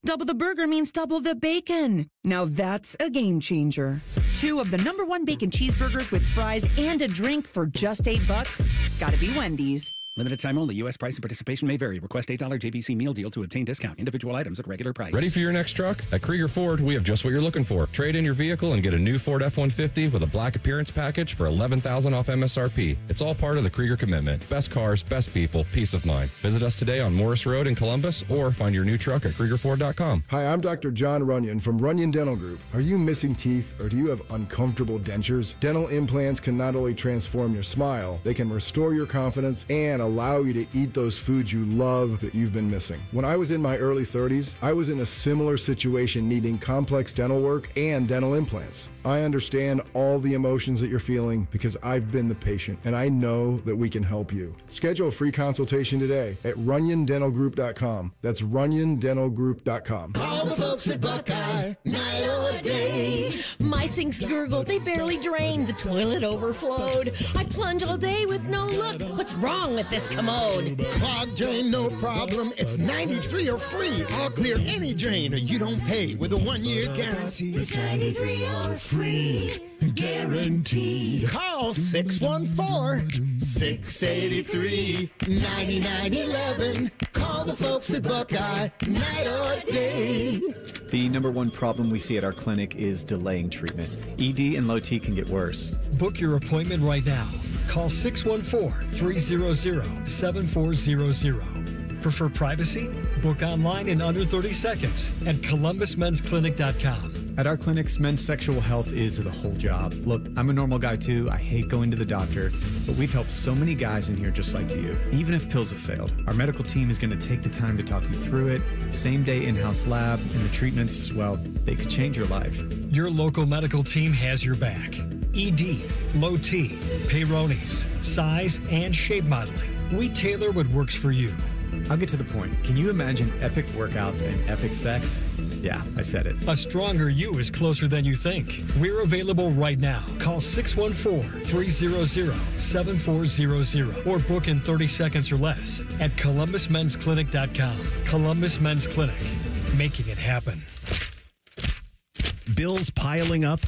Double the burger means double the bacon. Now that's a game changer. 2 of the #1 bacon cheeseburgers with fries and a drink for just $8. Gotta be Wendy's. Limited time only. U.S. price and participation may vary. Request $8 JBC meal deal to obtain discount. Individual items at regular price. Ready for your next truck? At Krieger Ford, we have just what you're looking for. Trade in your vehicle and get a new Ford F-150 with a black appearance package for $11,000 off MSRP. It's all part of the Krieger commitment. Best cars, best people, peace of mind. Visit us today on Morris Road in Columbus or find your new truck at KriegerFord.com. Hi, I'm Dr. John Runyon from Runyon Dental Group. Are you missing teeth or do you have uncomfortable dentures? Dental implants can not only transform your smile, they can restore your confidence and allow you to eat those foods you love that you've been missing. When I was in my early 30s, I was in a similar situation needing complex dental work and dental implants. I understand all the emotions that you're feeling because I've been the patient and I know that we can help you. Schedule a free consultation today at RunyonDentalGroup.com. That's RunyonDentalGroup.com. Call the folks at Buckeye, night or day. My sinks gurgled, they barely drained, the toilet overflowed. I plunge all day with no luck. What's wrong with this commode? Clogged drain, no problem. It's 93 or free. I'll clear any drain or you don't pay with a 1-year guarantee. It's 93 or free, guaranteed. Call 614-683-9911. Call the folks at Buckeye, night or day. The number one problem we see at our clinic is delaying treatment. ED and low T can get worse. Book your appointment right now. Call 614-300-7400. Prefer privacy? Book online in under 30 seconds at ColumbusMensClinic.com. At our clinics, men's sexual health is the whole job. Look, I'm a normal guy too. I hate going to the doctor, but we've helped so many guys in here just like you. Even if pills have failed, our medical team is going to take the time to talk you through it. Same day in-house lab, and the treatments, well, they could change your life. Your local medical team has your back. ED, low T, Peyronie's, size, and shape modeling. We tailor what works for you. I'll get to the point. Can you imagine epic workouts and epic sex? Yeah, I said it. A stronger you is closer than you think. We're available right now. Call 614-300-7400 or book in 30 seconds or less at ColumbusMensClinic.com. Columbus Men's Clinic, making it happen. Bills piling up?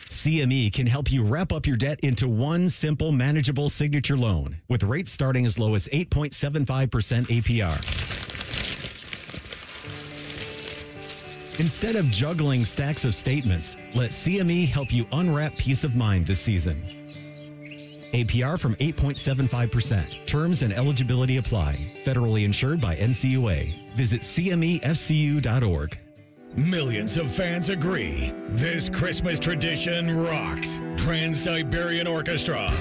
CME can help you wrap up your debt into one simple, manageable signature loan with rates starting as low as 8.75% APR. Instead of juggling stacks of statements, let CME help you unwrap peace of mind this season. APR from 8.75%. Terms and eligibility apply. Federally insured by NCUA. Visit CMEFCU.org. Millions of fans agree this Christmas tradition rocks. Trans-Siberian Orchestra,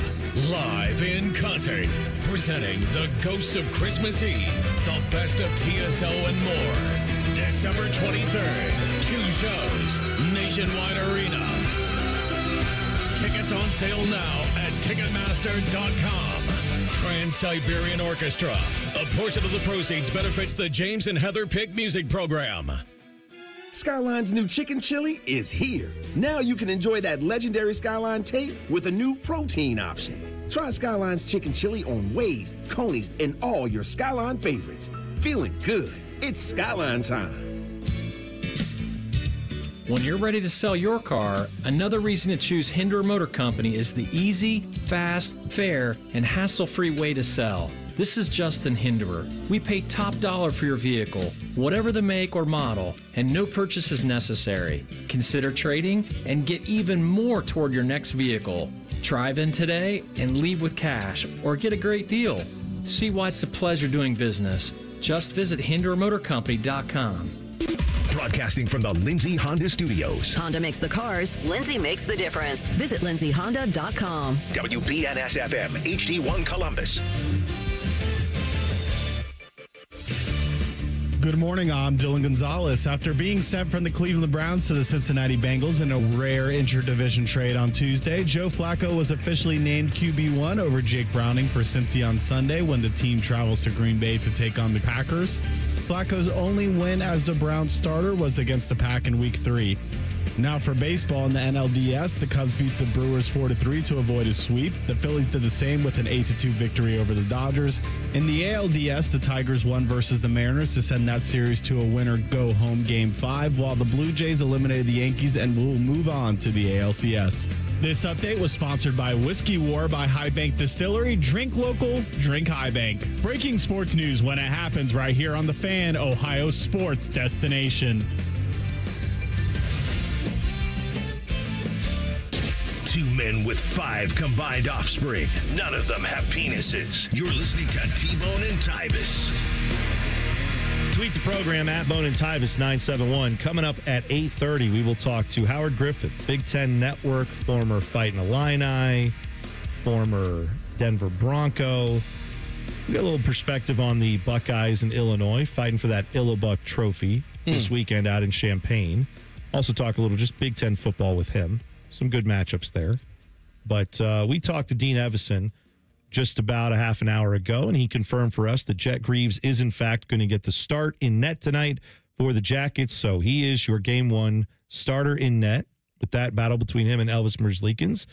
live in concert, presenting the Ghosts of Christmas Eve, the best of TSO and more. December 23rd, 2 shows, Nationwide Arena. Tickets on sale now at Ticketmaster.com. Trans-Siberian Orchestra, a portion of the proceeds benefits the James and Heather Pick Music Program. Skyline's new chicken chili is here. Now you can enjoy that legendary Skyline taste with a new protein option. Try Skyline's chicken chili on Waze, Coney's, and all your Skyline favorites. Feeling good. It's Skyline time. When you're ready to sell your car, another reason to choose Hinderer Motor Company is the easy, fast, fair, and hassle-free way to sell. This is Justin Hinderer. We pay top dollar for your vehicle, whatever the make or model, and no purchase is necessary. Consider trading and get even more toward your next vehicle. Drive in today and leave with cash or get a great deal. See why it's a pleasure doing business. Just visit HindererMotorCompany.com. Broadcasting from the Lindsay Honda Studios. Honda makes the cars. Lindsay makes the difference. Visit LindsayHonda.com. WBNS-FM, HD1 Columbus. Good morning, I'm Dylan Gonzalez. After being sent from the Cleveland Browns to the Cincinnati Bengals in a rare interdivision trade on Tuesday, Joe Flacco was officially named QB1 over Jake Browning for Cincy on Sunday when the team travels to Green Bay to take on the Packers. Flacco's only win as the Browns starter was against the Pack in Week 3. Now for baseball in the NLDS, the Cubs beat the Brewers 4-3 to avoid a sweep. The Phillies did the same with an 8-2 victory over the Dodgers. In the ALDS, the Tigers won versus the Mariners to send that series to a winner-go-home Game 5, while the Blue Jays eliminated the Yankees and will move on to the ALCS. This update was sponsored by Whiskey War by High Bank Distillery. Drink local, drink High Bank. Breaking sports news when it happens right here on The Fan, Ohio sports destination. 2 men with 5 combined offspring. None of them have penises. You're listening to T-Bone and Tyvis. Tweet the program at Bone and Tyvis 971. Coming up at 8:30, we will talk to Howard Griffith, Big Ten Network, former Fighting Illini, former Denver Bronco. We got a little perspective on the Buckeyes in Illinois, fighting for that Illibuck Trophy this weekend out in Champaign. Also talk a little just Big Ten football with him. Some good matchups there. But we talked to Dean Evason just about a half an hour ago, and he confirmed for us that Jet Greaves is, in fact, going to get the start in net tonight for the Jackets. So he is your Game 1 starter in net with that battle between him and Elvis Merzlikins.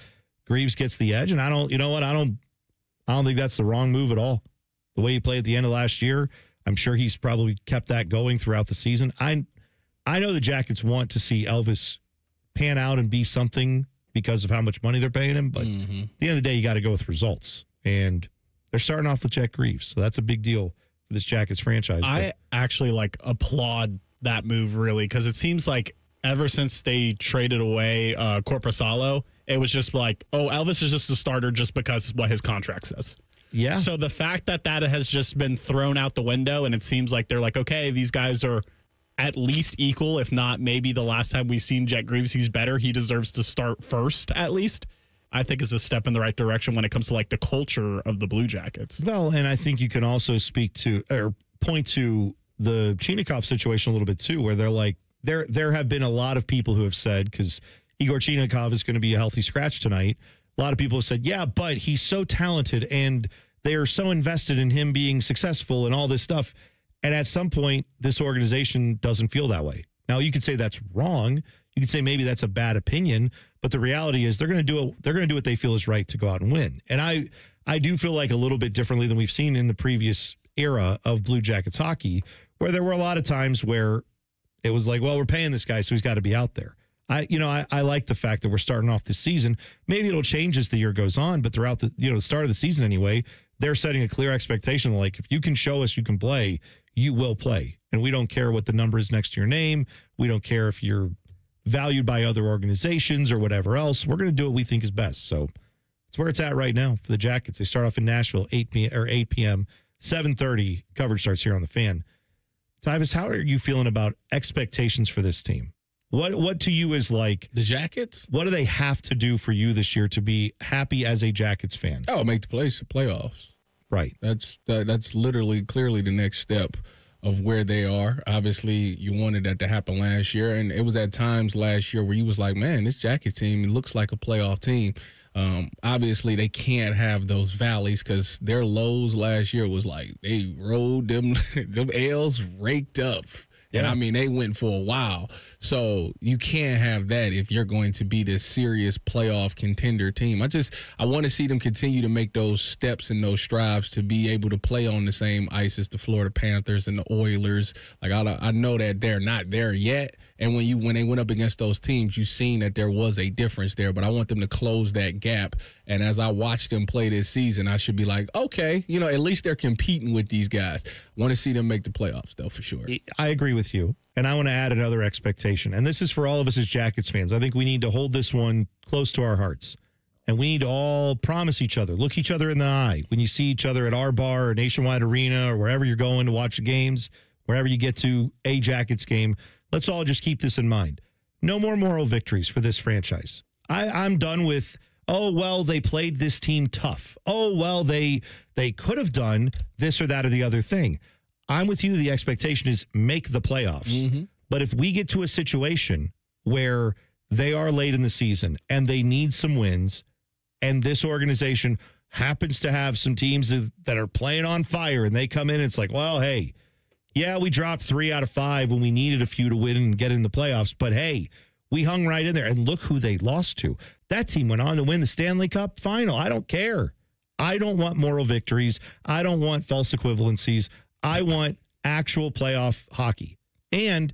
Greaves gets the edge, and I don't think that's the wrong move at all. The way he played at the end of last year, I'm sure he's probably kept that going throughout the season. I know the Jackets want to see Elvis pan out and be something because of how much money they're paying him. But at the end of the day, you got to go with results. And they're starting off with Jet Greaves. So that's a big deal for this Jackets franchise. I actually applaud that move, really, because it seems like ever since they traded away Corpusalo, it was just like, oh, Elvis is just a starter just because what his contract says. Yeah. So the fact that has just been thrown out the window, and it seems like they're like, okay, these guys are at least equal, if not maybe the last time we've seen Jet Greaves, he's better. He deserves to start first, at least. I think is a step in the right direction when it comes to the culture of the Blue Jackets. Well, and I think you can also speak to or point to the Chinakhov situation a little bit too, where they're like, there have been a lot of people who have said, because Igor Chinakhov is going to be a healthy scratch tonight. A lot of people have said, yeah, but he's so talented and they are so invested in him being successful and all this stuff. And at some point, this organization doesn't feel that way. Now, you could say that's wrong. You could say maybe that's a bad opinion, but the reality is they're going to do it. They're going to do what they feel is right to go out and win. And I do feel like a little bit differently than we've seen in the previous era of Blue Jackets hockey, where there were a lot of times where it was like, well, we're paying this guy, so he's got to be out there. I like the fact that we're starting off this season. Maybe it'll change as the year goes on, but throughout the the start of the season anyway, they're setting a clear expectation. Like, if you can show us you can play, you will play. And we don't care what the number is next to your name. We don't care if you're valued by other organizations or whatever else. We're going to do what we think is best. So it's where it's at right now for the Jackets. They start off in Nashville, 8 p.m., 7:30. Coverage starts here on The Fan. Tyvis, how are you feeling about expectations for this team? What to you is like the Jackets? What do they have to do for you this year to be happy as a Jackets fan? Oh, make the playoffs. Right. That's literally clearly the next step of where they are. Obviously, you wanted that to happen last year, and it was at times last year where you was like, man, this Jackets team looks like a playoff team. Obviously, they can't have those valleys because their lows last year was like they rode them L's raked up. Yeah. And I mean, they went for a while. So you can't have that if you're going to be this serious playoff contender team. I want to see them continue to make those steps and those strides to be able to play on the same ice as the Florida Panthers and the Oilers. Like, I know that they're not there yet. And when they went up against those teams, you've seen that there was a difference there. But I want them to close that gap. And as I watch them play this season, I should be like, okay, at least they're competing with these guys. I want to see them make the playoffs, though, for sure. I agree with you. And I want to add another expectation. And this is for all of us as Jackets fans. I think we need to hold this one close to our hearts. And we need to all promise each other, look each other in the eye. When you see each other at our bar or Nationwide Arena or wherever you're going to watch the games, wherever you get to a Jackets game, let's all just keep this in mind. No more moral victories for this franchise. I'm done with, oh, well, they played this team tough. Oh, well, they could have done this or that or the other thing. I'm with you. The expectation is make the playoffs. Mm-hmm. But if we get to a situation where they are late in the season and they need some wins, and this organization happens to have some teams that are playing on fire, and they come in and it's like, well, hey, yeah, we dropped 3 out of 5 when we needed a few to win and get in the playoffs. But, hey, We hung right in there, and look who they lost to. That team went on to win the Stanley Cup final. I don't care. I don't want moral victories. I don't want false equivalencies. I want actual playoff hockey. And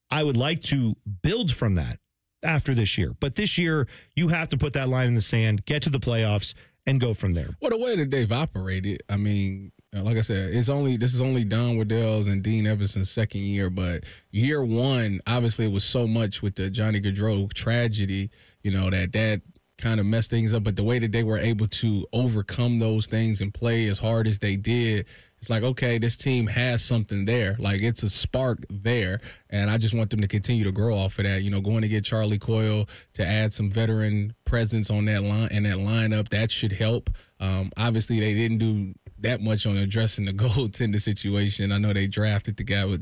I would like to build from that after this year. But this year, you have to put that line in the sand, get to the playoffs, and go from there. Well, the way that they've operated, I mean, like I said, this is only Don Waddell's and Dean Evason's second year, but year one, obviously it was so much with the Johnny Gaudreau tragedy, that kind of messed things up. But the way that they were able to overcome those things and play as hard as they did, it's like, okay, this team has something there. Like, it's a spark there, and I just want them to continue to grow off of that. Going to get Charlie Coyle to add some veteran presence on that line and that lineup, that should help. Obviously, they didn't do that much on addressing the goaltender situation. I know they drafted the guy, but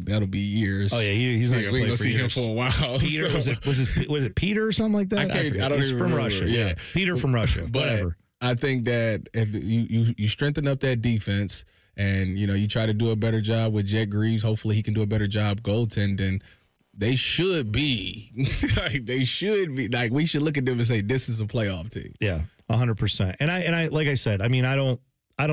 that'll be years. Oh yeah, he's not going to see him for a while. Peter, so. was it Peter or something like that? I don't even from remember. Russia. Yeah, Peter from Russia. But whatever. I think that if you strengthen up that defense and you try to do a better job with Jet Greaves, hopefully he can do a better job goaltending. They should be like we should look at them and say this is a playoff team. Yeah, 100%. And I like I said, I mean, I don't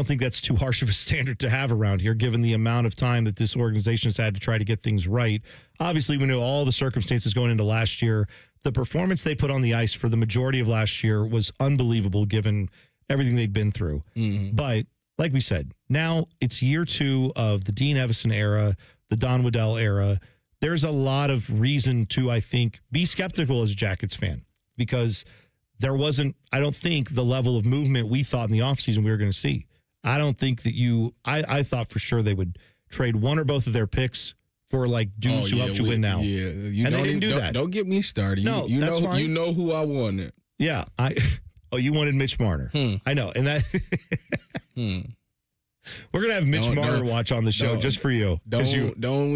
think that's too harsh of a standard to have around here, given the amount of time that this organization has had to try to get things right. Obviously, we know all the circumstances going into last year. The performance they put on the ice for the majority of last year was unbelievable, given everything they'd been through. Mm-hmm. But like we said, now it's year 2 of the Dean Evason era, the Don Waddell era. There's a lot of reason to, I think, be skeptical as a Jackets fan, because there wasn't, I don't think, the level of movement we thought in the offseason we were going to see. I don't think that I thought for sure they would trade one or both of their picks for like dudes who helped you win now. Yeah, and they didn't do that. Don't get me started. No, that's fine. You know who I wanted. Yeah, you wanted Mitch Marner. I know, and that we're gonna have Mitch Marner watch on the show just for you. Don't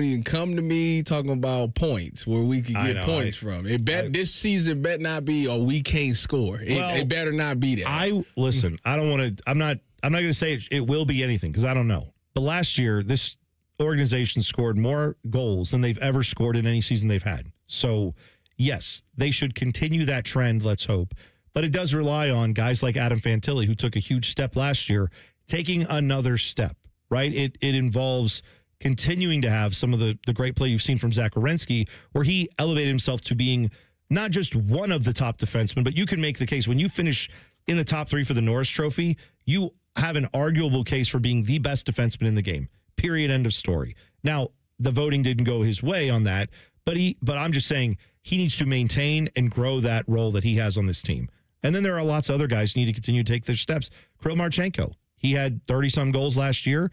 even come to me talking about points where we could get points from. This season bet not be we can't score. It better not be that. Listen. I don't want to. I'm not going to say it will be anything because I don't know. But last year, this organization scored more goals than they've ever scored in any season they've had. So, yes, they should continue that trend, let's hope. But it does rely on guys like Adam Fantilli, who took a huge step last year, taking another step, right? It involves continuing to have some of the great play you've seen from Zach Werenski, where he elevated himself to being not just one of the top defensemen, but you can make the case when you finish in the top 3 for the Norris Trophy, you have an arguable case for being the best defenseman in the game. Period. End of story. Now, the voting didn't go his way on that, but I'm just saying he needs to maintain and grow that role that he has on this team. And then there are lots of other guys who need to continue to take their steps. Kirill Marchenko, he had 30-some goals last year,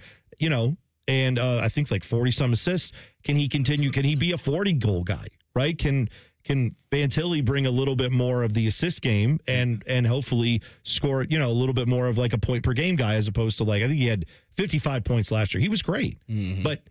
and I think like 40-some assists. Can he continue? Can he be a 40-goal guy, right? Can Fantilli bring a little bit more of the assist game and hopefully score, a little bit more of like a point per game guy as opposed to I think he had 55 points last year. He was great. Mm-hmm. But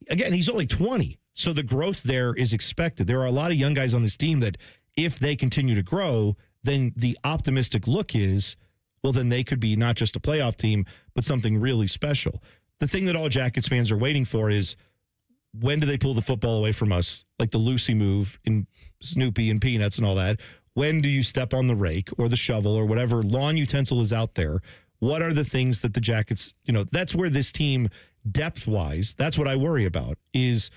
again, he's only 20. So the growth there is expected. There are a lot of young guys on this team that if they continue to grow, then the optimistic look is, well, then they could be not just a playoff team, but something really special. The thing that all Jackets fans are waiting for is, when do they pull the football away from us? Like the Lucy move in Snoopy and Peanuts and all that. When do you step on the rake or the shovel or whatever lawn utensil is out there? What are the things that the Jackets, that's where this team depth-wise, that's what I worry about, is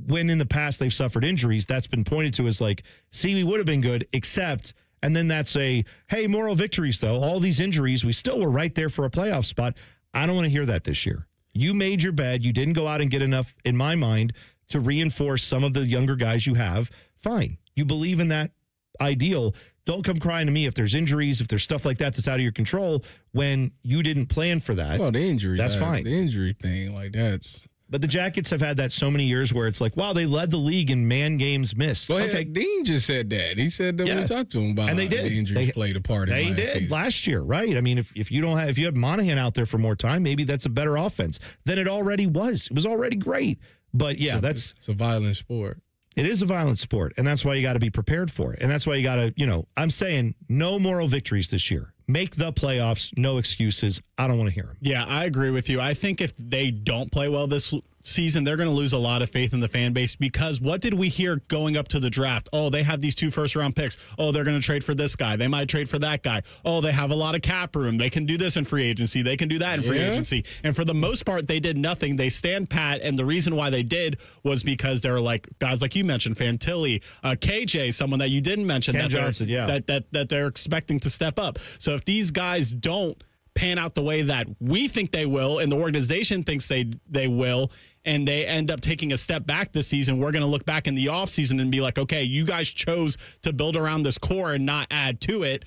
when in the past they've suffered injuries, that's been pointed to as like, see, we would have been good, except, and then that's hey, moral victories, though. All these injuries, we still were right there for a playoff spot. I don't want to hear that this year. You made your bed. You didn't go out and get enough, in my mind, to reinforce some of the younger guys you have. Fine. You believe in that ideal. Don't come crying to me if there's injuries, if there's stuff like that that's out of your control when you didn't plan for that. Well, the injury. That's fine. The injury thing, that's... But the Jackets have had that so many years where it's like, wow, they led the league in man games missed. Well, okay, Dean just said that. He said that we talked to him about and they did. The injuries played a part in They did season. last year, right? I mean, if you have Monahan out there for more time, maybe that's a better offense than it already was. It was already great. But yeah, it's a violent sport. It is a violent sport, and that's why you got to be prepared for it. And that's why you got to, I'm saying no moral victories this year. Make the playoffs, no excuses. I don't want to hear them. Yeah, I agree with you. I think if they don't play well this season, they're going to lose a lot of faith in the fan base, because what did we hear going up to the draft? Oh, they have these 2 first-round picks. Oh, they're going to trade for this guy. They might trade for that guy. Oh, they have a lot of cap room. They can do this in free agency. They can do that in free agency. And for the most part, they did nothing. They stand pat, and the reason why they did was because they're like guys like you mentioned, Fantilli, KJ, someone that you didn't mention, that they're expecting to step up. So if these guys don't pan out the way that we think they will, and the organization thinks they will, and they end up taking a step back this season, we're going to look back in the offseason and be like, okay, you guys chose to build around this core and not add to it.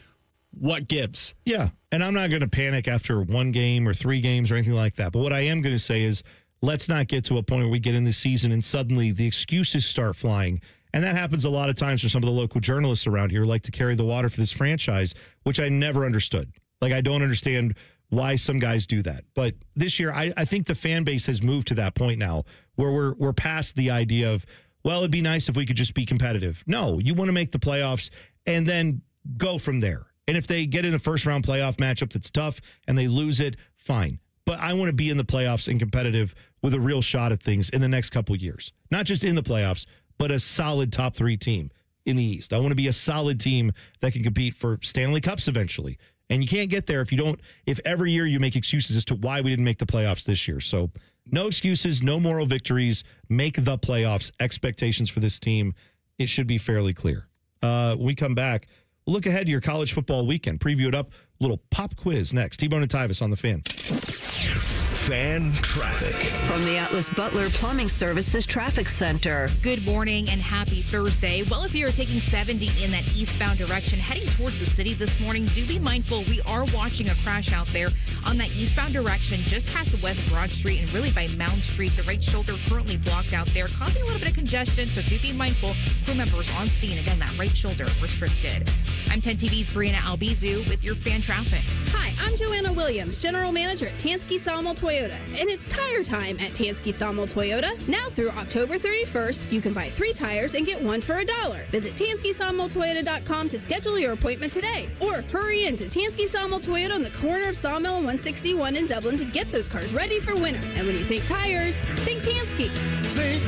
What gives? Yeah, and I'm not going to panic after 1 game or 3 games or anything like that. But what I am going to say is, let's not get to a point where we get in the season and suddenly the excuses start flying. And that happens a lot of times for some of the local journalists around here who like to carry the water for this franchise, which I never understood. Like, I don't understand why some guys do that. But this year, I think the fan base has moved to that point now where we're past the idea of, well, it'd be nice if we could just be competitive. No, you want to make the playoffs and then go from there. And if they get in the first-round playoff matchup that's tough and they lose it, fine. But I want to be in the playoffs and competitive with a real shot at things in the next couple of years. Not just in the playoffs, but a solid top 3 team in the East. I want to be a solid team that can compete for Stanley Cups eventually. And you can't get there if every year you make excuses as to why we didn't make the playoffs this year. So no excuses, no moral victories. Make the playoffs. Expectations for this team, it should be fairly clear. When we come back, we'll look ahead to your college football weekend. Preview it up. Little pop quiz next. T-Bone and Tyvis on the Fan. Fan traffic. From the Atlas Butler Plumbing Services Traffic Center. Good morning and happy Thursday. Well, if you're taking 70 in that eastbound direction heading towards the city this morning, do be mindful. We are watching a crash out there on that eastbound direction just past West Broad Street and really by Mound Street. The right shoulder currently blocked out there, causing a little bit of congestion, so do be mindful. Crew members on scene. Again, that right shoulder restricted. I'm 10 TV's Brianna Albizu with your fan traffic. Hi, I'm Joanna Williams, General Manager at Tansky Sawmill Toyota, and it's tire time at Tansky Sawmill Toyota. Now through October 31st, you can buy 3 tires and get 1 for $1. Visit TanskySawmillToyota.com to schedule your appointment today, or hurry into Tansky Sawmill Toyota on the corner of Sawmill and 161 in Dublin to get those cars ready for winter. And when you think tires, think Tansky. Think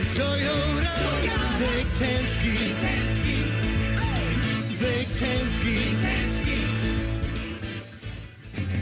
Toyota. Think Tansky. Think Tansky.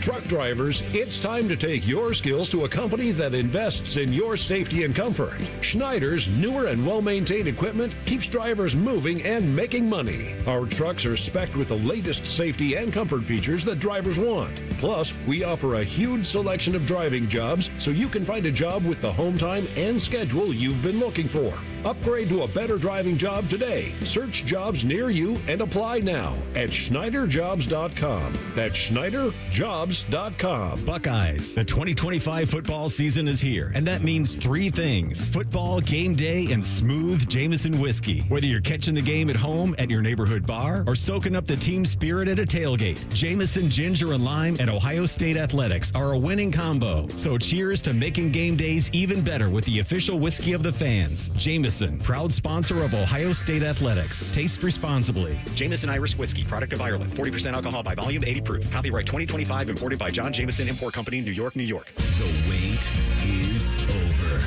Truck drivers, it's time to take your skills to a company that invests in your safety and comfort. Schneider's newer and well-maintained equipment keeps drivers moving and making money. Our trucks are spec'd with the latest safety and comfort features that drivers want. Plus, we offer a huge selection of driving jobs so you can find a job with the home time and schedule you've been looking for. Upgrade to a better driving job today. Search jobs near you and apply now at SchneiderJobs.com. That's SchneiderJobs.com. Buckeyes, the 2025 football season is here, and that means 3 things: football, game day, and smooth Jameson whiskey. Whether you're catching the game at home, at your neighborhood bar, or soaking up the team spirit at a tailgate, Jameson Ginger and Lime at Ohio State Athletics are a winning combo. So cheers to making game days even better with the official whiskey of the fans. Jameson, proud sponsor of Ohio State Athletics. Taste responsibly. Jameson Irish Whiskey, product of Ireland. 40% alcohol by volume, 80 proof. Copyright 2025, imported by John Jameson Import Company, New York, New York. The wait is over.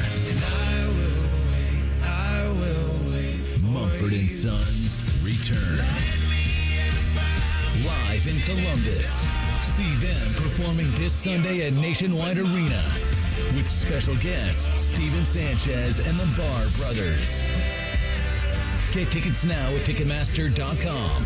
I will wait Mumford & Sons return. Live in Columbus. See them performing this Sunday at Nationwide Arena with special guests Steven Sanchez and the Barr Brothers. Get tickets now at Ticketmaster.com.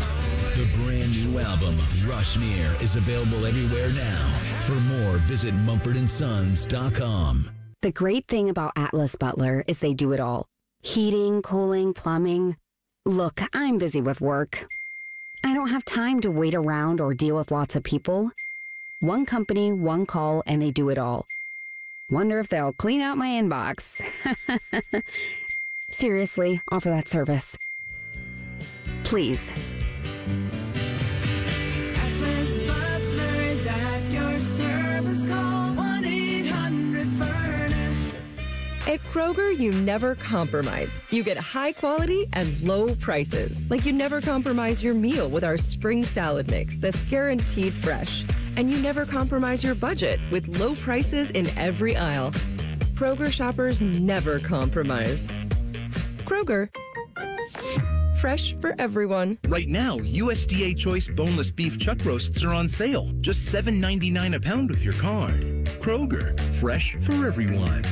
The brand new album, Rushmere, is available everywhere now. For more, visit MumfordandSons.com. The great thing about Atlas Butler is they do it all. Heating, cooling, plumbing. Look, I'm busy with work. I don't have time to wait around or deal with lots of people. One company, one call, and they do it all. Wonder if they'll clean out my inbox. Seriously, offer that service. Please. Atlas Butler is at your service. Call 1-800-FURNACE. At Kroger, you never compromise. You get high quality and low prices. Like you never compromise your meal with our spring salad mix that's guaranteed fresh. And you never compromise your budget with low prices in every aisle. Kroger shoppers never compromise. Kroger. Fresh for everyone. Right now, USDA Choice Boneless Beef Chuck Roasts are on sale. Just $7.99 a pound with your card. Kroger, fresh for everyone.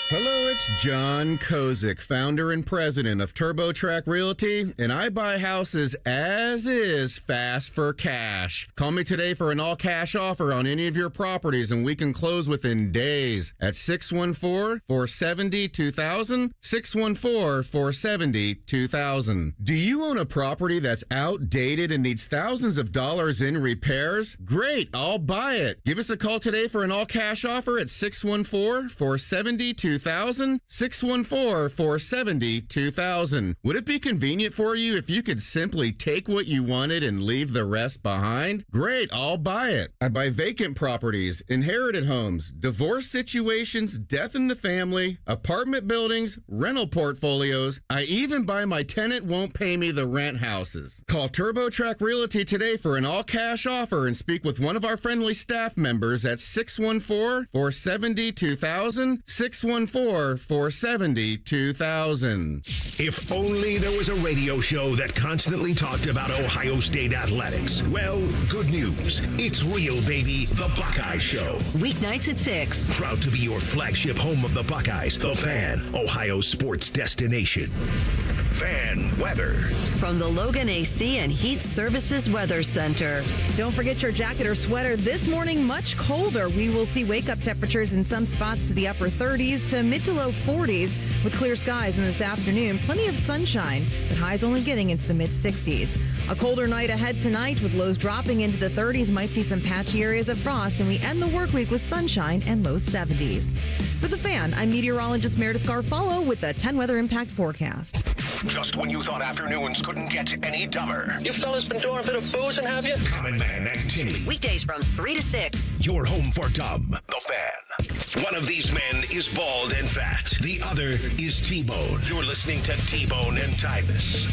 Hello, it's John Kozik, founder and president of TurboTrack Realty, and I buy houses as is fast for cash. Call me today for an all-cash offer on any of your properties, and we can close within days at 614-470-2000, 614-470-2000. Do you own a property that's outdated and needs thousands of dollars in repairs? Great, I'll buy it. Give us a call today for an all-cash offer at 614-470-2000. 614-470-2000. Would it be convenient for you if you could simply take what you wanted and leave the rest behind? Great, I'll buy it. I buy vacant properties, inherited homes, divorce situations, death in the family, apartment buildings, rental portfolios. I even buy my tenant won't pay me the rent houses. Call TurboTrack Realty today for an all-cash offer and speak with one of our friendly staff members at 614-470-2000, 614-470-2000. If only there was a radio show that constantly talked about Ohio State athletics. Well, good news. It's real, baby. The Buckeye Show. Weeknights at 6. Proud to be your flagship home of the Buckeyes. The Fan, Ohio sports destination. Fan weather. From the Logan AC and Heat Services Weather Center. Don't forget your jacket or sweater. This morning, much colder. We will see wake-up temperatures in some spots to the upper 30s to mid to low 40s with clear skies. And this afternoon, plenty of sunshine, but highs only getting into the mid-60s. A colder night ahead tonight with lows dropping into the 30s. Might see some patchy areas of frost, and we end the work week with sunshine and low 70s. For The Fan, I'm meteorologist Meredith Garfalo with the 10 Weather Impact Forecast. Just when you thought afternoons couldn't get any dumber. You fellas been doing a bit of boozing, have you? Common Man and Timmy. Weekdays from 3 to 6. Your home for dumb. The Fan. One of these men is bald and fat. The other is T-Bone. You're listening to T-Bone and Tyvis.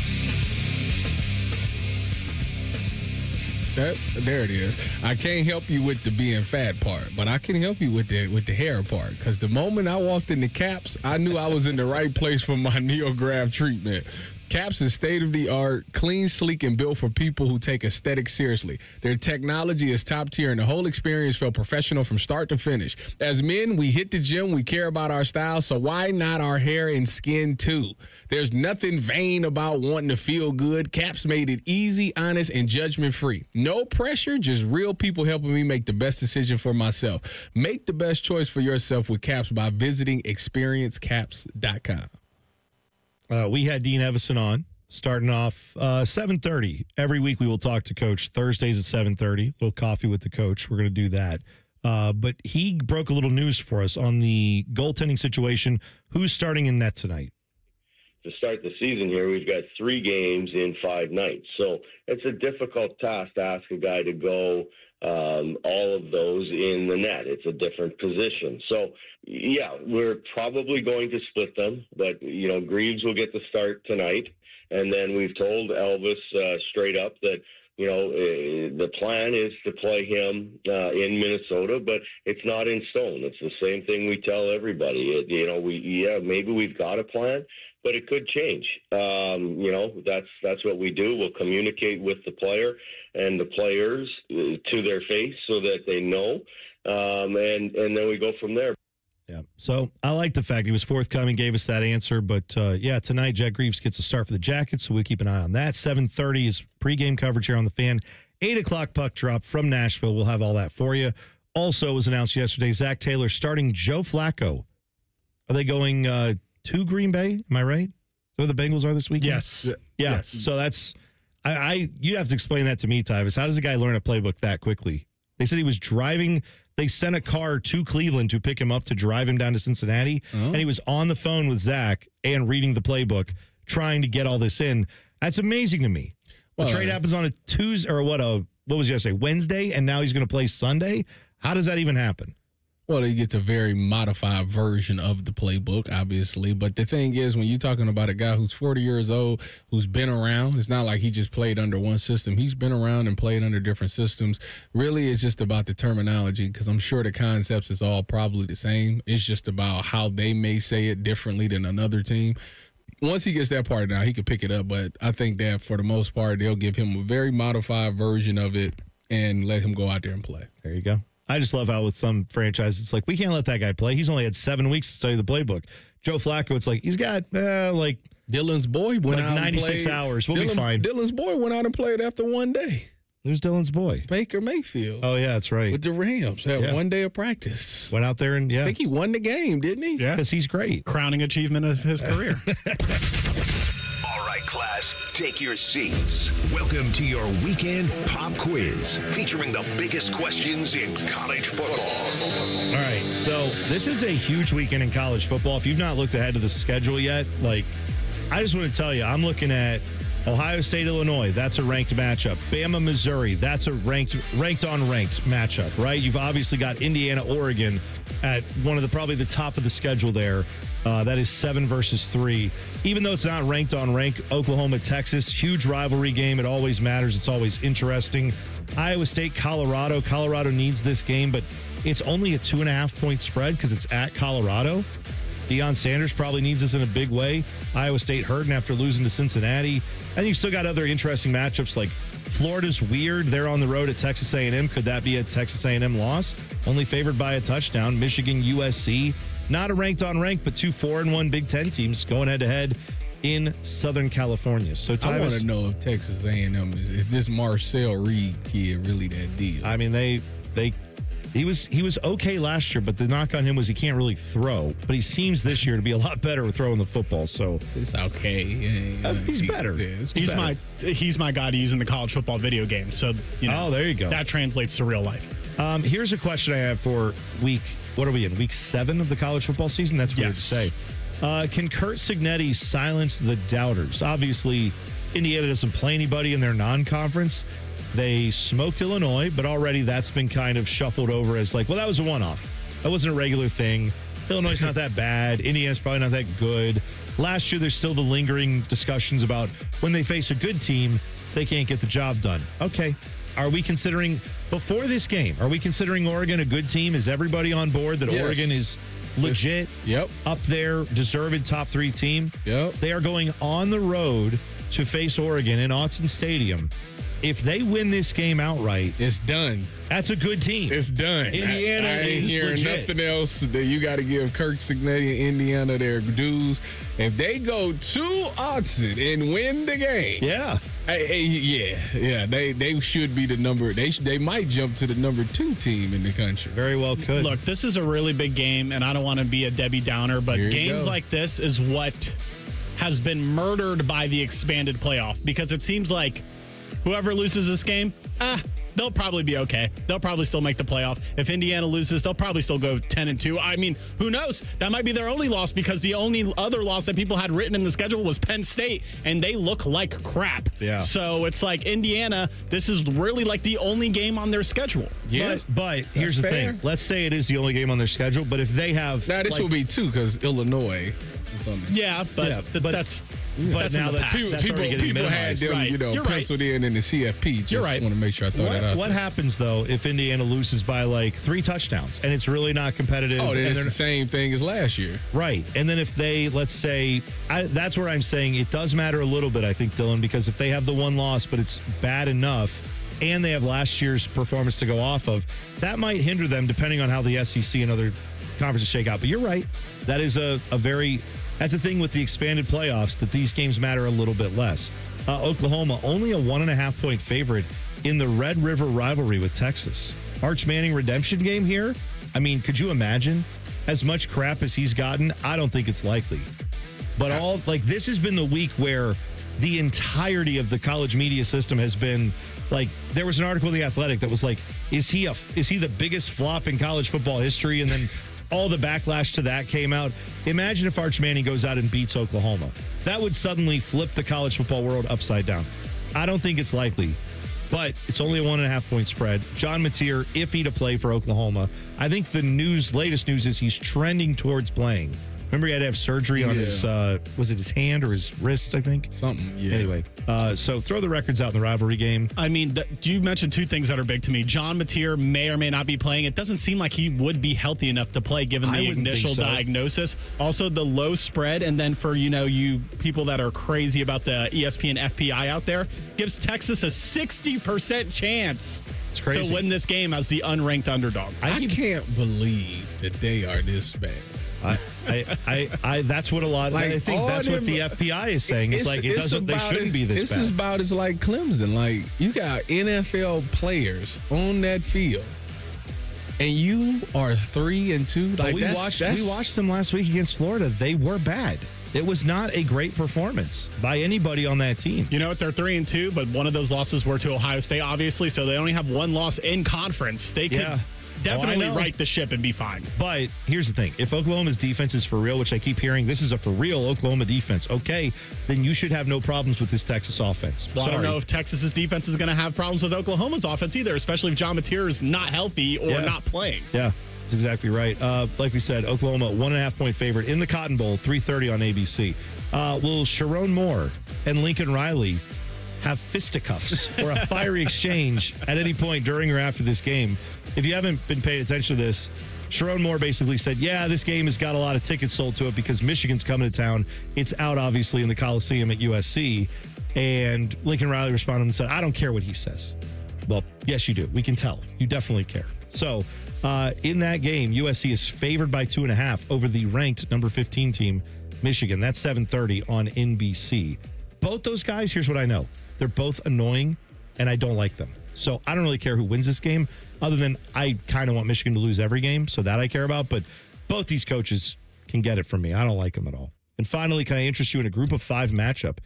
There it is. I can't help you with the being fat part, but I can help you with the hair part. Because the moment I walked in the Caps, I knew I was in the right place for my NeoGrav treatment. Caps is state-of-the-art, clean, sleek, and built for people who take aesthetics seriously. Their technology is top tier, and the whole experience felt professional from start to finish. As men, we hit the gym, we care about our style, so why not our hair and skin too? There's nothing vain about wanting to feel good. Caps made it easy, honest, and judgment-free. No pressure, just real people helping me make the best decision for myself. Make the best choice for yourself with Caps by visiting experiencecaps.com. We had Dean Evason on, starting off 7:30. Every week we will talk to Coach. Thursdays at 7:30. A little coffee with the coach. We're going to do that. But he broke a little news for us on the goaltending situation. Who's starting in net tonight? To start the season here, we've got 3 games in 5 nights. So it's a difficult task to ask a guy to go all of those in the net. It's a different position. So, yeah, we're probably going to split them. But, Greaves will get the start tonight. And then we've told Elvis straight up that, the plan is to play him in Minnesota, but it's not in stone. It's the same thing we tell everybody. Maybe we've got a plan, but it could change. That's what we do. We'll communicate with the player and the players to their face so that they know, and then we go from there. Yeah. So I like the fact he was forthcoming, gave us that answer. But, tonight Jet Greaves gets a start for the Jackets, so we keep an eye on that. 7:30 is pregame coverage here on The Fan. 8 o'clock puck drop from Nashville. We'll have all that for you. Also, was announced yesterday, Zach Taylor starting Joe Flacco. Are they going to Green Bay? Am I right? Is that where the Bengals are this weekend? Yes. Yeah. Yes. So that's you'd have to explain that to me, Tyvis. How does a guy learn a playbook that quickly? They said he was driving. They sent a car to Cleveland to pick him up to drive him down to Cincinnati. And he was on the phone with Zach and reading the playbook, trying to get all this in. That's amazing to me. The trade happens on a Tuesday, or what was yesterday? Wednesday, and now he's going to play Sunday? How does that even happen? Well, he gets a very modified version of the playbook, obviously. But the thing is, when you're talking about a guy who's 40 years old, who's been around, it's not like he just played under one system. He's been around and played under different systems. Really, it's just about the terminology, because I'm sure the concepts is all probably the same. It's just about how they may say it differently than another team. Once he gets that part down, he can pick it up. But I think that for the most part, they'll give him a very modified version of it and let him go out there and play. There you go. I just love how with some franchises, it's like, we can't let that guy play. He's only had 7 weeks to study the playbook. Joe Flacco, it's like, he's got Dylan's boy went out 96 hours. We'll be fine. Dylan's boy went out and played after 1 day. Who's Dylan's boy? Baker Mayfield. Oh, yeah, that's right. With the Rams. Had 1 day of practice. Went out there and, I think he won the game, didn't he? Yeah. Because he's great. Crowning achievement of his career. All right, class, take your seats. Welcome to your weekend pop quiz, featuring the biggest questions in college football. All right, so this is a huge weekend in college football. If you've not looked ahead to the schedule yet, I just want to tell you, I'm looking at Ohio State, Illinois. That's a ranked matchup. Bama, Missouri. That's a ranked on ranked matchup, right? You've obviously got Indiana, Oregon at one of probably the top of the schedule there. That is 7 versus 3. Even though it's not ranked on rank, Oklahoma, Texas, huge rivalry game. It always matters. It's always interesting. Iowa State, Colorado. Colorado needs this game, but it's only a 2.5-point spread because it's at Colorado. Deion Sanders probably needs this in a big way. Iowa State hurting after losing to Cincinnati. And you've still got other interesting matchups like Florida's weird. They're on the road at Texas A&M. Could that be a Texas A&M loss? Only favored by a touchdown. Michigan, USC. Not a ranked on rank, but 2 4-1 Big Ten teams going head-to-head in Southern California. So Tyvis, I want to know if Texas A&M is this Marcel Reed kid really that deal? I mean, he was okay last year, but the knock on him was he can't really throw. But he seems this year to be a lot better with throwing the football. So it's okay. He's better. He's my guy to use in the college football video game. So there you go. That translates to real life. Here's a question I have for what are we in? Week 7 of the college football season? That's weird to say. Can Curt Cignetti silence the doubters? Obviously, Indiana doesn't play anybody in their non-conference. They smoked Illinois, but already that's been kind of shuffled over as that was a one-off. That wasn't a regular thing. Illinois is not that bad. Indiana's probably not that good. Last year, there's still the lingering discussions about when they face a good team, they can't get the job done. Okay. Are we considering, before this game, Oregon a good team? Is everybody on board that Yes. Oregon is legit, up there, deserved top 3 team? Yep. They are going on the road to face Oregon in Autzen Stadium. If they win this game outright, it's done. That's a good team. It's done. Indiana I ain't is hearing legit. nothing else. That you got to give Curt Cignetti and Indiana their dues. If they go to Autzen and win the game, they should be the number. They might jump to the number 2 team in the country. Very well could. Look, this is a really big game, and I don't want to be a Debbie Downer, but games like this is what has been murdered by the expanded playoff, because it seems like whoever loses this game, they'll probably be okay. They'll probably still make the playoff. If Indiana loses, they'll probably still go 10-2. I mean, who knows? That might be their only loss, because the only other loss that people had written in the schedule was Penn State, and they look like crap. Yeah. So it's like Indiana, this is really like the only game on their schedule. Yeah. But here's the thing. Let's say it is the only game on their schedule, but if they have... Now, this will be 2 because Illinois is on there. Yeah, but that's... But now that's already getting people had minimized. them, penciled in the CFP. Just want to make sure I throw that out. What happens, though, if Indiana loses by 3 touchdowns and it's really not competitive? Oh, then it's the same thing as last year. Right. And then if they, let's say, that's where I'm saying it does matter a little bit, I think, Dylan, because if they have the 1 loss, but it's bad enough, and they have last year's performance to go off of, that might hinder them depending on how the SEC and other conferences shake out. But you're right. That is that's the thing with the expanded playoffs, that these games matter a little bit less. Oklahoma, only a 1.5-point favorite in the Red River rivalry with Texas. Arch Manning redemption game here? I mean, could you imagine? As much crap as he's gotten, I don't think it's likely. But this has been the week where the entirety of the college media system has been there was an article in The Athletic that was is he the biggest flop in college football history? And then all the backlash to that came out. Imagine if Arch Manning goes out and beats Oklahoma. That would suddenly flip the college football world upside down. I don't think it's likely. but it's only a 1.5-point spread. John Mateer, iffy to play for Oklahoma. I think the latest news is he's trending towards playing. Remember, he had to have surgery on his, was it his hand or his wrist, I think? Something, yeah. Anyway, so throw the records out in the rivalry game. I mean, you mentioned two things that are big to me. John Mateer may or may not be playing. It doesn't seem like he would be healthy enough to play given the initial diagnosis. Also, the low spread, and then for, you people that are crazy about the ESPN FPI out there, gives Texas a 60% chance to win this game as the unranked underdog. I can't believe that they are this bad. That's what a lot. I think that's what the FPI is saying. It's like they shouldn't be this bad. This is about as like Clemson. Like, you got NFL players on that field, and you are 3-2. Like, we watched them last week against Florida. They were bad. It was not a great performance by anybody on that team. You know what? They're 3-2, but one of those losses were to Ohio State, obviously. So they only have one loss in conference. They could definitely right the ship and be fine. But here's the thing. If Oklahoma's defense is for real, which I keep hearing, this is a for real Oklahoma defense, okay, then you should have no problems with this Texas offense. Well, I don't know if Texas's defense is going to have problems with Oklahoma's offense either, especially if John Mateer is not healthy or not playing. Yeah, that's exactly right. Like we said, Oklahoma, 1.5-point favorite in the Cotton Bowl, 3:30 on ABC. Will Sharon Moore and Lincoln Riley have fisticuffs or a fiery exchange at any point during or after this game? If you haven't been paying attention to this, Sharon Moore basically said, this game has got a lot of tickets sold to it because Michigan's coming to town. It's out, obviously, in the Coliseum at USC. And Lincoln Riley responded and said, I don't care what he says. Well, yes, you do. We can tell. You definitely care. So in that game, USC is favored by 2.5 over the ranked number 15 team, Michigan. That's 7:30 on NBC. Both those guys, here's what I know. They're both annoying, and I don't like them. So I don't really care who wins this game, other than I kind of want Michigan to lose every game, so that I care about. But both these coaches can get it from me. I don't like them at all. And finally, can I interest you in a group of 5 matchup?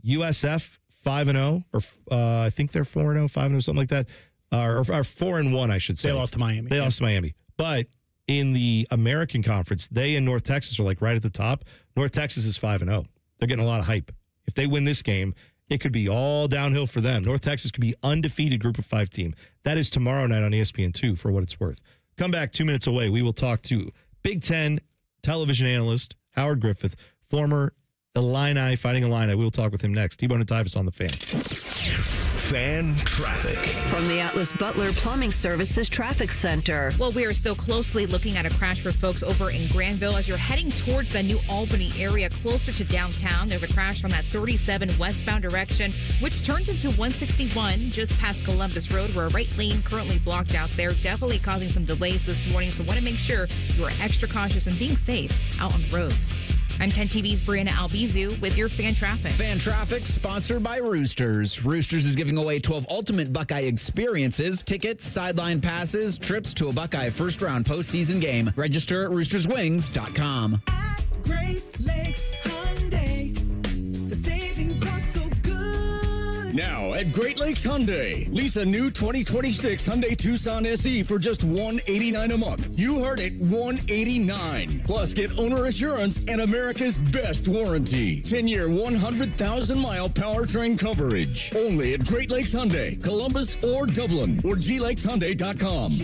USF 5-0, or I think they're 4-0, 5-0, something like that, or 4-1, I should say. They lost to Miami. They lost to Miami. But in the American Conference, they and North Texas are like right at the top. North Texas is 5-0. They're getting a lot of hype. If they win this game, it could be all downhill for them. North Texas could be undefeated group of 5 team. That is tomorrow night on ESPN2 for what it's worth. Come back 2 minutes away. We will talk to Big Ten television analyst Howard Griffith, former Fighting Illini. We will talk with him next. T-Bone and Tyvis on the Fan. Fan traffic. From the Atlas Butler Plumbing Services Traffic Center. Well, we are still closely looking at a crash for folks over in Granville as you're heading towards the New Albany area closer to downtown. There's a crash on that 37 westbound direction, which turns into 161 just past Columbus Road, where a right lane currently blocked out there, definitely causing some delays this morning. So want to make sure you are extra cautious and being safe out on the roads. I'm 10 TV's Brianna Albizu with your Fan Traffic. Fan Traffic, sponsored by Roosters. Roosters is giving away 12 ultimate Buckeye experiences, tickets, sideline passes, trips to a Buckeye first-round postseason game. Register at roosterswings.com. Great Lakes Hyundai. The savings are so good. Now at Great Lakes Hyundai, lease a new 2026 Hyundai Tucson SE for just $189 a month. You heard it, $189. Plus, get owner assurance and America's best warranty. 10-year, 100,000-mile powertrain coverage. Only at Great Lakes Hyundai, Columbus or Dublin, or GLakesHyundai.com.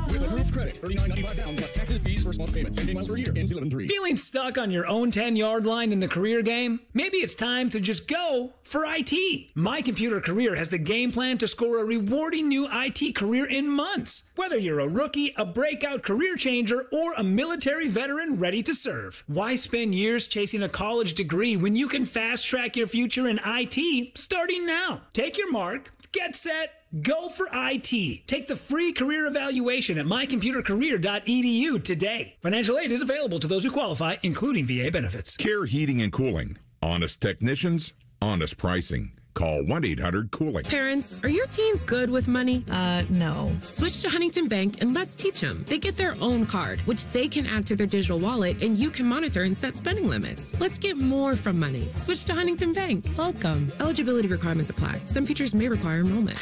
With approved credit, $39.95 down plus taxes, fees, first month payment, 10 miles per year, ends 11/3. Feeling stuck on your own 10-yard line in the career game? Maybe it's time to just go for IT. My Computer Career has the game plan to score a rewarding new IT career in months. Whether you're a rookie, a breakout career changer, or a military veteran ready to serve. Why spend years chasing a college degree when you can fast-track your future in IT starting now? Take your mark, get set, go for IT. Take the free career evaluation at mycomputercareer.edu today. Financial aid is available to those who qualify, including VA benefits. Care Heating and Cooling. Honest technicians, honest pricing. Call 1-800-COOLING. Parents, are your teens good with money? No. Switch to Huntington Bank and let's teach them. They get their own card, which they can add to their digital wallet, and you can monitor and set spending limits. Let's get more from money. Switch to Huntington Bank. Welcome. Eligibility requirements apply. Some features may require enrollment.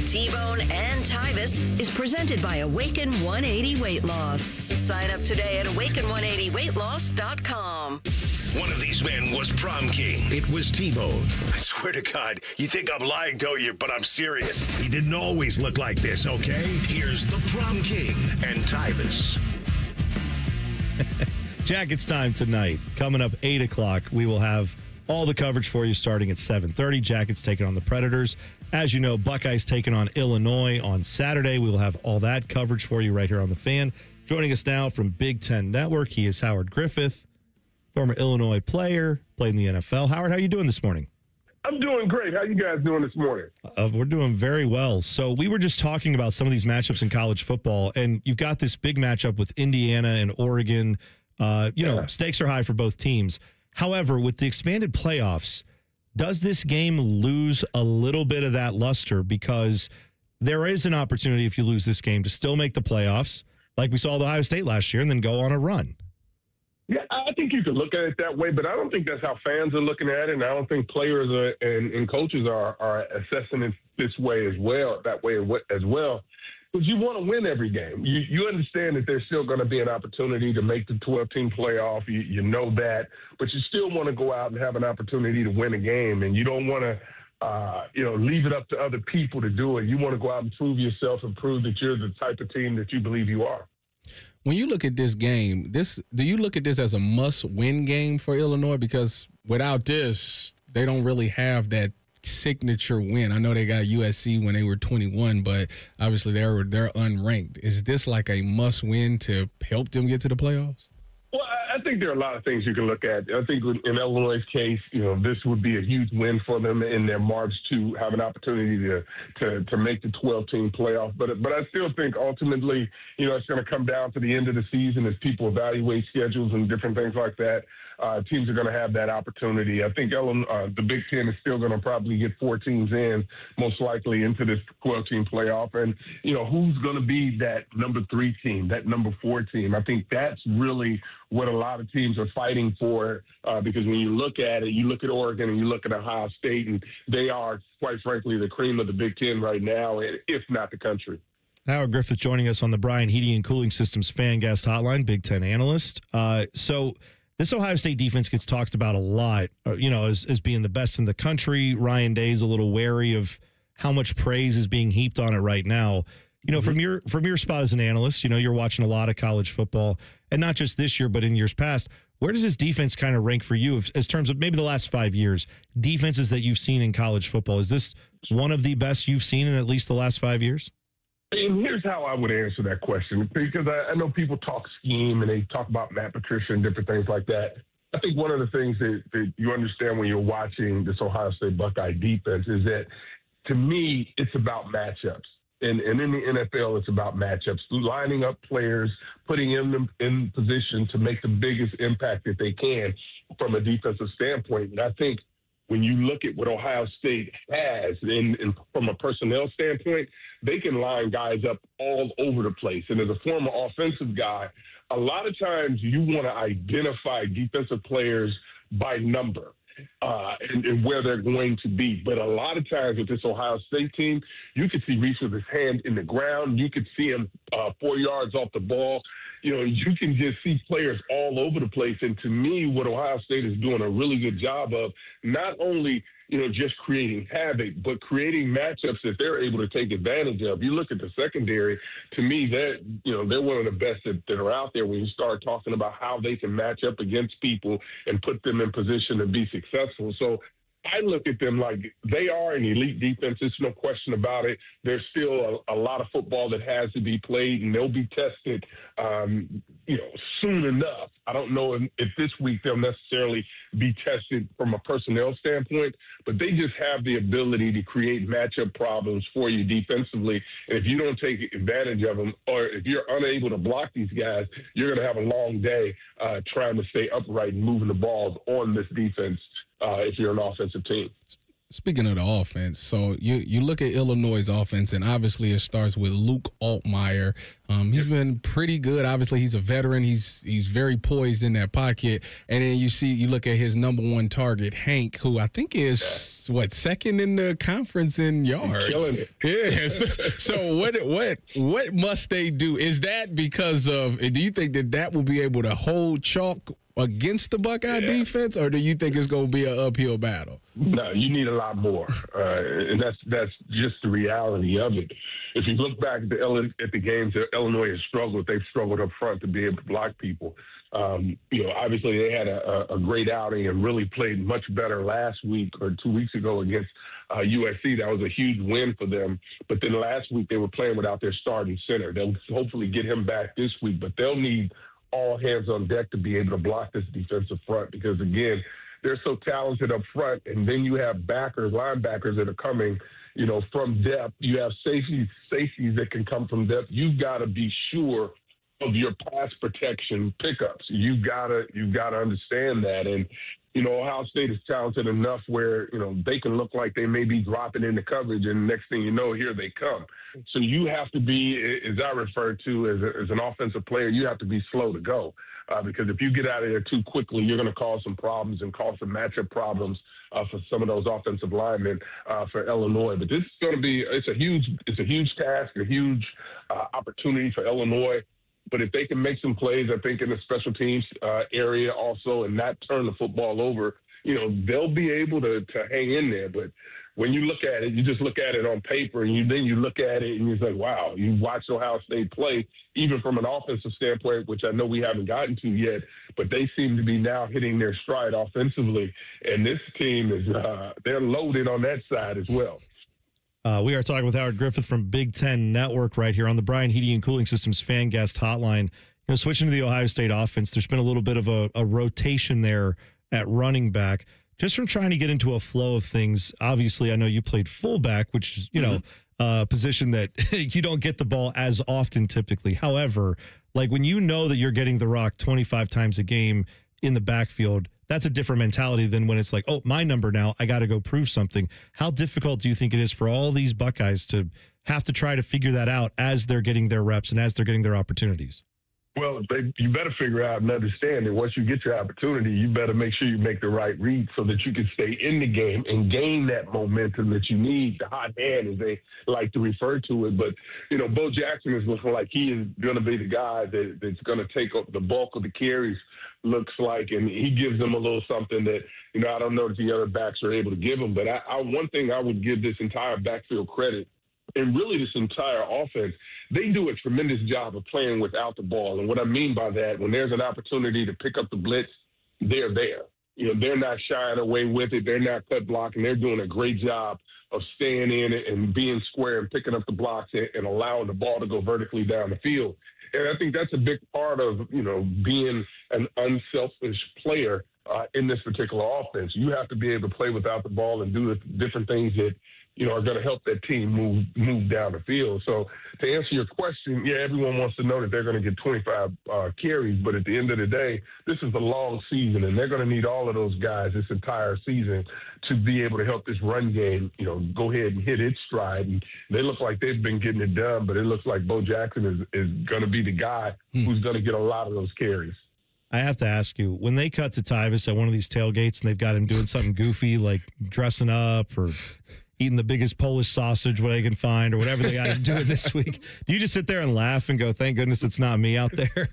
T-Bone and Tyvis is presented by Awaken 180 Weight Loss. Sign up today at awaken180weightloss.com. One of these men was prom king. It was T-Bone. I swear to God, you think I'm lying, don't you? But I'm serious. He didn't always look like this, okay? Here's the prom king and Tyvis. Jackets time tonight. Coming up 8 o'clock, we will have all the coverage for you starting at 7:30. Jackets taking on the Predators. As you know, Buckeyes taking on Illinois on Saturday. We will have all that coverage for you right here on The Fan. Joining us now from Big Ten Network, he is Howard Griffith, former Illinois player, played in the NFL. Howard, how are you doing this morning? I'm doing great. How you guys doing this morning? We're doing very well. So we were just talking about some of these matchups in college football, and you've got this big matchup with Indiana and Oregon. Stakes are high for both teams. However, with the expanded playoffs, does this game lose a little bit of that luster? Because there is an opportunity, if you lose this game, to still make the playoffs, like we saw with Ohio State last year, and then go on a run. Yeah, I think you could look at it that way, but I don't think that's how fans are looking at it, and I don't think players and coaches are assessing it this way as well, because you want to win every game. You understand that there's still going to be an opportunity to make the 12-team playoff. You know that, but you still want to go out and have an opportunity to win a game, and you don't want to leave it up to other people to do it. You want to go out and prove yourself and prove that you're the type of team that you believe you are. When you look at this game, do you look at this as a must-win game for Illinois? Because without this, they don't really have that signature win. I know they got USC when they were 21, but obviously they're unranked. Is this like a must-win to help them get to the playoffs? Well, I think there are a lot of things you can look at. I think in Illinois' case, this would be a huge win for them in their march to have an opportunity to make the 12-team playoff. But I still think ultimately, it's going to come down to the end of the season as people evaluate schedules and different things like that. Teams are going to have that opportunity. I think the Big Ten is still going to probably get 4 teams in, most likely, into this 12-team playoff. And, who's going to be that number 3 team, that number 4 team? I think that's really what a lot of teams are fighting for, because when you look at it, you look at Oregon and you look at Ohio State, and they are, quite frankly, the cream of the Big Ten right now, if not the country. Howard Griffith joining us on the Bryan Heating and Cooling Systems Fan Guest Hotline, Big Ten analyst. So this Ohio State defense gets talked about a lot, as being the best in the country. Ryan Day's a little wary of how much praise is being heaped on it right now. From your spot as an analyst, you're watching a lot of college football, and not just this year, but in years past. Where does this defense kind of rank for you as terms of maybe the last 5 years, defenses that you've seen in college football? Is this one of the best you've seen in at least the last 5 years? And here's how I would answer that question, because I know people talk scheme and they talk about Matt Patricia and different things like that. I think one of the things that you understand when you're watching this Ohio State Buckeye defense is that, to me, it's about matchups. And in the NFL, it's about matchups, lining up players, putting them in position to make the biggest impact that they can from a defensive standpoint. And I think when you look at what Ohio State has, and from a personnel standpoint, they can line guys up all over the place. And as a former offensive guy, a lot of times you want to identify defensive players by number. And where they're going to be. But a lot of times with this Ohio State team, you could see Reese with his hand in the ground. You could see him 4 yards off the ball. You can just see players all over the place. And to me, what Ohio State is doing a really good job of, not only, just creating havoc, but creating matchups that they're able to take advantage of. You look at the secondary, to me, they're one of the best that are out there when you start talking about how they can match up against people and put them in position to be successful. So I look at them like they are an elite defense. There's no question about it. There's still a lot of football that has to be played, and they'll be tested, soon enough. I don't know if this week they'll necessarily be tested from a personnel standpoint, but they just have the ability to create matchup problems for you defensively. And if you don't take advantage of them, or if you're unable to block these guys, you're going to have a long day trying to stay upright and moving the balls on this defense. If you're an offensive team. Speaking of the offense, so you look at Illinois' offense, and obviously it starts with Luke Altmaier. He's been pretty good. Obviously, he's a veteran. He's very poised in that pocket. And then you look at his number one target, Hank, who I think is second in the conference in yards. Yes. So what must they do? Is that because of? Do you think that will be able to hold chalk against the Buckeye defense, or do you think it's going to be an uphill battle? No, you need a lot more, and that's just the reality of it. If you look back at the games that Illinois has struggled, they've struggled up front to be able to block people. Obviously they had a great outing and really played much better last week or 2 weeks ago against USC. That was a huge win for them. But then last week they were playing without their starting center. They'll hopefully get him back this week, but they'll need all hands on deck to be able to block this defensive front because, again, they're so talented up front. And then you have linebackers that are coming, from depth. You have safeties that can come from depth. You've got to be sure of your pass protection pickups. You've got to understand that. And, Ohio State is talented enough where, they can look like they may be dropping into coverage, and next thing you know, here they come. So you have to be, as I refer to as an offensive player, you have to be slow to go. Because if you get out of there too quickly, you're going to cause some problems and cause some matchup problems for some of those offensive linemen for Illinois. But this is going to be it's a huge task, a huge opportunity for Illinois. But if they can make some plays, I think in the special teams area also, and not turn the football over, they'll be able to hang in there. But when you look at it, you just look at it on paper, and then you look at it and you're like, wow, you watch Ohio State play, even from an offensive standpoint, which I know we haven't gotten to yet, but they seem to be now hitting their stride offensively. And this team is they're loaded on that side as well. We are talking with Howard Griffith from Big Ten Network right here on the Brian Heating and Cooling Systems fan guest hotline. Switching to the Ohio State offense, there's been a little bit of a rotation there at running back. Just from trying to get into a flow of things, obviously, I know you played fullback, which is, a position that you don't get the ball as often typically. However, like when you know that you're getting the rock 25 times a game in the backfield, that's a different mentality than when it's like, oh, my number now, I got to go prove something. How difficult do you think it is for all these Buckeyes to have to try to figure that out as they're getting their reps and as they're getting their opportunities? Well, you better figure out and understand that once you get your opportunity, you better make sure you make the right read so that you can stay in the game and gain that momentum that you need, the hot hand, as they like to refer to it. But, Bo Jackson is looking like he is going to be the guy that's going to take up the bulk of the carries, looks like, and he gives them a little something that, I don't know that the other backs are able to give him. But one thing I would give this entire backfield credit, and really this entire offense, they do a tremendous job of playing without the ball. And what I mean by that, when there's an opportunity to pick up the blitz, they're there. They're not shying away with it. They're not cut blocking. They're doing a great job of staying in it and being square and picking up the blocks and allowing the ball to go vertically down the field. And I think that's a big part of, being an unselfish player in this particular offense. You have to be able to play without the ball and do the different things that, are going to help that team move down the field. So to answer your question, everyone wants to know that they're going to get 25 carries, but at the end of the day, this is a long season, and they're going to need all of those guys this entire season to be able to help this run game, go ahead and hit its stride. And they look like they've been getting it done, but it looks like Bo Jackson is going to be the guy who's going to get a lot of those carries. I have to ask you, when they cut to Tyvis at one of these tailgates and they've got him doing something goofy like dressing up or eating the biggest Polish sausage what they can find or whatever they got him doing this week, do you just sit there and laugh and go, thank goodness it's not me out there?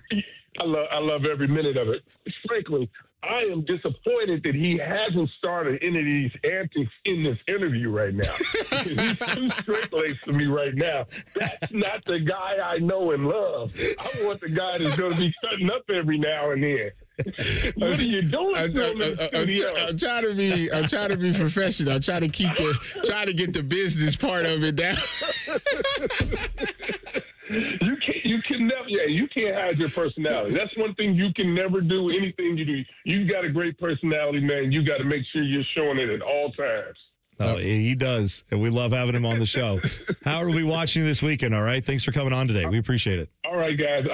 I love every minute of it. Frankly, I am disappointed that he hasn't started any of these antics in this interview right now. He's too straight-laced to me right now. That's not the guy I know and love. I want the guy that's going to be cutting up every now and then. What are you doing? I'm trying to be professional. I'm trying to get the business part of it down. You can't hide your personality. That's one thing you can never do. Anything you do, you've got a great personality, man. You got to make sure you're showing it at all times. Oh, he does, and we love having him on the show. How are we watching this weekend? All right, thanks for coming on today. We appreciate it. All right, guys.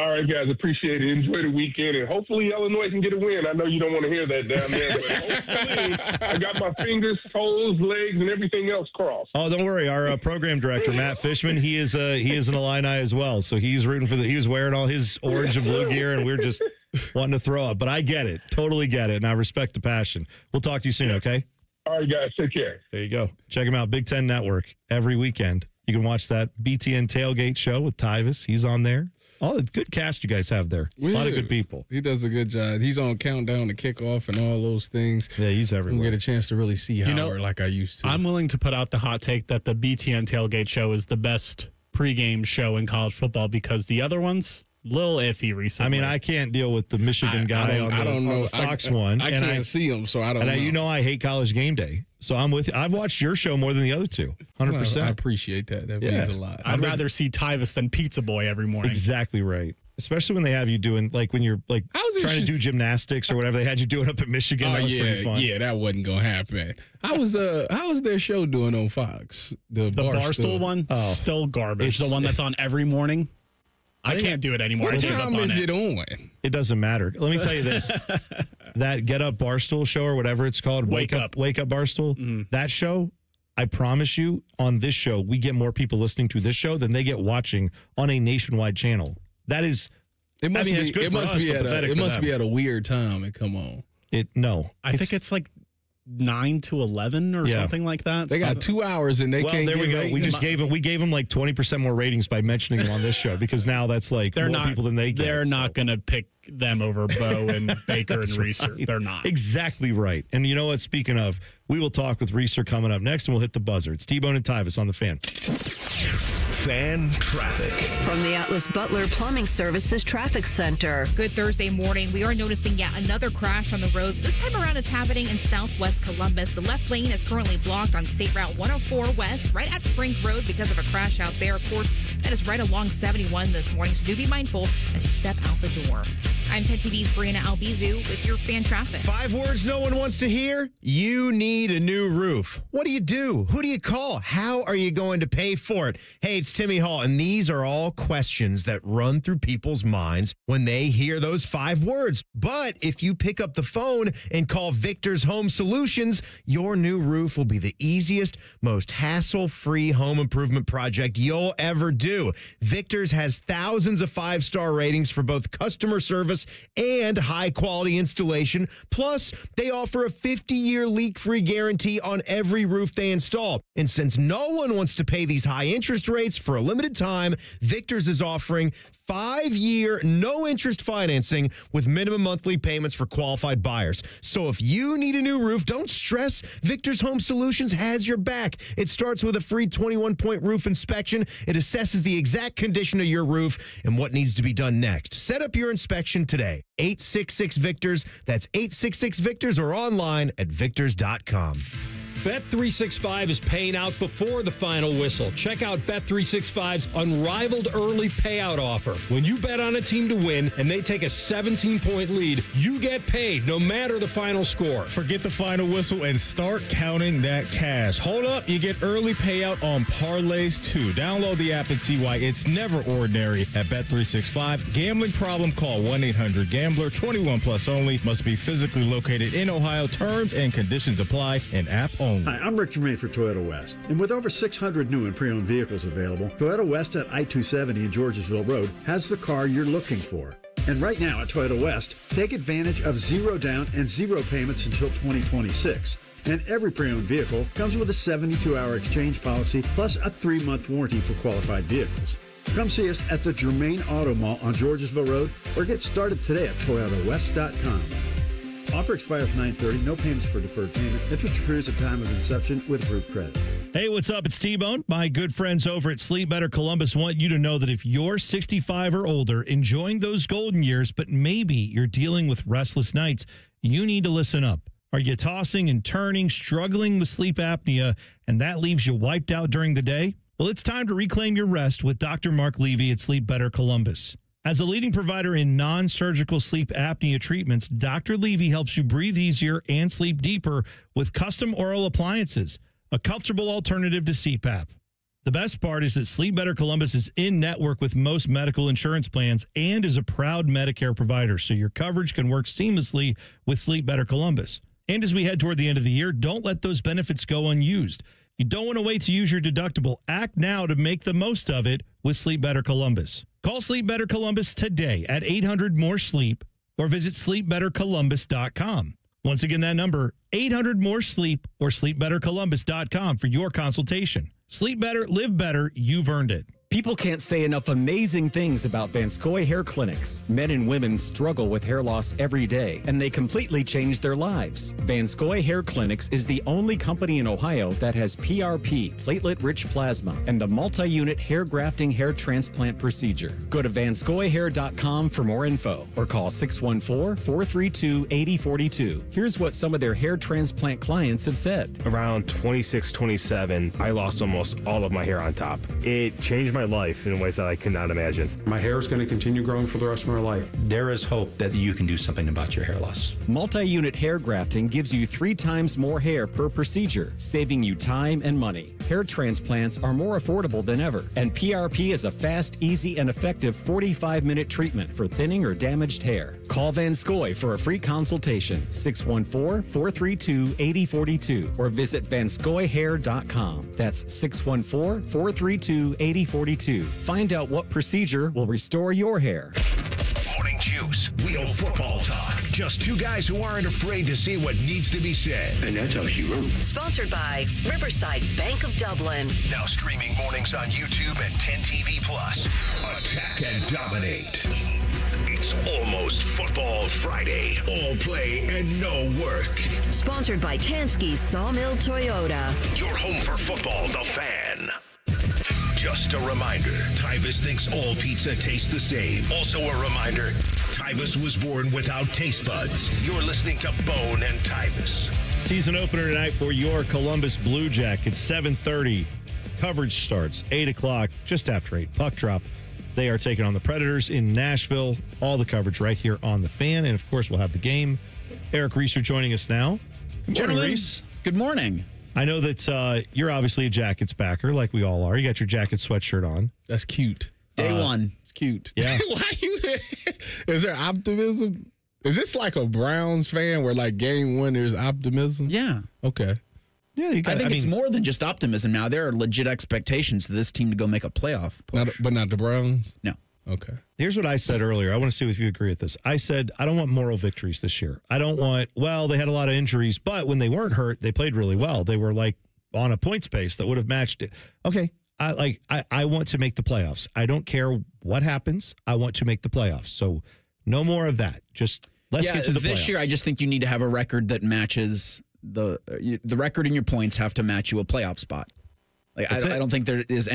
Appreciate it. Enjoy the weekend, and hopefully Illinois can get a win. I know you don't want to hear that down there, but hopefully I got my fingers, toes, legs, and everything else crossed. Oh, don't worry. Our program director, Matt Fishman, he is an Illini as well, so he's rooting for he was wearing all his orange and blue gear, and we're just wanting to throw up. But I get it, totally get it, and I respect the passion. We'll talk to you soon, okay? All right, guys. Take care. There you go. Check him out, Big Ten Network, every weekend. You can watch that BTN Tailgate show with Tyvis. He's on there. All the good cast you guys have there. A lot of good people. He does a good job. He's on Countdown to Kickoff and all those things. Yeah, he's everywhere. We get a chance to really see Howard like I used to. I'm willing to put out the hot take that the BTN Tailgate Show is the best pregame show in college football because the other ones, little iffy recently. I mean, I can't deal with the Michigan guy on the Fox one. I can't see him, so I don't know. You know I hate College Game Day, so I'm with you. I've watched your show more than the other two, 100%. I appreciate that. That means a lot. I'd rather see Tyvis than Pizza Boy every morning. Exactly right. Especially when they have you doing, like, when you're, like, trying to do gymnastics or whatever they had you doing up at Michigan. That was pretty fun. Yeah, that wasn't going to happen. How was their show doing on Fox? The Barstool one? Oh. Still garbage. The one that's on every morning? I can't do it anymore. What time is it on? It doesn't matter. Let me tell you this. That Get Up Barstool show or whatever it's called, Wake Up Barstool, that show, I promise you, on this show, we get more people listening to this show than they get watching on a nationwide channel. That is, it must be at a weird time and come on. I think it's like 9 to 11 or something like that. They got 2 hours and they can't. There we go. We gave them like 20% more ratings by mentioning them on this show because now that's like more people than they get. They're not going to pick them over Bo and Baker and Reeser. Right. They're not. Exactly right. And you know what? Speaking of, we will talk with Reeser coming up next, and we'll hit the buzzer. It's T-Bone and Tyvis on the Fan. Fan traffic. From the Atlas Butler Plumbing Services Traffic Center. Good Thursday morning. We are noticing yet another crash on the roads. This time around, it's happening in southwest Columbus. The left lane is currently blocked on State Route 104 West, right at Frink Road because of a crash out there. Of course, that is right along 71 this morning, so do be mindful as you step out the door. I'm 10 TV's Brianna Albizu with your fan traffic. 5 words no one wants to hear. You need a new roof. What do you do? Who do you call? How are you going to pay for it? Hey, it's Timmy Hall, and these are all questions that run through people's minds when they hear those 5 words. But if you pick up the phone and call Victor's Home Solutions, your new roof will be the easiest, most hassle-free home improvement project you'll ever do. Victor's has thousands of 5-star ratings for both customer service and high-quality installation. Plus, they offer a 50-year leak-free guarantee on every roof they install. And since no one wants to pay these high interest rates for a limited time, Victor's is offering 5-year, no-interest financing with minimum monthly payments for qualified buyers. So if you need a new roof, don't stress. Victor's Home Solutions has your back. It starts with a free 21-point roof inspection. It assesses the exact condition of your roof and what needs to be done next. Set up your inspection today. 866-VICTORS. That's 866-VICTORS or online at victors.com. Bet365 is paying out before the final whistle. Check out Bet365's unrivaled early payout offer. When you bet on a team to win and they take a 17-point lead, you get paid no matter the final score. Forget the final whistle and start counting that cash. Hold up, you get early payout on parlays too. Download the app and see why it's never ordinary at Bet365. Gambling problem? Call 1-800-GAMBLER. 21 plus only. Must be physically located in Ohio. Terms and conditions apply. An app only. Hi, I'm Rick Germain for Toyota West. And with over 600 new and pre-owned vehicles available, Toyota West at I-270 and Georgesville Road has the car you're looking for. And right now at Toyota West, take advantage of 0 down and 0 payments until 2026. And every pre-owned vehicle comes with a 72-hour exchange policy plus a 3-month warranty for qualified vehicles. Come see us at the Germain Auto Mall on Georgesville Road or get started today at ToyotaWest.com. Offer expires 9/30. No payments for deferred payment. Interest accrues at time of inception with approved credit. Hey, what's up? It's T-Bone. My good friends over at Sleep Better Columbus want you to know that if you're 65 or older, enjoying those golden years, but maybe you're dealing with restless nights, you need to listen up. Are you tossing and turning, struggling with sleep apnea, and that leaves you wiped out during the day? Well, it's time to reclaim your rest with Dr. Mark Levy at Sleep Better Columbus. As a leading provider in non-surgical sleep apnea treatments, Dr. Levy helps you breathe easier and sleep deeper with custom oral appliances, a comfortable alternative to CPAP. The best part is that Sleep Better Columbus is in network with most medical insurance plans and is a proud Medicare provider, so your coverage can work seamlessly with Sleep Better Columbus. And as we head toward the end of the year, don't let those benefits go unused. You don't want to wait to use your deductible. Act now to make the most of it with Sleep Better Columbus. Call Sleep Better Columbus today at 800-MORE-SLEEP or visit sleepbettercolumbus.com. Once again, that number, 800-MORE-SLEEP or sleepbettercolumbus.com for your consultation. Sleep better, live better. You've earned it. People can't say enough amazing things about Vanscoy Hair Clinics. Men and women struggle with hair loss every day, and they completely change their lives. Vanscoy Hair Clinics is the only company in Ohio that has PRP, platelet-rich plasma, and the multi-unit hair grafting hair transplant procedure. Go to vanscoyhair.com for more info, or call 614-432-8042. Here's what some of their hair transplant clients have said. Around 26, 27, I lost almost all of my hair on top. It changed my life in ways that I could not imagine. My hair is going to continue growing for the rest of my life. There is hope that you can do something about your hair loss. Multi-unit hair grafting gives you 3 times more hair per procedure, saving you time and money. Hair transplants are more affordable than ever, and PRP is a fast, easy, and effective 45-minute treatment for thinning or damaged hair. Call Vanscoy for a free consultation, 614-432-8042, or visit vanscoyhair.com. That's 614-432-8042. Find out what procedure will restore your hair. Morning Juice, real football talk. Just 2 guys who aren't afraid to say what needs to be said. And that's how she wrote. Sponsored by Riverside Bank of Dublin. Now streaming mornings on YouTube and 10 TV Plus. Attack and dominate. It's almost Football Friday. All play and no work. Sponsored by Tansky Sawmill Toyota. Your home for football, The Fan. Just a reminder, Tyvis thinks all pizza tastes the same. Also a reminder, Tyvis was born without taste buds. You're listening to Bone and Tyvis. Season opener tonight for your Columbus Blue Jackets, 7:30. Coverage starts 8 o'clock, just after 8. Puck drop. They are taking on the Predators in Nashville. All the coverage right here on The Fan. And, of course, we'll have the game. Eric Reeser joining us now. Good morning, Reese. Good morning. I know that you're obviously a Jackets backer, like we all are. You got your Jackets sweatshirt on. That's cute. Day one. It's cute. Yeah. Why you? Is there optimism? Is this like a Browns fan where like game 1 there's optimism? Yeah. Okay. Yeah, I think it's more than just optimism now. There are legit expectations for this team to go make a playoff push. But not the Browns? No. Okay. Here's what I said earlier. I want to see if you agree with this. I said, I don't want moral victories this year. I don't want, they had a lot of injuries, but when they weren't hurt, they played really well. They were like on a points pace that would have matched it. Okay. I want to make the playoffs. I don't care what happens. I want to make the playoffs. So no more of that. Just let's get to the playoffs. This year, I just think you need to have a record that matches the record in your points have to match you a playoff spot. Like I don't think there is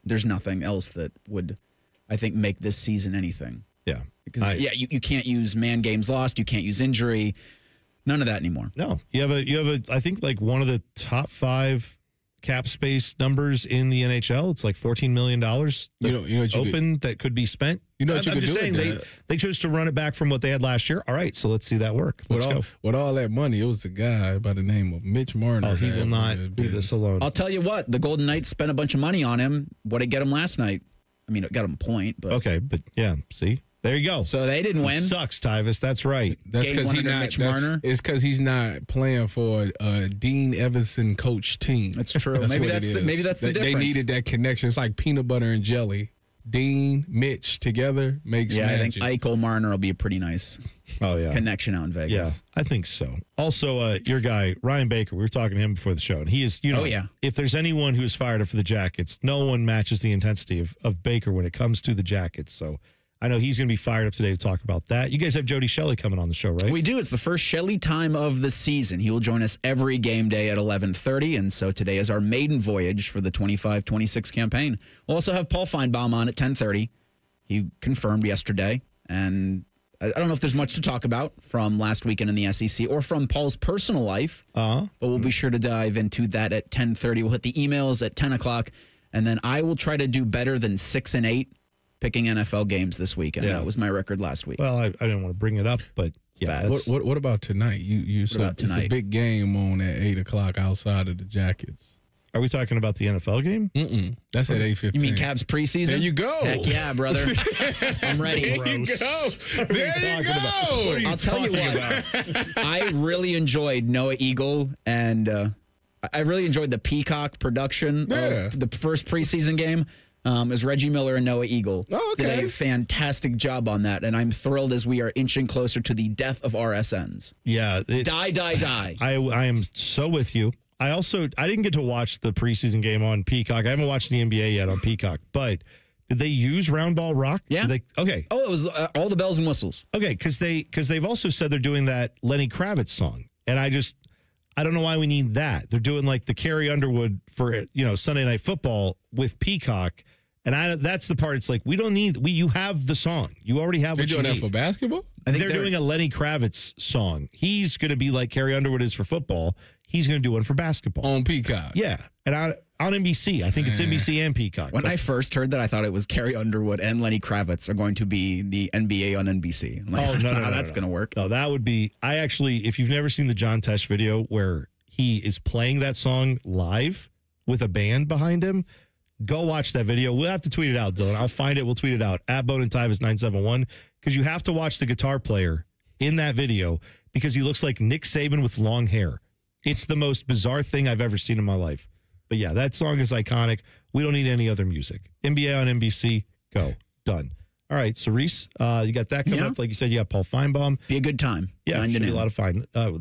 there's nothing else that would, I think, make this season anything. Yeah. Because you can't use man games lost, you can't use injury, none of that anymore. No. You have a I think like one of the top 5 cap space numbers in the NHL. It's like $14 million that could be spent. You know what I'm just saying they chose to run it back from what they had last year. All right, so let's see that work. Let's go. With all that money, it was a guy by the name of Mitch Marner. Oh, he will not leave this alone. I'll tell you what, the Golden Knights spent a bunch of money on him. What did it get him last night? I mean, it got him a point. But okay, but yeah, see? There you go. So they didn't win. Sucks, Tyvis. That's right. That's because It's because he's not playing for a Dean Evason coach team. That's true. Maybe that's the difference. They needed that connection. It's like peanut butter and jelly. Dean, Mitch together makes magic. I think Eichel Marner will be a pretty nice connection out in Vegas. Yeah, I think so. Also, your guy, Ryan Baker, we were talking to him before the show, and he is, if there's anyone who is fired up for the Jackets, no one matches the intensity of Baker when it comes to the Jackets. So I know he's going to be fired up today to talk about that. You guys have Jody Shelley coming on the show, right? We do. It's the first Shelley time of the season. He will join us every game day at 11:30, and so today is our maiden voyage for the 25-26 campaign. We'll also have Paul Feinbaum on at 10:30. He confirmed yesterday, and I don't know if there's much to talk about from last weekend in the SEC or from Paul's personal life, but we'll be sure to dive into that at 10:30. We'll hit the emails at 10 o'clock, and then I will try to do better than 6-8 picking NFL games this weekend. That was my record last week. Well, I didn't want to bring it up, but yeah. What about tonight? You said it's a big game on at 8 o'clock outside of the Jackets. Are we talking about the NFL game? That's at 8:15. You mean Cavs preseason? There you go. Heck yeah, brother. I'm ready. There you go. There you go. I'll tell you what. I really enjoyed Noah Eagle, and I really enjoyed the Peacock production of the first preseason game. Is Reggie Miller and Noah Eagle did a fantastic job on that, and I'm thrilled as we are inching closer to the death of RSNs. Yeah. Die. I am so with you I didn't get to watch the preseason game on Peacock. I haven't watched the NBA yet on Peacock, but did they use Round Ball Rock? Yeah. Okay. Oh, it was all the bells and whistles. Okay, because they've also said they're doing that Lenny Kravitz song, and I don't know why we need that. They're doing like the Carrie Underwood for Sunday Night Football with Peacock, and that's the part. It's like we don't need you have the song. You already have. They're doing that for basketball. I think they're doing a Lenny Kravitz song. He's going to be like Carrie Underwood is for football. He's going to do one for basketball on Peacock. Yeah, and on NBC. I think it's NBC and Peacock. When I first heard that, I thought it was Carrie Underwood and Lenny Kravitz are going to be the NBA on NBC. I'm like, no, that's going to work. No, that would be. I actually, if you've never seen the John Tesh video where he is playing that song live with a band behind him, go watch that video. We'll have to tweet it out, Dylan. I'll find it. We'll tweet it out at Bone and Tyvis 971 because you have to watch the guitar player in that video because he looks like Nick Saban with long hair. It's the most bizarre thing I've ever seen in my life. But yeah, that song is iconic. We don't need any other music. NBA on NBC, go. Done. All right, so Reese, you got that coming up. Like you said, you got Paul Feinbaum. Be a good time. Yeah, should be a lot of fun. A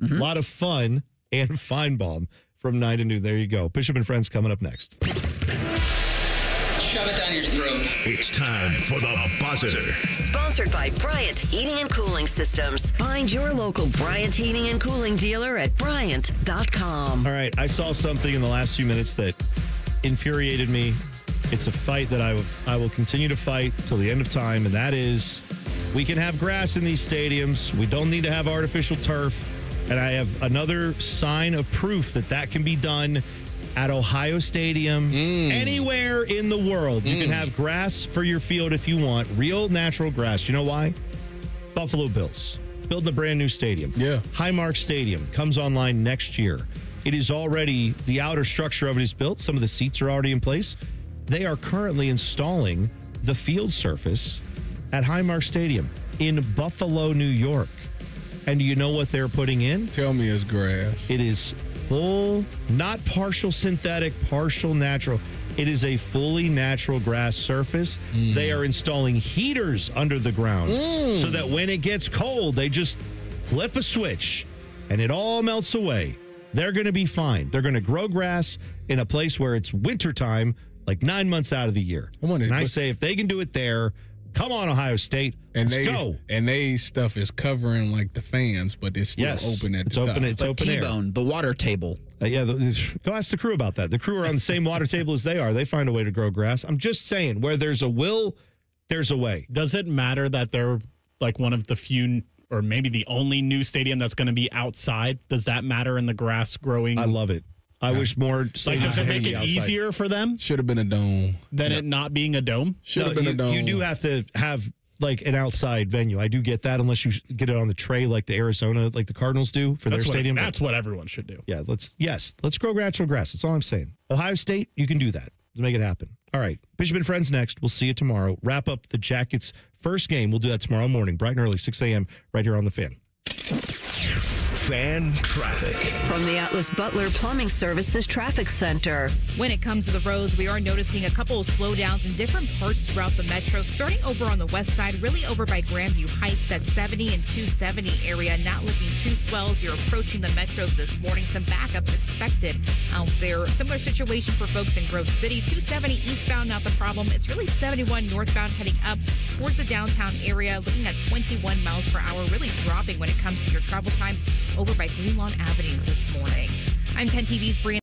lot of fun and Feinbaum from 9 to noon. There you go. Bishop and Friends coming up next. Shove it down your throat. It's time for the buzzer. Sponsored by Bryant Heating and Cooling Systems. Find your local Bryant Heating and Cooling dealer at Bryant.com. All right, I saw something in the last few minutes that infuriated me. It's a fight that I will continue to fight till the end of time, and that is we can have grass in these stadiums. We don't need to have artificial turf. And I have another sign of proof that can be done at Ohio Stadium, anywhere in the world. You can have grass for your field if you want, real natural grass. You know why? Buffalo Bills building a brand new stadium. Yeah. Highmark Stadium comes online next year. It is already, the outer structure of it is built. Some of the seats are already in place. They are currently installing the field surface at Highmark Stadium in Buffalo, New York. And do you know what they're putting in? Tell me it's grass. It is full, not partial synthetic, partial natural. It is a fully natural grass surface. They are installing heaters under the ground so that when it gets cold, they just flip a switch and it all melts away. They're going to be fine. They're going to grow grass in a place where it's wintertime, like 9 months out of the year. And I say if they can do it there, come on, Ohio State. Let's go. And they stuff is covering like the fans, but it's still open at the top. It's open air. T-bone, the water table. Go ask the crew about that. The crew are on the same water table as they are. They find a way to grow grass. I'm just saying, where there's a will, there's a way. Does it matter that they're like one of the few or maybe the only new stadium that's going to be outside? Does that matter in the grass growing? I love it. I wish more. Like, does it make it easier for them? Should have been a dome. Than it not being a dome? Should have been a dome. You do have to have like an outside venue. I do get that, unless you get it on the tray like the Arizona, like the Cardinals do for their stadium. That's what everyone should do. Yeah, let's grow natural grass. That's all I'm saying. Ohio State, you can do that. Let's make it happen. All right, Bishop and Friends next. We'll see you tomorrow. Wrap up the Jackets' first game. We'll do that tomorrow morning, bright and early, 6 a.m. right here on the Fan. Fan traffic. From the Atlas Butler Plumbing Services Traffic Center. When it comes to the roads, we are noticing a couple of slowdowns in different parts throughout the metro, starting over on the west side, really over by Grandview Heights, that 70 and 270 area. Not looking too swell as you're approaching the metro this morning. Some backups expected out there. Similar situation for folks in Grove City. 270 eastbound, not the problem. It's really 71 northbound heading up towards the downtown area, looking at 21 miles per hour, really dropping when it comes to your travel times over by Greenlawn Avenue this morning. I'm 10 TV's Brianna.